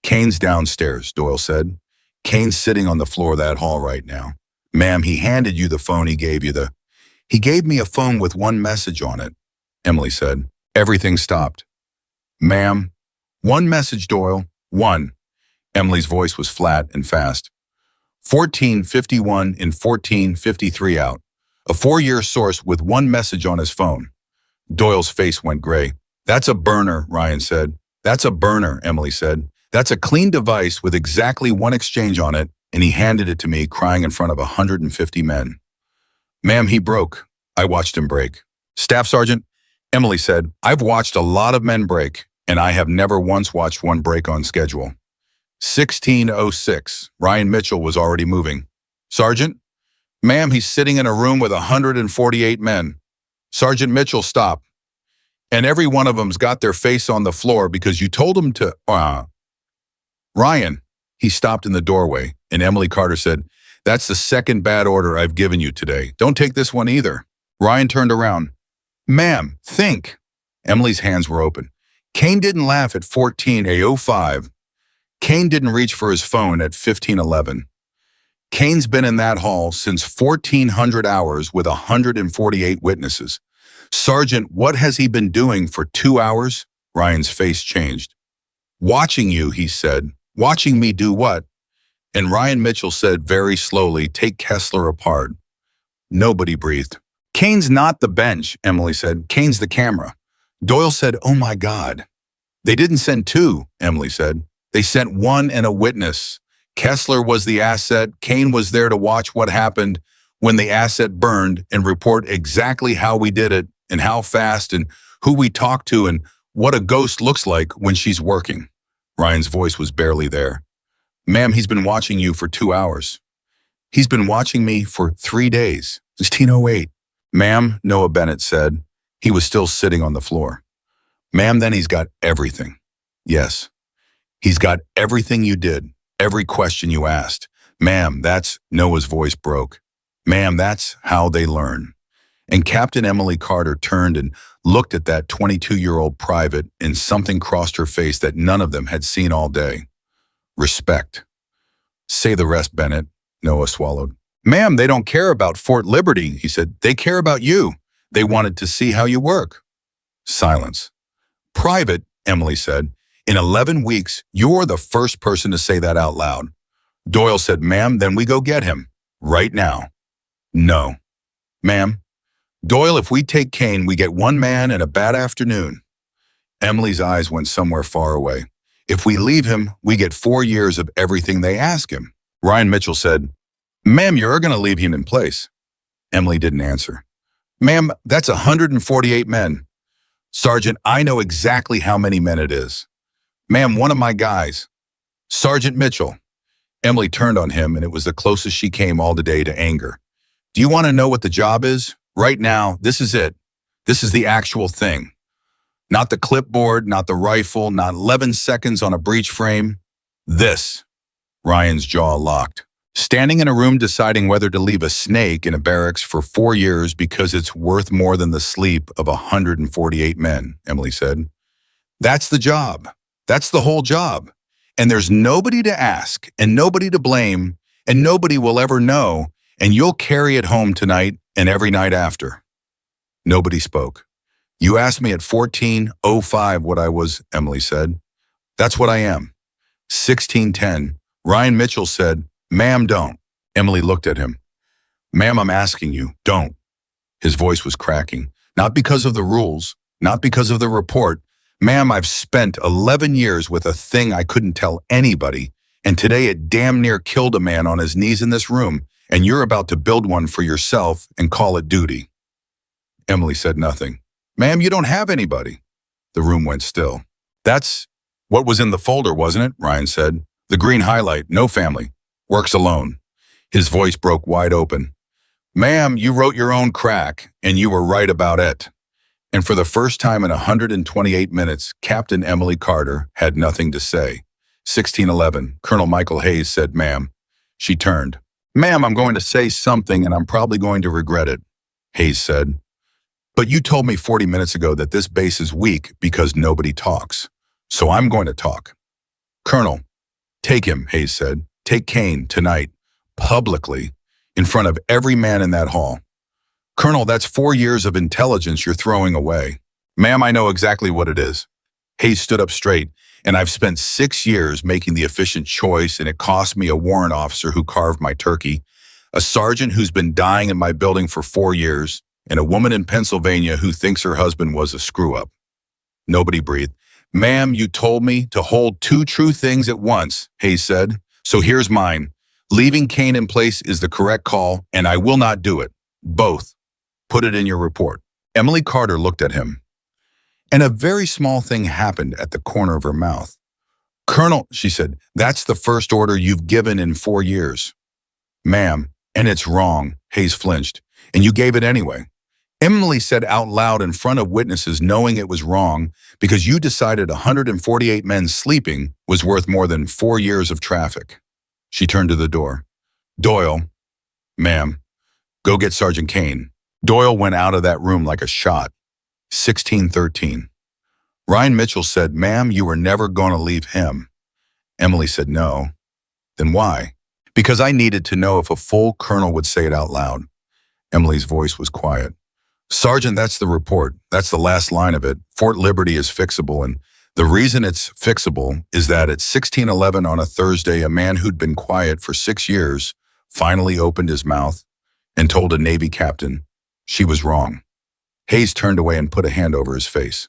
S1: Kane's downstairs, Doyle said. Kane's sitting on the floor of that hall right now. Ma'am, he handed you the phone he gave you. He gave me a phone with one message on it, Emily said. Everything stopped. Ma'am, one message, Doyle. One. Emily's voice was flat and fast. 1451 and 1453 out. A 4-year source with one message on his phone. Doyle's face went gray. That's a burner, Ryan said. That's a burner, Emily said. That's a clean device with exactly one exchange on it, and he handed it to me crying in front of 150 men. Ma'am, he broke. I watched him break. Staff Sergeant, Emily said, I've watched a lot of men break, and I have never once watched one break on schedule. 16:06. Ryan Mitchell was already moving. Sergeant? Ma'am, he's sitting in a room with 148 men. Sergeant Mitchell, stop. And every one of them's got their face on the floor because you told them to, Ryan, he stopped in the doorway, and Emily Carter said, that's the second bad order I've given you today. Don't take this one either. Ryan turned around. Ma'am, think. Emily's hands were open. Kane didn't laugh at 14:05. Kane didn't reach for his phone at 15:11. Kane's been in that hall since 1400 hours with 148 witnesses. Sergeant, what has he been doing for 2 hours? Ryan's face changed. Watching you, he said. Watching me do what? And Ryan Mitchell said very slowly, take Kessler apart. Nobody breathed. Kane's not the bench, Emily said. Kane's the camera. Doyle said, oh my God. They didn't send 2, Emily said. They sent 1 and a witness. Kessler was the asset. Kane was there to watch what happened when the asset burned and report exactly how we did it and how fast and who we talked to and what a ghost looks like when she's working. Ryan's voice was barely there. Ma'am, he's been watching you for 2 hours. He's been watching me for 3 days. 16:08. Ma'am, Noah Bennett said. He was still sitting on the floor. Ma'am, then he's got everything. Yes. He's got everything you did, every question you asked. Ma'am, that's, Noah's voice broke. Ma'am, that's how they learn. And Captain Emily Carter turned and looked at that 22-year-old private, and something crossed her face that none of them had seen all day. Respect. Say the rest, Bennett, Noah swallowed. Ma'am, they don't care about Fort Liberty, he said. They care about you. They wanted to see how you work. Silence. Private, Emily said. In 11 weeks, you're the first person to say that out loud. Doyle said, ma'am, then we go get him. Right now. No. Ma'am. Doyle, if we take Kane, we get 1 man and a bad afternoon. Emily's eyes went somewhere far away. If we leave him, we get 4 years of everything they ask him. Ryan Mitchell said, ma'am, you're going to leave him in place. Emily didn't answer. Ma'am, that's 148 men. Sergeant, I know exactly how many men it is. Ma'am, one of my guys. Sergeant Mitchell. Emily turned on him, and it was the closest she came all today to anger. Do you want to know what the job is? Right now, this is it. This is the actual thing. Not the clipboard, not the rifle, not 11 seconds on a breech frame. This. Ryan's jaw locked. Standing in a room deciding whether to leave a snake in a barracks for 4 years because it's worth more than the sleep of 148 men, Emily said. That's the job. That's the whole job. And there's nobody to ask, and nobody to blame, and nobody will ever know, and you'll carry it home tonight and every night after. Nobody spoke. You asked me at 14:05 what I was, Emily said. That's what I am. 16:10. Ryan Mitchell said, "Ma'am, don't." Emily looked at him. "Ma'am, I'm asking you, don't." His voice was cracking. Not because of the rules, not because of the report. "Ma'am, I've spent 11 years with a thing I couldn't tell anybody, and today it damn near killed a man on his knees in this room, and you're about to build one for yourself and call it duty." Emily said nothing. "Ma'am, you don't have anybody." The room went still. "That's what was in the folder, wasn't it?" Ryan said. "The green highlight, no family, works alone." His voice broke wide open. "Ma'am, you wrote your own crack, and you were right about it." And for the first time in 128 minutes, Captain Emily Carter had nothing to say. 16:11, Colonel Michael Hayes said, "Ma'am." She turned. "Ma'am, I'm going to say something, and I'm probably going to regret it," Hayes said. "But you told me 40 minutes ago that this base is weak because nobody talks. So I'm going to talk." "Colonel, take him," Hayes said. "Take Kane tonight, publicly, in front of every man in that hall." "Colonel, that's 4 years of intelligence you're throwing away." "Ma'am, I know exactly what it is." Hayes stood up straight. "And I've spent 6 years making the efficient choice, and it cost me a warrant officer who carved my turkey, a sergeant who's been dying in my building for 4 years, and a woman in Pennsylvania who thinks her husband was a screw-up." Nobody breathed. "Ma'am, you told me to hold 2 true things at once," Hayes said. "So here's mine. Leaving Kane in place is the correct call, and I will not do it. Both. Put it in your report." Emily Carter looked at him, and a very small thing happened at the corner of her mouth. "Colonel," she said, "that's the first order you've given in 4 years." "Ma'am, and it's wrong," Hayes flinched, "and you gave it anyway." Emily said out loud in front of witnesses, knowing it was wrong because you decided 148 men sleeping was worth more than 4 years of traffic. She turned to the door. "Doyle." "Ma'am." "Go get Sergeant Kane." Doyle went out of that room like a shot. 16:13. Ryan Mitchell said, "Ma'am, you were never going to leave him." Emily said no. "Then why?" "Because I needed to know if a full colonel would say it out loud." Emily's voice was quiet. "Sergeant, that's the report. That's the last line of it. Fort Liberty is fixable, and the reason it's fixable is that at 16:11 on a Thursday, a man who'd been quiet for 6 years finally opened his mouth and told a Navy captain she was wrong." Hayes turned away and put a hand over his face.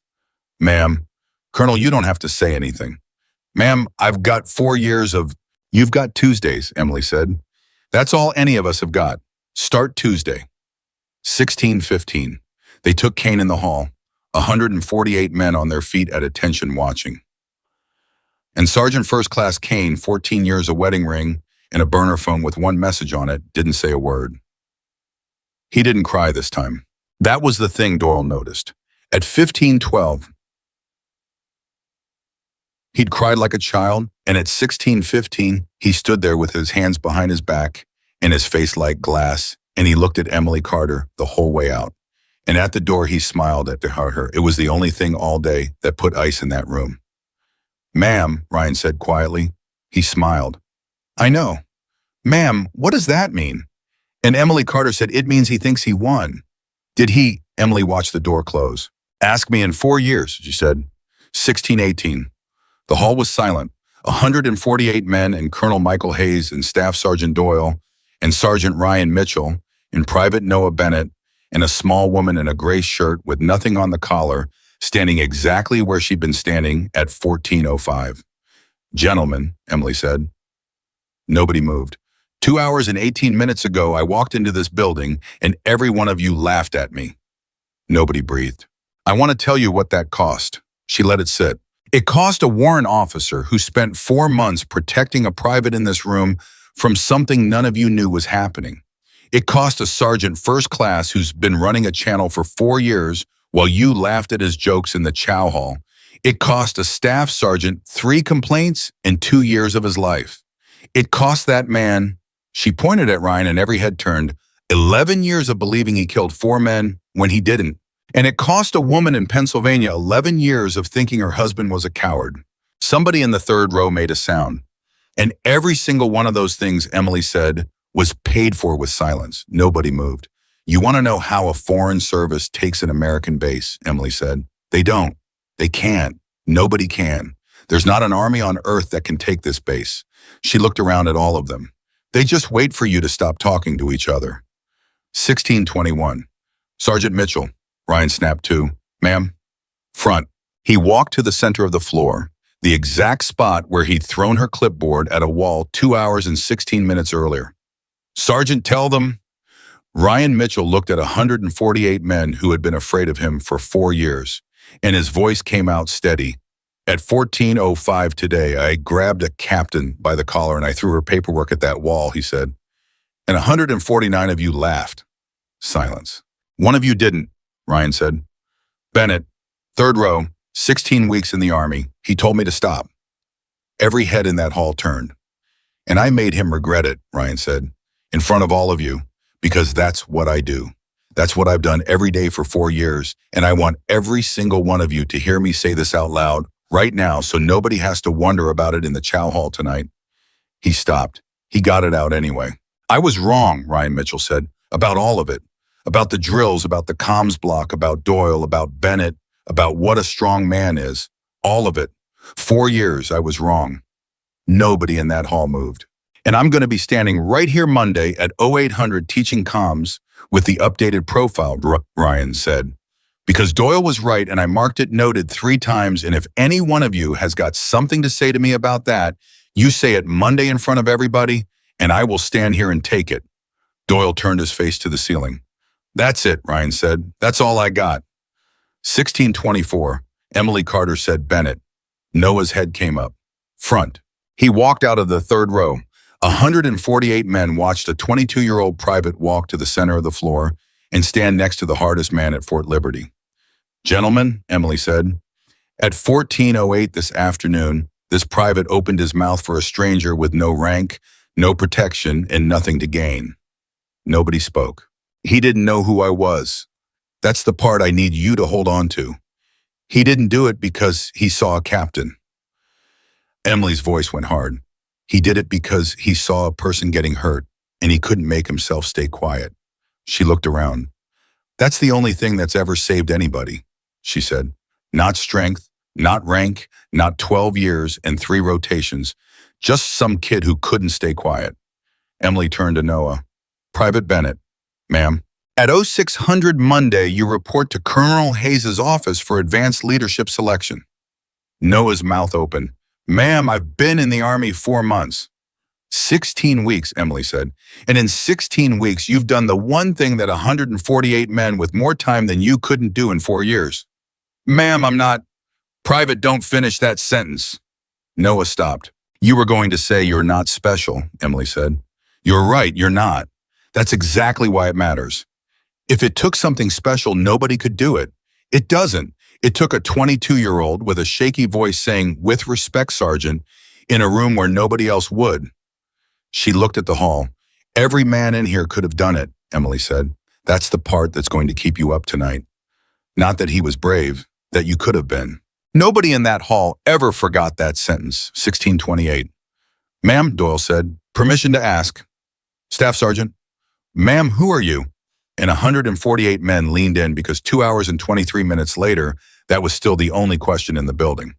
S1: "Ma'am, Colonel, you don't have to say anything." "Ma'am, I've got 4 years of—" "You've got Tuesdays," Emily said. "That's all any of us have got. Start Tuesday." 16:15. They took Kane in the hall, 148 men on their feet at attention watching. And Sergeant First Class Kane, 14 years, a wedding ring, and a burner phone with one message on it, didn't say a word. He didn't cry this time. That was the thing Doyle noticed. At 15:12, he'd cried like a child, and at 16:15, he stood there with his hands behind his back and his face like glass, and he looked at Emily Carter the whole way out. And at the door, he smiled at her. It was the only thing all day that put ice in that room. "Ma'am," Ryan said quietly. He smiled. "I know." "Ma'am, what does that mean?" And Emily Carter said, "It means he thinks he won." "Did he?" Emily watched the door close. "Ask me in 4 years," she said. 16:18. The hall was silent. 148 men and Colonel Michael Hayes and Staff Sergeant Doyle and Sergeant Ryan Mitchell and Private Noah Bennett and a small woman in a gray shirt with nothing on the collar standing exactly where she'd been standing at 14:05. "Gentlemen," Emily said. Nobody moved. 2 hours and 18 minutes ago, I walked into this building and every one of you laughed at me. Nobody breathed. "I want to tell you what that cost." She let it sit. "It cost a warrant officer who spent 4 months protecting a private in this room from something none of you knew was happening. It cost a sergeant first class who's been running a channel for 4 years while you laughed at his jokes in the chow hall. It cost a staff sergeant 3 complaints and 2 years of his life. It cost that man, she pointed at Ryan and every head turned, 11 years of believing he killed 4 men when he didn't. And it cost a woman in Pennsylvania 11 years of thinking her husband was a coward. Somebody in the third row made a sound. And every single one of those things Emily said was paid for with silence. Nobody moved. You want to know how a foreign service takes an American base, Emily said. They don't. They can't. Nobody can. There's not an army on earth that can take this base. She looked around at all of them. They just wait for you to stop talking to each other. 1621. Sergeant Mitchell. Ryan snapped to. Ma'am. Front. He walked to the center of the floor, the exact spot where he'd thrown her clipboard at a wall 2 hours and 16 minutes earlier. Sergeant, tell them. Ryan Mitchell looked at 148 men who had been afraid of him for 4 years, and his voice came out steady. At 14:05 today, I grabbed a captain by the collar and I threw her paperwork at that wall, he said. And 149 of you laughed. Silence. One of you didn't, Ryan said. Bennett, third row, 16 weeks in the Army. He told me to stop. Every head in that hall turned. And I made him regret it, Ryan said, in front of all of you, because that's what I do. That's what I've done every day for 4 years, and I want every single one of you to hear me say this out loud right now so nobody has to wonder about it in the chow hall tonight. He stopped. He got it out anyway. I was wrong, Ryan Mitchell said, about all of it. About the drills, about the comms block, about Doyle, about Bennett, about what a strong man is. All of it. 4 years I was wrong. Nobody in that hall moved. And I'm going to be standing right here Monday at 0800 teaching comms with the updated profile, Ryan said. Because Doyle was right and I marked it noted 3 times, and if any one of you has got something to say to me about that, you say it Monday in front of everybody, and I will stand here and take it. Doyle turned his face to the ceiling. That's it, Ryan said. That's all I got. 1624, Emily Carter said Bennett. Noah's head came up. Front. He walked out of the third row. 148 men watched a 22-year-old private walk to the center of the floor and stand next to the hardest man at Fort Liberty. Gentlemen, Emily said, at 14:08 this afternoon, this private opened his mouth for a stranger with no rank, no protection, and nothing to gain. Nobody spoke. He didn't know who I was. That's the part I need you to hold on to. He didn't do it because he saw a captain. Emily's voice went hard. He did it because he saw a person getting hurt, and he couldn't make himself stay quiet. She looked around. That's the only thing that's ever saved anybody, she said. Not strength, not rank, not 12 years and 3 rotations, just some kid who couldn't stay quiet. Emily turned to Noah. Private Bennett, ma'am. At 0600 Monday, you report to Colonel Hayes' office for advanced leadership selection. Noah's mouth opened. Ma'am, I've been in the Army 4 months. 16 weeks, Emily said. And in 16 weeks, you've done the one thing that 148 men with more time than you couldn't do in 4 years. Ma'am, I'm not. Private, don't finish that sentence. Noah stopped. You were going to say you're not special, Emily said. You're right, you're not. That's exactly why it matters. If it took something special, nobody could do it. It doesn't. It took a 22-year-old with a shaky voice saying, with respect, Sergeant, in a room where nobody else would. She looked at the hall. Every man in here could have done it, Emily said. That's the part that's going to keep you up tonight. Not that he was brave, that you could have been. Nobody in that hall ever forgot that sentence, 1628. Ma'am, Doyle said, permission to ask. Staff Sergeant, ma'am, who are you? And 148 men leaned in because 2 hours and 23 minutes later, that was still the only question in the building.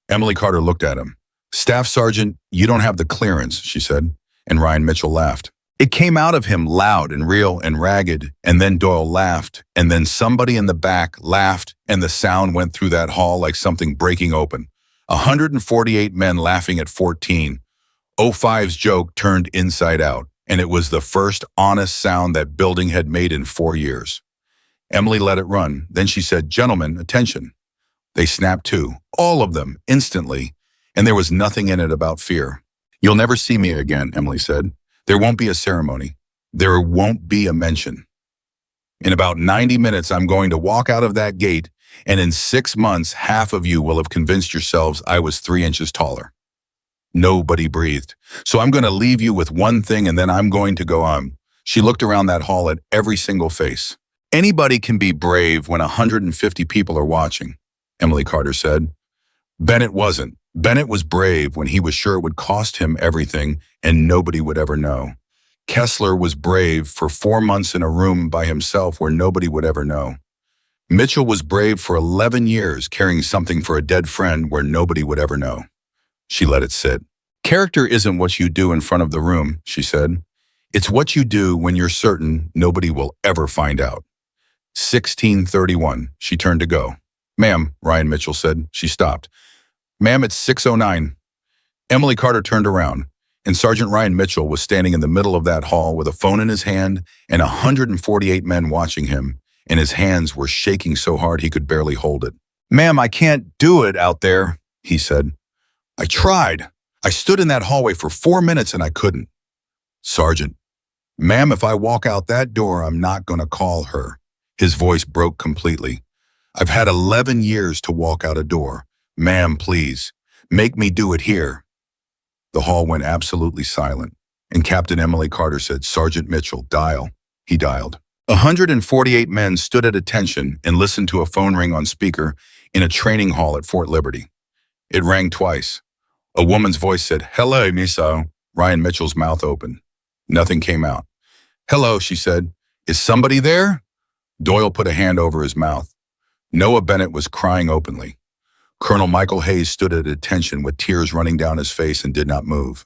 S1: Emily Carter looked at him. Staff Sergeant, you don't have the clearance, she said, and Ryan Mitchell laughed. It came out of him loud and real and ragged, and then Doyle laughed, and then somebody in the back laughed, and the sound went through that hall like something breaking open. 148 men laughing at 14. 05's joke turned inside out, and it was the first honest sound that building had made in 4 years. Emily let it run. Then she said, gentlemen, attention. They snapped to, all of them, instantly, and there was nothing in it about fear. You'll never see me again, Emily said. There won't be a ceremony. There won't be a mention. In about 90 minutes, I'm going to walk out of that gate, and in 6 months, half of you will have convinced yourselves I was 3 inches taller. Nobody breathed. So I'm going to leave you with one thing, and then I'm going to go on. She looked around that hall at every single face. Anybody can be brave when 150 people are watching, Emily Carter said. Bennett wasn't. Bennett was brave when he was sure it would cost him everything and nobody would ever know. Kessler was brave for 4 months in a room by himself where nobody would ever know. Mitchell was brave for 11 years carrying something for a dead friend where nobody would ever know. She let it sit. Character isn't what you do in front of the room, she said. It's what you do when you're certain nobody will ever find out. 16:31. She turned to go. Ma'am, Ryan Mitchell said. She stopped. Ma'am, it's 6:09. Emily Carter turned around, and Sergeant Ryan Mitchell was standing in the middle of that hall with a phone in his hand and 148 men watching him, and his hands were shaking so hard he could barely hold it. Ma'am, I can't do it out there, he said. I tried. I stood in that hallway for 4 minutes and I couldn't. Sergeant, ma'am, if I walk out that door, I'm not going to call her. His voice broke completely. I've had 11 years to walk out a door. Ma'am, please, make me do it here. The hall went absolutely silent, and Captain Emily Carter said, Sergeant Mitchell, dial. He dialed. 148 men stood at attention and listened to a phone ring on speaker in a training hall at Fort Liberty. It rang twice. A woman's voice said, Hello, Miso. Ryan Mitchell's mouth opened. Nothing came out. Hello, she said. Is somebody there? Doyle put a hand over his mouth. Noah Bennett was crying openly. Colonel Michael Hayes stood at attention with tears running down his face and did not move.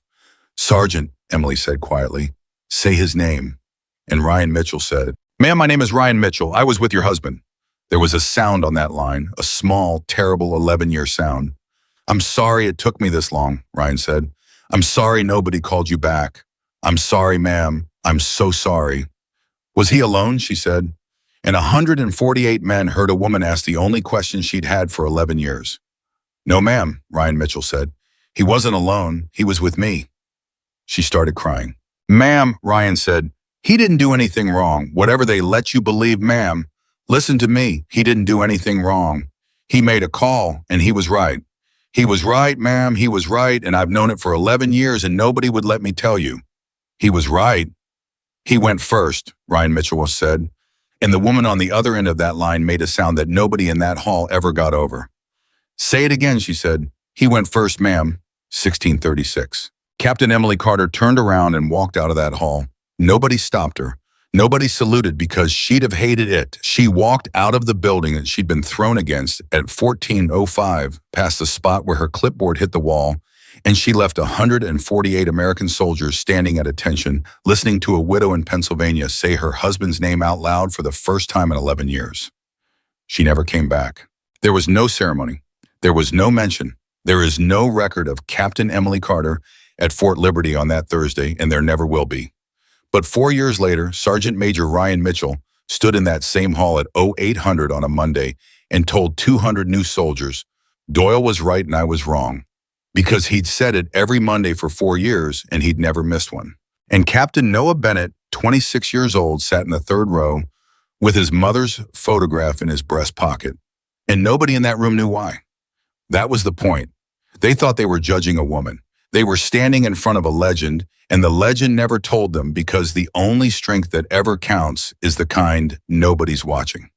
S1: Sergeant, Emily said quietly, say his name. And Ryan Mitchell said, Ma'am, my name is Ryan Mitchell. I was with your husband. There was a sound on that line, a small, terrible 11-year sound. I'm sorry it took me this long, Ryan said. I'm sorry nobody called you back. I'm sorry, ma'am. I'm so sorry. Was he alone? She said. And 148 men heard a woman ask the only question she'd had for 11 years. No, ma'am, Ryan Mitchell said. He wasn't alone. He was with me. She started crying. Ma'am, Ryan said, he didn't do anything wrong. Whatever they let you believe, ma'am. Listen to me. He didn't do anything wrong. He made a call, and he was right. He was right, ma'am. He was right, and I've known it for 11 years, and nobody would let me tell you. He was right. He went first, Ryan Mitchell said. And the woman on the other end of that line made a sound that nobody in that hall ever got over. Say it again, she said. He went first, ma'am. 16:36. Captain Emily Carter turned around and walked out of that hall. Nobody stopped her. Nobody saluted because she'd have hated it. She walked out of the building that she'd been thrown against at 14:05, past the spot where her clipboard hit the wall, and she left 148 American soldiers standing at attention, listening to a widow in Pennsylvania say her husband's name out loud for the first time in 11 years. She never came back. There was no ceremony. There was no mention. There is no record of Captain Emily Carter at Fort Liberty on that Thursday, and there never will be. But 4 years later, Sergeant Major Ryan Mitchell stood in that same hall at 0800 on a Monday and told 200 new soldiers, Doyle was right and I was wrong. Because he'd said it every Monday for 4 years and he'd never missed one. And Captain Noah Bennett, 26 years old, sat in the third row with his mother's photograph in his breast pocket. And nobody in that room knew why. That was the point. They thought they were judging a woman. They were standing in front of a legend, and the legend never told them because the only strength that ever counts is the kind nobody's watching.